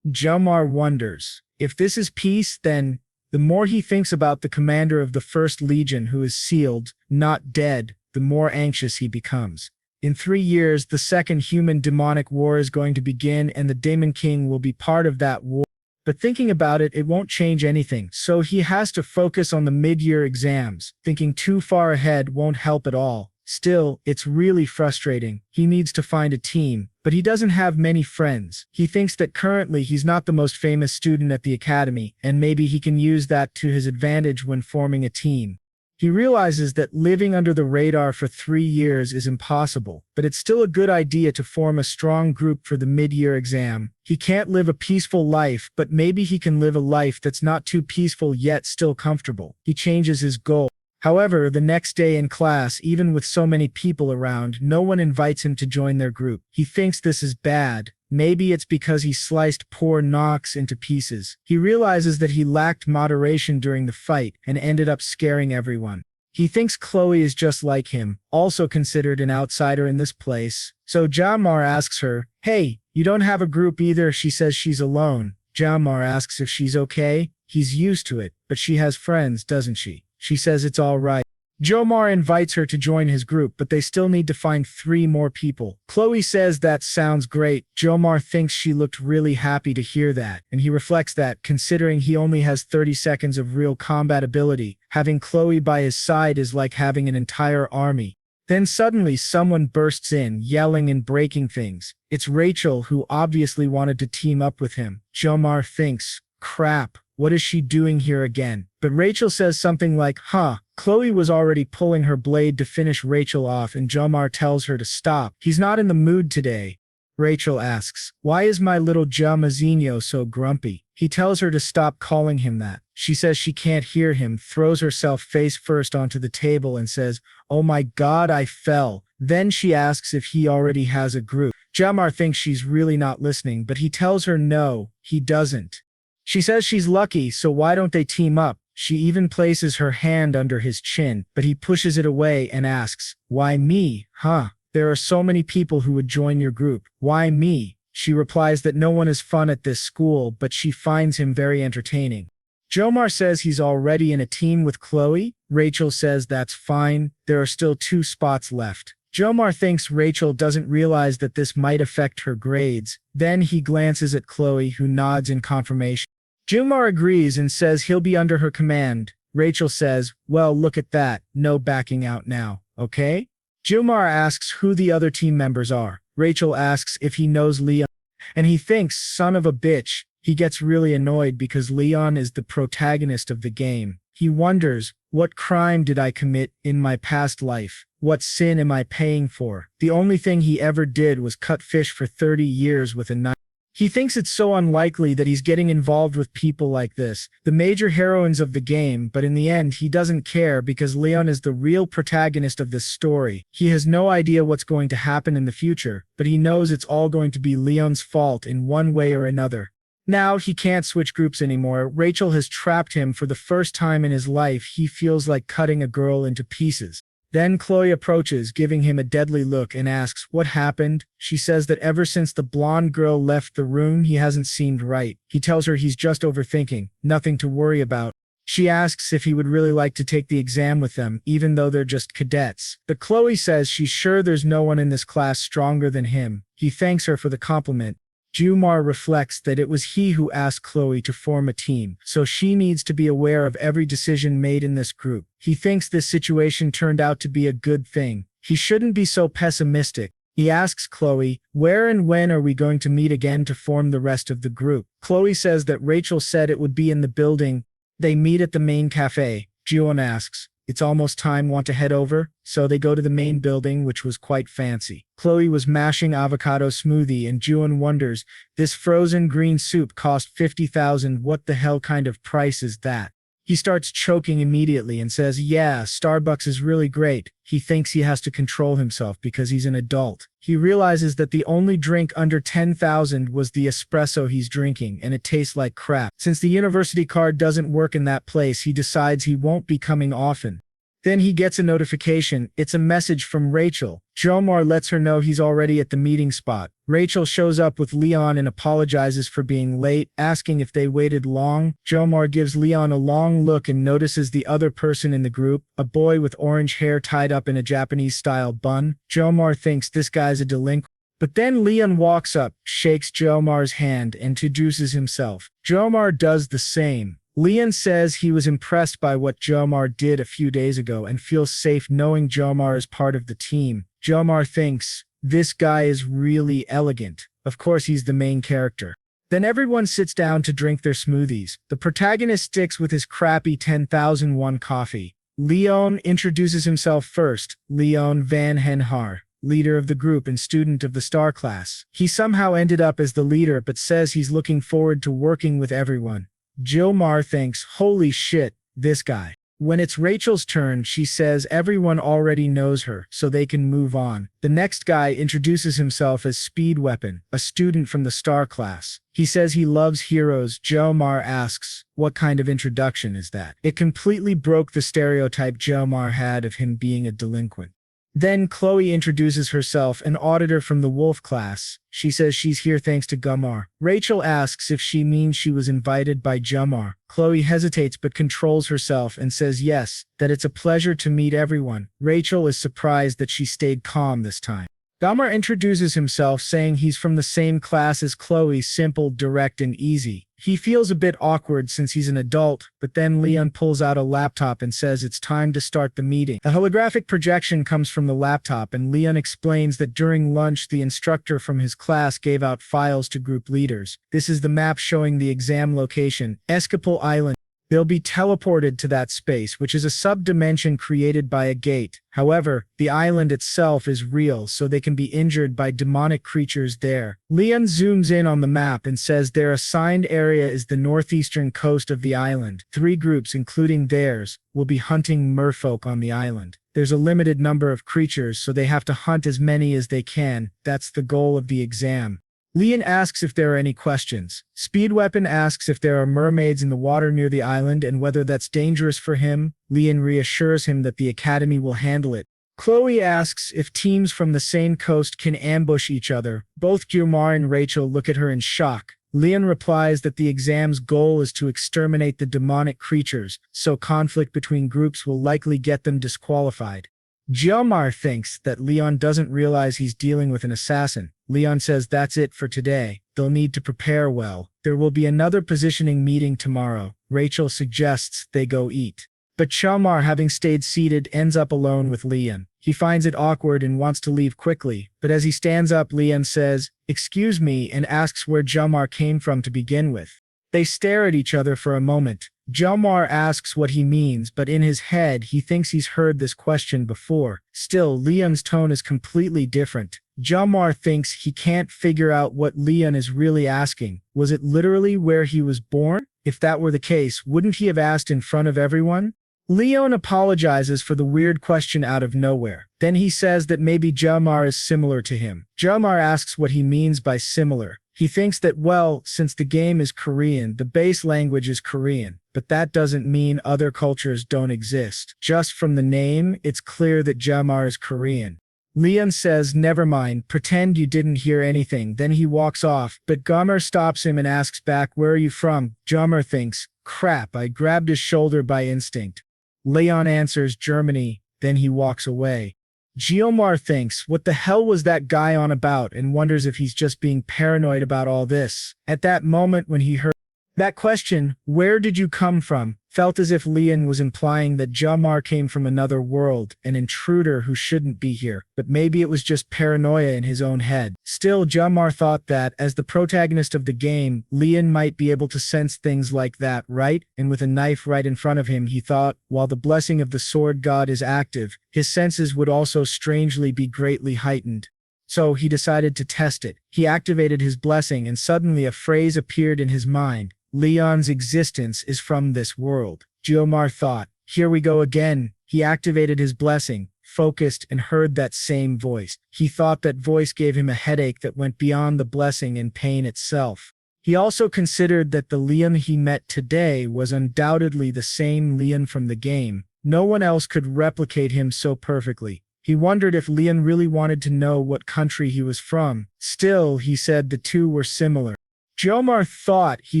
Jomar wonders, if this is peace, then the more he thinks about the commander of the 1st Legion who is sealed, not dead, the more anxious he becomes. In 3 years, the second human-demonic war is going to begin, and the Demon King will be part of that war. But thinking about it, it won't change anything, so he has to focus on the mid-year exams. Thinking too far ahead won't help at all. Still, it's really frustrating. He needs to find a team, but he doesn't have many friends. He thinks that currently he's not the most famous student at the academy, and maybe he can use that to his advantage when forming a team. He realizes that living under the radar for 3 years is impossible, but it's still a good idea to form a strong group for the mid-year exam. He can't live a peaceful life, but maybe he can live a life that's not too peaceful yet still comfortable. He changes his goal. However, the next day in class, even with so many people around, no one invites him to join their group. He thinks this is bad. Maybe it's because he sliced poor Nox into pieces. He realizes that he lacked moderation during the fight and ended up scaring everyone. He thinks Chloe is just like him, also considered an outsider in this place. So Jamar asks her, hey, you don't have a group either. She says she's alone. Jamar asks if she's okay. He's used to it, but she has friends, doesn't she? She says it's all right. Jomar invites her to join his group, but they still need to find 3 more people. Chloe says that sounds great. Jomar thinks she looked really happy to hear that, and he reflects that, considering he only has 30 seconds of real combat ability, having Chloe by his side is like having an entire army. Then suddenly someone bursts in, yelling and breaking things. It's Rachel, who obviously wanted to team up with him. Jomar thinks, crap, what is she doing here again? But Rachel says something like, huh. Chloe was already pulling her blade to finish Rachel off, and Jomar tells her to stop. He's not in the mood today. Rachel asks, why is my little Jamazinho so grumpy? He tells her to stop calling him that. She says she can't hear him, throws herself face first onto the table and says, oh my god, I fell. Then she asks if he already has a group. Jamar thinks she's really not listening, but he tells her no, he doesn't. She says she's lucky, so why don't they team up? She even places her hand under his chin, but he pushes it away and asks, why me, huh? There are so many people who would join your group. Why me? She replies that no one is fun at this school, but she finds him very entertaining. Jomar says he's already in a team with Chloe. Rachel says that's fine. There are still 2 spots left. Jomar thinks Rachel doesn't realize that this might affect her grades. Then he glances at Chloe, who nods in confirmation. Jomar agrees and says he'll be under her command. Rachel says, well, look at that. No backing out now, okay? Jomar asks who the other team members are. Rachel asks if he knows Leon. and he thinks, son of a bitch. He gets really annoyed because Leon is the protagonist of the game. He wonders, what crime did I commit in my past life? What sin am I paying for? The only thing he ever did was cut fish for 30 years with a knife. He thinks it's so unlikely that he's getting involved with people like this, the major heroines of the game, but in the end he doesn't care because Leon is the real protagonist of this story. He has no idea what's going to happen in the future, but he knows it's all going to be Leon's fault in one way or another. Now he can't switch groups anymore. Rachel has trapped him for the first time in his life. He feels like cutting a girl into pieces. Then Chloe approaches, giving him a deadly look, and asks, what happened? She says that ever since the blonde girl left the room, he hasn't seemed right. He tells her he's just overthinking, nothing to worry about. She asks if he would really like to take the exam with them, even though they're just cadets. But Chloe says she's sure there's no one in this class stronger than him. He thanks her for the compliment. Jumar reflects that it was he who asked Chloe to form a team, so she needs to be aware of every decision made in this group. He thinks this situation turned out to be a good thing. He shouldn't be so pessimistic. He asks Chloe, where and when are we going to meet again to form the rest of the group? Chloe says that Rachel said it would be in the building. They meet at the main cafe. Juan asks, it's almost time, want to head over? So they go to the main building, which was quite fancy. Chloe was mashing avocado smoothie and Juan wonders, this frozen green soup cost 50,000, what the hell kind of price is that? He starts choking immediately and says, yeah, Starbucks is really great. He thinks he has to control himself because he's an adult. He realizes that the only drink under 10,000 was the espresso he's drinking, and it tastes like crap. Since the university card doesn't work in that place, he decides he won't be coming often. Then he gets a notification. It's a message from Rachel. Jomar lets her know he's already at the meeting spot. Rachel shows up with Leon and apologizes for being late, asking if they waited long. Jomar gives Leon a long look and notices the other person in the group, a boy with orange hair tied up in a Japanese-style bun. Jomar thinks this guy's a delinquent. But then Leon walks up, shakes Jomar's hand, and introduces himself. Jomar does the same. Leon says he was impressed by what Jomar did a few days ago and feels safe knowing Jomar is part of the team. Jomar thinks, this guy is really elegant. Of course he's the main character. Then everyone sits down to drink their smoothies. The protagonist sticks with his crappy 10,001 coffee. Leon introduces himself first, Leon van Henhar, leader of the group and student of the star class. He somehow ended up as the leader but says he's looking forward to working with everyone. Jomar thinks, holy shit, this guy. When it's Rachel's turn, she says everyone already knows her, so they can move on. The next guy introduces himself as Speed Weapon, a student from the star class. He says he loves heroes. Jomar asks, what kind of introduction is that? It completely broke the stereotype Jomar had of him being a delinquent. Then Chloe introduces herself, an auditor from the Wolf class. She says she's here thanks to Jomar. Rachel asks if she means she was invited by Jomar. Chloe hesitates but controls herself and says yes, that it's a pleasure to meet everyone. Rachel is surprised that she stayed calm this time. Jomar introduces himself saying he's from the same class as Chloe, simple, direct, and easy. He feels a bit awkward since he's an adult, but then Leon pulls out a laptop and says it's time to start the meeting. A holographic projection comes from the laptop and Leon explains that during lunch the instructor from his class gave out files to group leaders. This is the map showing the exam location, Escapole Island. They'll be teleported to that space, which is a sub-dimension created by a gate. However, the island itself is real, so they can be injured by demonic creatures there. Leon zooms in on the map and says their assigned area is the northeastern coast of the island. 3 groups, including theirs, will be hunting merfolk on the island. There's a limited number of creatures, so they have to hunt as many as they can. That's the goal of the exam. Leon asks if there are any questions. Speed Weapon asks if there are mermaids in the water near the island and whether that's dangerous for him. Leon reassures him that the academy will handle it. Chloe asks if teams from the same coast can ambush each other. Both Jomar and Rachel look at her in shock. Leon replies that the exam's goal is to exterminate the demonic creatures, so conflict between groups will likely get them disqualified. Jomar thinks that Leon doesn't realize he's dealing with an assassin. Leon says that's it for today. They'll need to prepare well. There will be another positioning meeting tomorrow. Rachel suggests they go eat. But Chelmar, having stayed seated, ends up alone with Leon. He finds it awkward and wants to leave quickly, but as he stands up, Leon says, "Excuse me," and asks where Chelmar came from to begin with. They stare at each other for a moment. Chelmar asks what he means, but in his head, he thinks he's heard this question before. Still, Leon's tone is completely different. Chelmar thinks he can't figure out what Leon is really asking. Was it literally where he was born? If that were the case, wouldn't he have asked in front of everyone? Leon apologizes for the weird question out of nowhere. Then he says that maybe Chelmar is similar to him. Chelmar asks what he means by similar. He thinks that, well, since the game is Korean, the base language is Korean, but that doesn't mean other cultures don't exist. Just from the name, it's clear that Chelmar is Korean. Leon says, "Never mind, pretend you didn't hear anything." Then he walks off, but Chelmar stops him and asks back, "Where are you from?" Chelmar thinks, "Crap, I grabbed his shoulder by instinct." Leon answers, "Germany," then he walks away. Chelmar thinks, what the hell was that guy on about, and wonders if he's just being paranoid about all this. At that moment when he heard that question, "Where did you come from?" felt as if Leon was implying that Chelmar came from another world, an intruder who shouldn't be here, but maybe it was just paranoia in his own head. Still, Chelmar thought that, as the protagonist of the game, Leon might be able to sense things like that, right? And with a knife right in front of him, he thought, while the blessing of the sword god is active, his senses would also strangely be greatly heightened. So he decided to test it. He activated his blessing, and suddenly a phrase appeared in his mind. Leon's existence is from this world. Chelmar thought, here we go again. He activated his blessing, focused, and heard that same voice. He thought that voice gave him a headache that went beyond the blessing and pain itself. He also considered that the Leon he met today was undoubtedly the same Leon from the game. No one else could replicate him so perfectly. He wondered if Leon really wanted to know what country he was from. Still, he said the two were similar. Chelmar thought he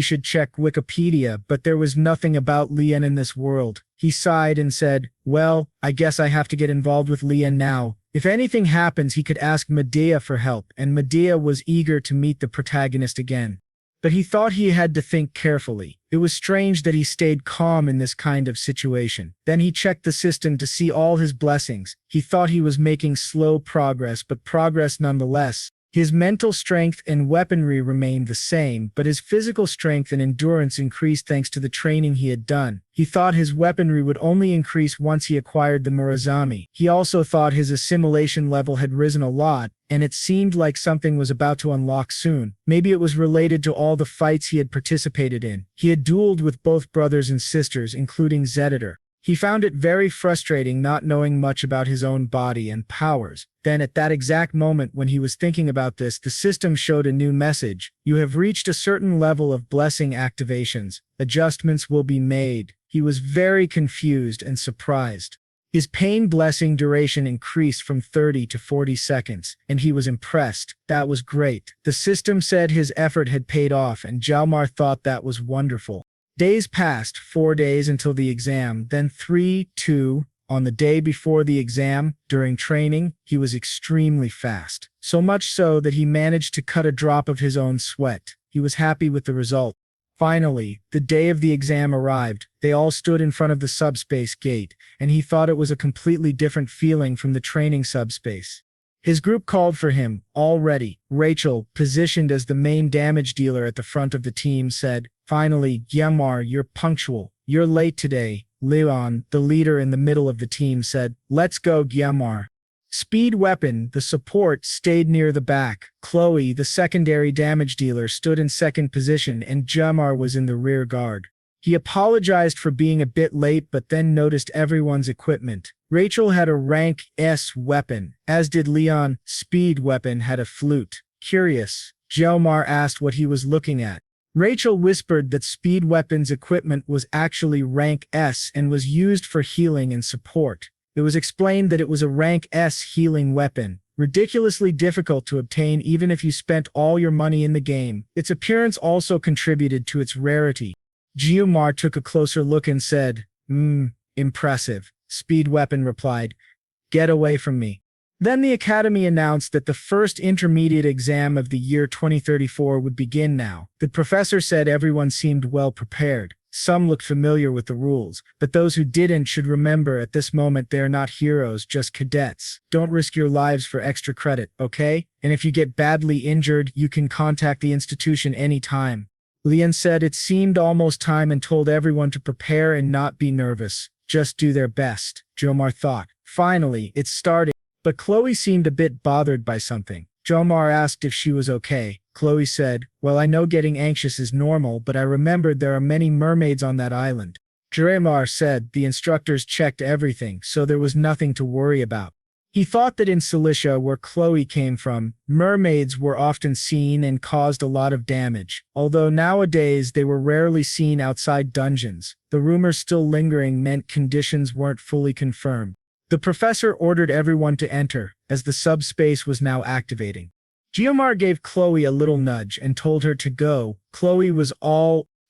should check Wikipedia, but there was nothing about Leon in this world. He sighed and said, "Well, I guess I have to get involved with Leon now." If anything happens, he could ask Medea for help, and Medea was eager to meet the protagonist again. But he thought he had to think carefully. It was strange that he stayed calm in this kind of situation. Then he checked the system to see all his blessings. He thought he was making slow progress, but progress nonetheless. His mental strength and weaponry remained the same, but his physical strength and endurance increased thanks to the training he had done. He thought his weaponry would only increase once he acquired the Murazami. He also thought his assimilation level had risen a lot, and it seemed like something was about to unlock soon. Maybe it was related to all the fights he had participated in. He had dueled with both brothers and sisters, including Zeditor. He found it very frustrating not knowing much about his own body and powers. Then at that exact moment when he was thinking about this, the system showed a new message. You have reached a certain level of blessing activations. Adjustments will be made. He was very confused and surprised. His pain blessing duration increased from 30 to 40 seconds, and he was impressed. That was great. The system said his effort had paid off, and Chelmar thought that was wonderful. Days passed, 4 days until the exam, then 3, 2. On the day before the exam, during training, he was extremely fast. So much so that he managed to cut a drop of his own sweat. He was happy with the result. Finally, the day of the exam arrived. They all stood in front of the subspace gate, and he thought it was a completely different feeling from the training subspace. His group called for him, all ready. Rachel, positioned as the main damage dealer at the front of the team, said, "Finally, Chelmar, you're punctual. You're late today." Leon, the leader in the middle of the team, said, "Let's go, Chelmar." Speed Weapon, the support, stayed near the back. Chloe, the secondary damage dealer, stood in second position, and Chelmar was in the rear guard. He apologized for being a bit late, but then noticed everyone's equipment. Rachel had a rank S weapon, as did Leon. Speed Weapon had a flute. Curious, Chelmar asked what he was looking at. Rachel whispered that Speed Weapon's equipment was actually rank S and was used for healing and support. It was explained that it was a rank S healing weapon, ridiculously difficult to obtain even if you spent all your money in the game. Its appearance also contributed to its rarity. Chelmar took a closer look and said, impressive. Speed Weapon replied, "Get away from me." Then the Academy announced that the first intermediate exam of the year 2034 would begin now. The professor said everyone seemed well prepared. Some looked familiar with the rules, but those who didn't should remember at this moment they are not heroes, just cadets. Don't risk your lives for extra credit, okay? And if you get badly injured, you can contact the institution anytime. Lian said it seemed almost time and told everyone to prepare and not be nervous. Just do their best, Jomar thought. Finally, it started, but Chloe seemed a bit bothered by something. Jomar asked if she was okay. Chloe said, well, I know getting anxious is normal, but I remembered there are many mermaids on that island. Jomar said the instructors checked everything, so there was nothing to worry about. He thought that in Cilicia, where Chloe came from, mermaids were often seen and caused a lot of damage. Although nowadays they were rarely seen outside dungeons, the rumors still lingering meant conditions weren't fully confirmed. The professor ordered everyone to enter, as the subspace was now activating. Jomar gave Chloe a little nudge and told her to go. Chloe was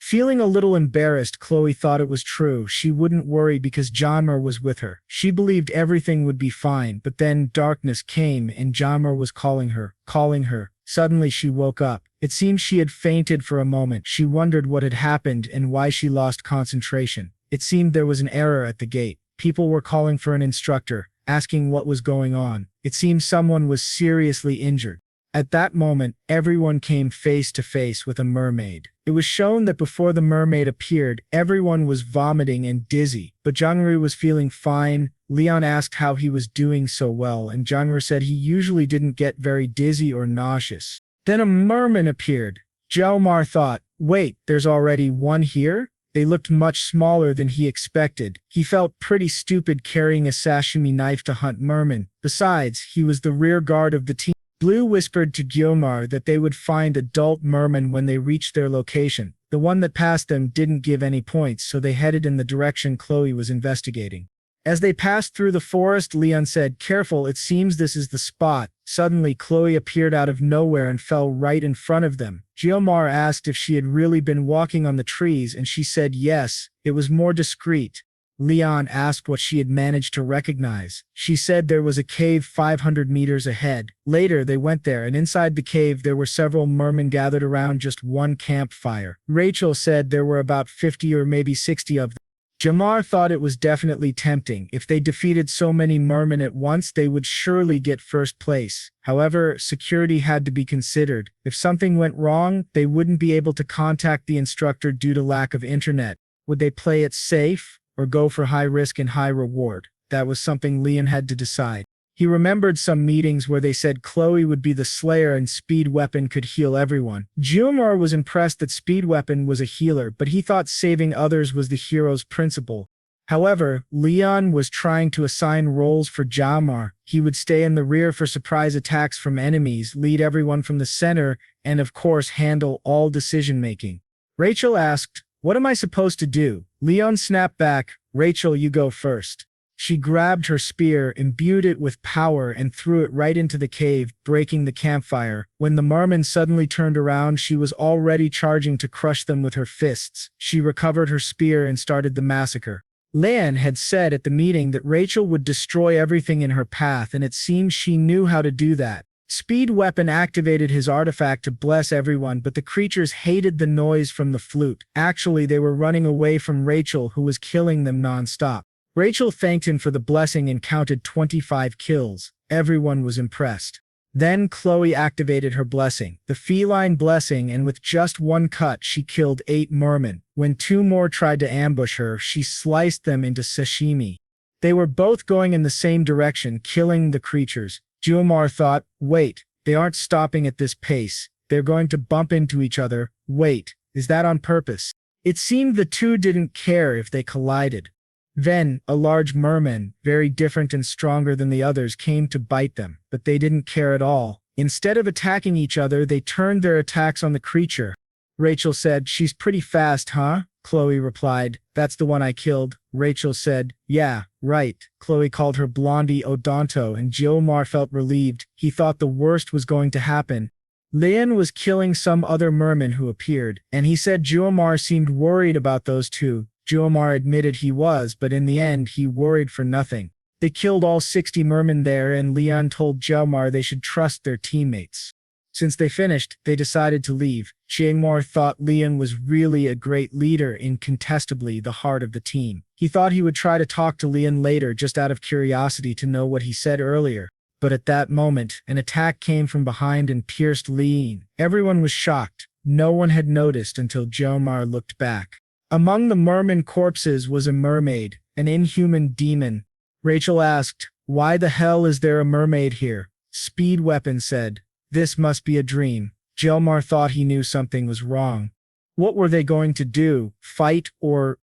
feeling a little embarrassed. Chloe thought it was true. She wouldn't worry because Jomar was with her. She believed everything would be fine, but then darkness came and Jomar was calling her. Suddenly she woke up. It seemed she had fainted for a moment. She wondered what had happened and why she lost concentration. It seemed there was an error at the gate. People were calling for an instructor, asking what was going on. It seemed someone was seriously injured. At that moment, everyone came face to face with a mermaid. It was shown that before the mermaid appeared, everyone was vomiting and dizzy, but Jongru was feeling fine. Leon asked how he was doing so well, and Jongru said he usually didn't get very dizzy or nauseous. Then a merman appeared. Jomar thought, wait, there's already one here? They looked much smaller than he expected. He felt pretty stupid carrying a sashimi knife to hunt mermen. Besides, he was the rear guard of the team. Blue whispered to Jomar that they would find adult mermen when they reached their location. The one that passed them didn't give any points, so they headed in the direction Chloe was investigating. As they passed through the forest, Leon said, careful, it seems this is the spot. Suddenly, Chloe appeared out of nowhere and fell right in front of them. Jomar asked if she had really been walking on the trees, and she said yes, it was more discreet. Leon asked what she had managed to recognize. She said there was a cave 500 meters ahead. Later, they went there, and inside the cave there were several mermen gathered around just one campfire. Rachel said there were about 50 or maybe 60 of them. Jomar thought it was definitely tempting. If they defeated so many mermen at once, they would surely get first place. However, security had to be considered. If something went wrong, they wouldn't be able to contact the instructor due to lack of internet. Would they play it safe or go for high risk and high reward? That was something Leon had to decide. He remembered some meetings where they said Chloe would be the slayer and Speed Weapon could heal everyone. Jomar was impressed that Speed Weapon was a healer, but he thought saving others was the hero's principle. However, Leon was trying to assign roles for Jomar. He would stay in the rear for surprise attacks from enemies, lead everyone from the center, and of course handle all decision-making. Rachel asked, what am I supposed to do? Leon snapped back, Rachel, you go first. She grabbed her spear, imbued it with power, and threw it right into the cave, breaking the campfire. When the merman suddenly turned around, she was already charging to crush them with her fists. She recovered her spear and started the massacre. Lan had said at the meeting that Rachel would destroy everything in her path, and it seemed she knew how to do that. Speed Weapon activated his artifact to bless everyone, but the creatures hated the noise from the flute. Actually, they were running away from Rachel, who was killing them non-stop. Rachel thanked him for the blessing and counted 25 kills. Everyone was impressed. Then Chloe activated her blessing, the feline blessing, and with just one cut she killed 8 mermen. When 2 more tried to ambush her, she sliced them into sashimi. They were both going in the same direction, killing the creatures. Jomar thought, wait, they aren't stopping at this pace. They're going to bump into each other. Wait, is that on purpose? It seemed the two didn't care if they collided. Then, a large merman, very different and stronger than the others, came to bite them, but they didn't care at all. Instead of attacking each other, they turned their attacks on the creature. Rachel said, she's pretty fast, huh? Chloe replied, that's the one I killed. Rachel said, yeah, right. Chloe called her Blondie Odonto, and Jomar felt relieved. He thought the worst was going to happen. Leon was killing some other merman who appeared, and he said Jomar seemed worried about those two. Jomar admitted he was, but in the end, he worried for nothing. They killed all 60 mermen there, and Leon told Jomar they should trust their teammates. Since they finished, they decided to leave. Jiangmar thought Lian was really a great leader, incontestably the heart of the team. He thought he would try to talk to Lian later just out of curiosity to know what he said earlier. But at that moment, an attack came from behind and pierced Lian. Everyone was shocked. No one had noticed until Jiangmar looked back. Among the merman corpses was a mermaid, an inhuman demon. Rachel asked, "Why the hell is there a mermaid here?" Speed Weapon said, "This must be a dream." Jelmar thought he knew something was wrong. What were they going to do? Fight or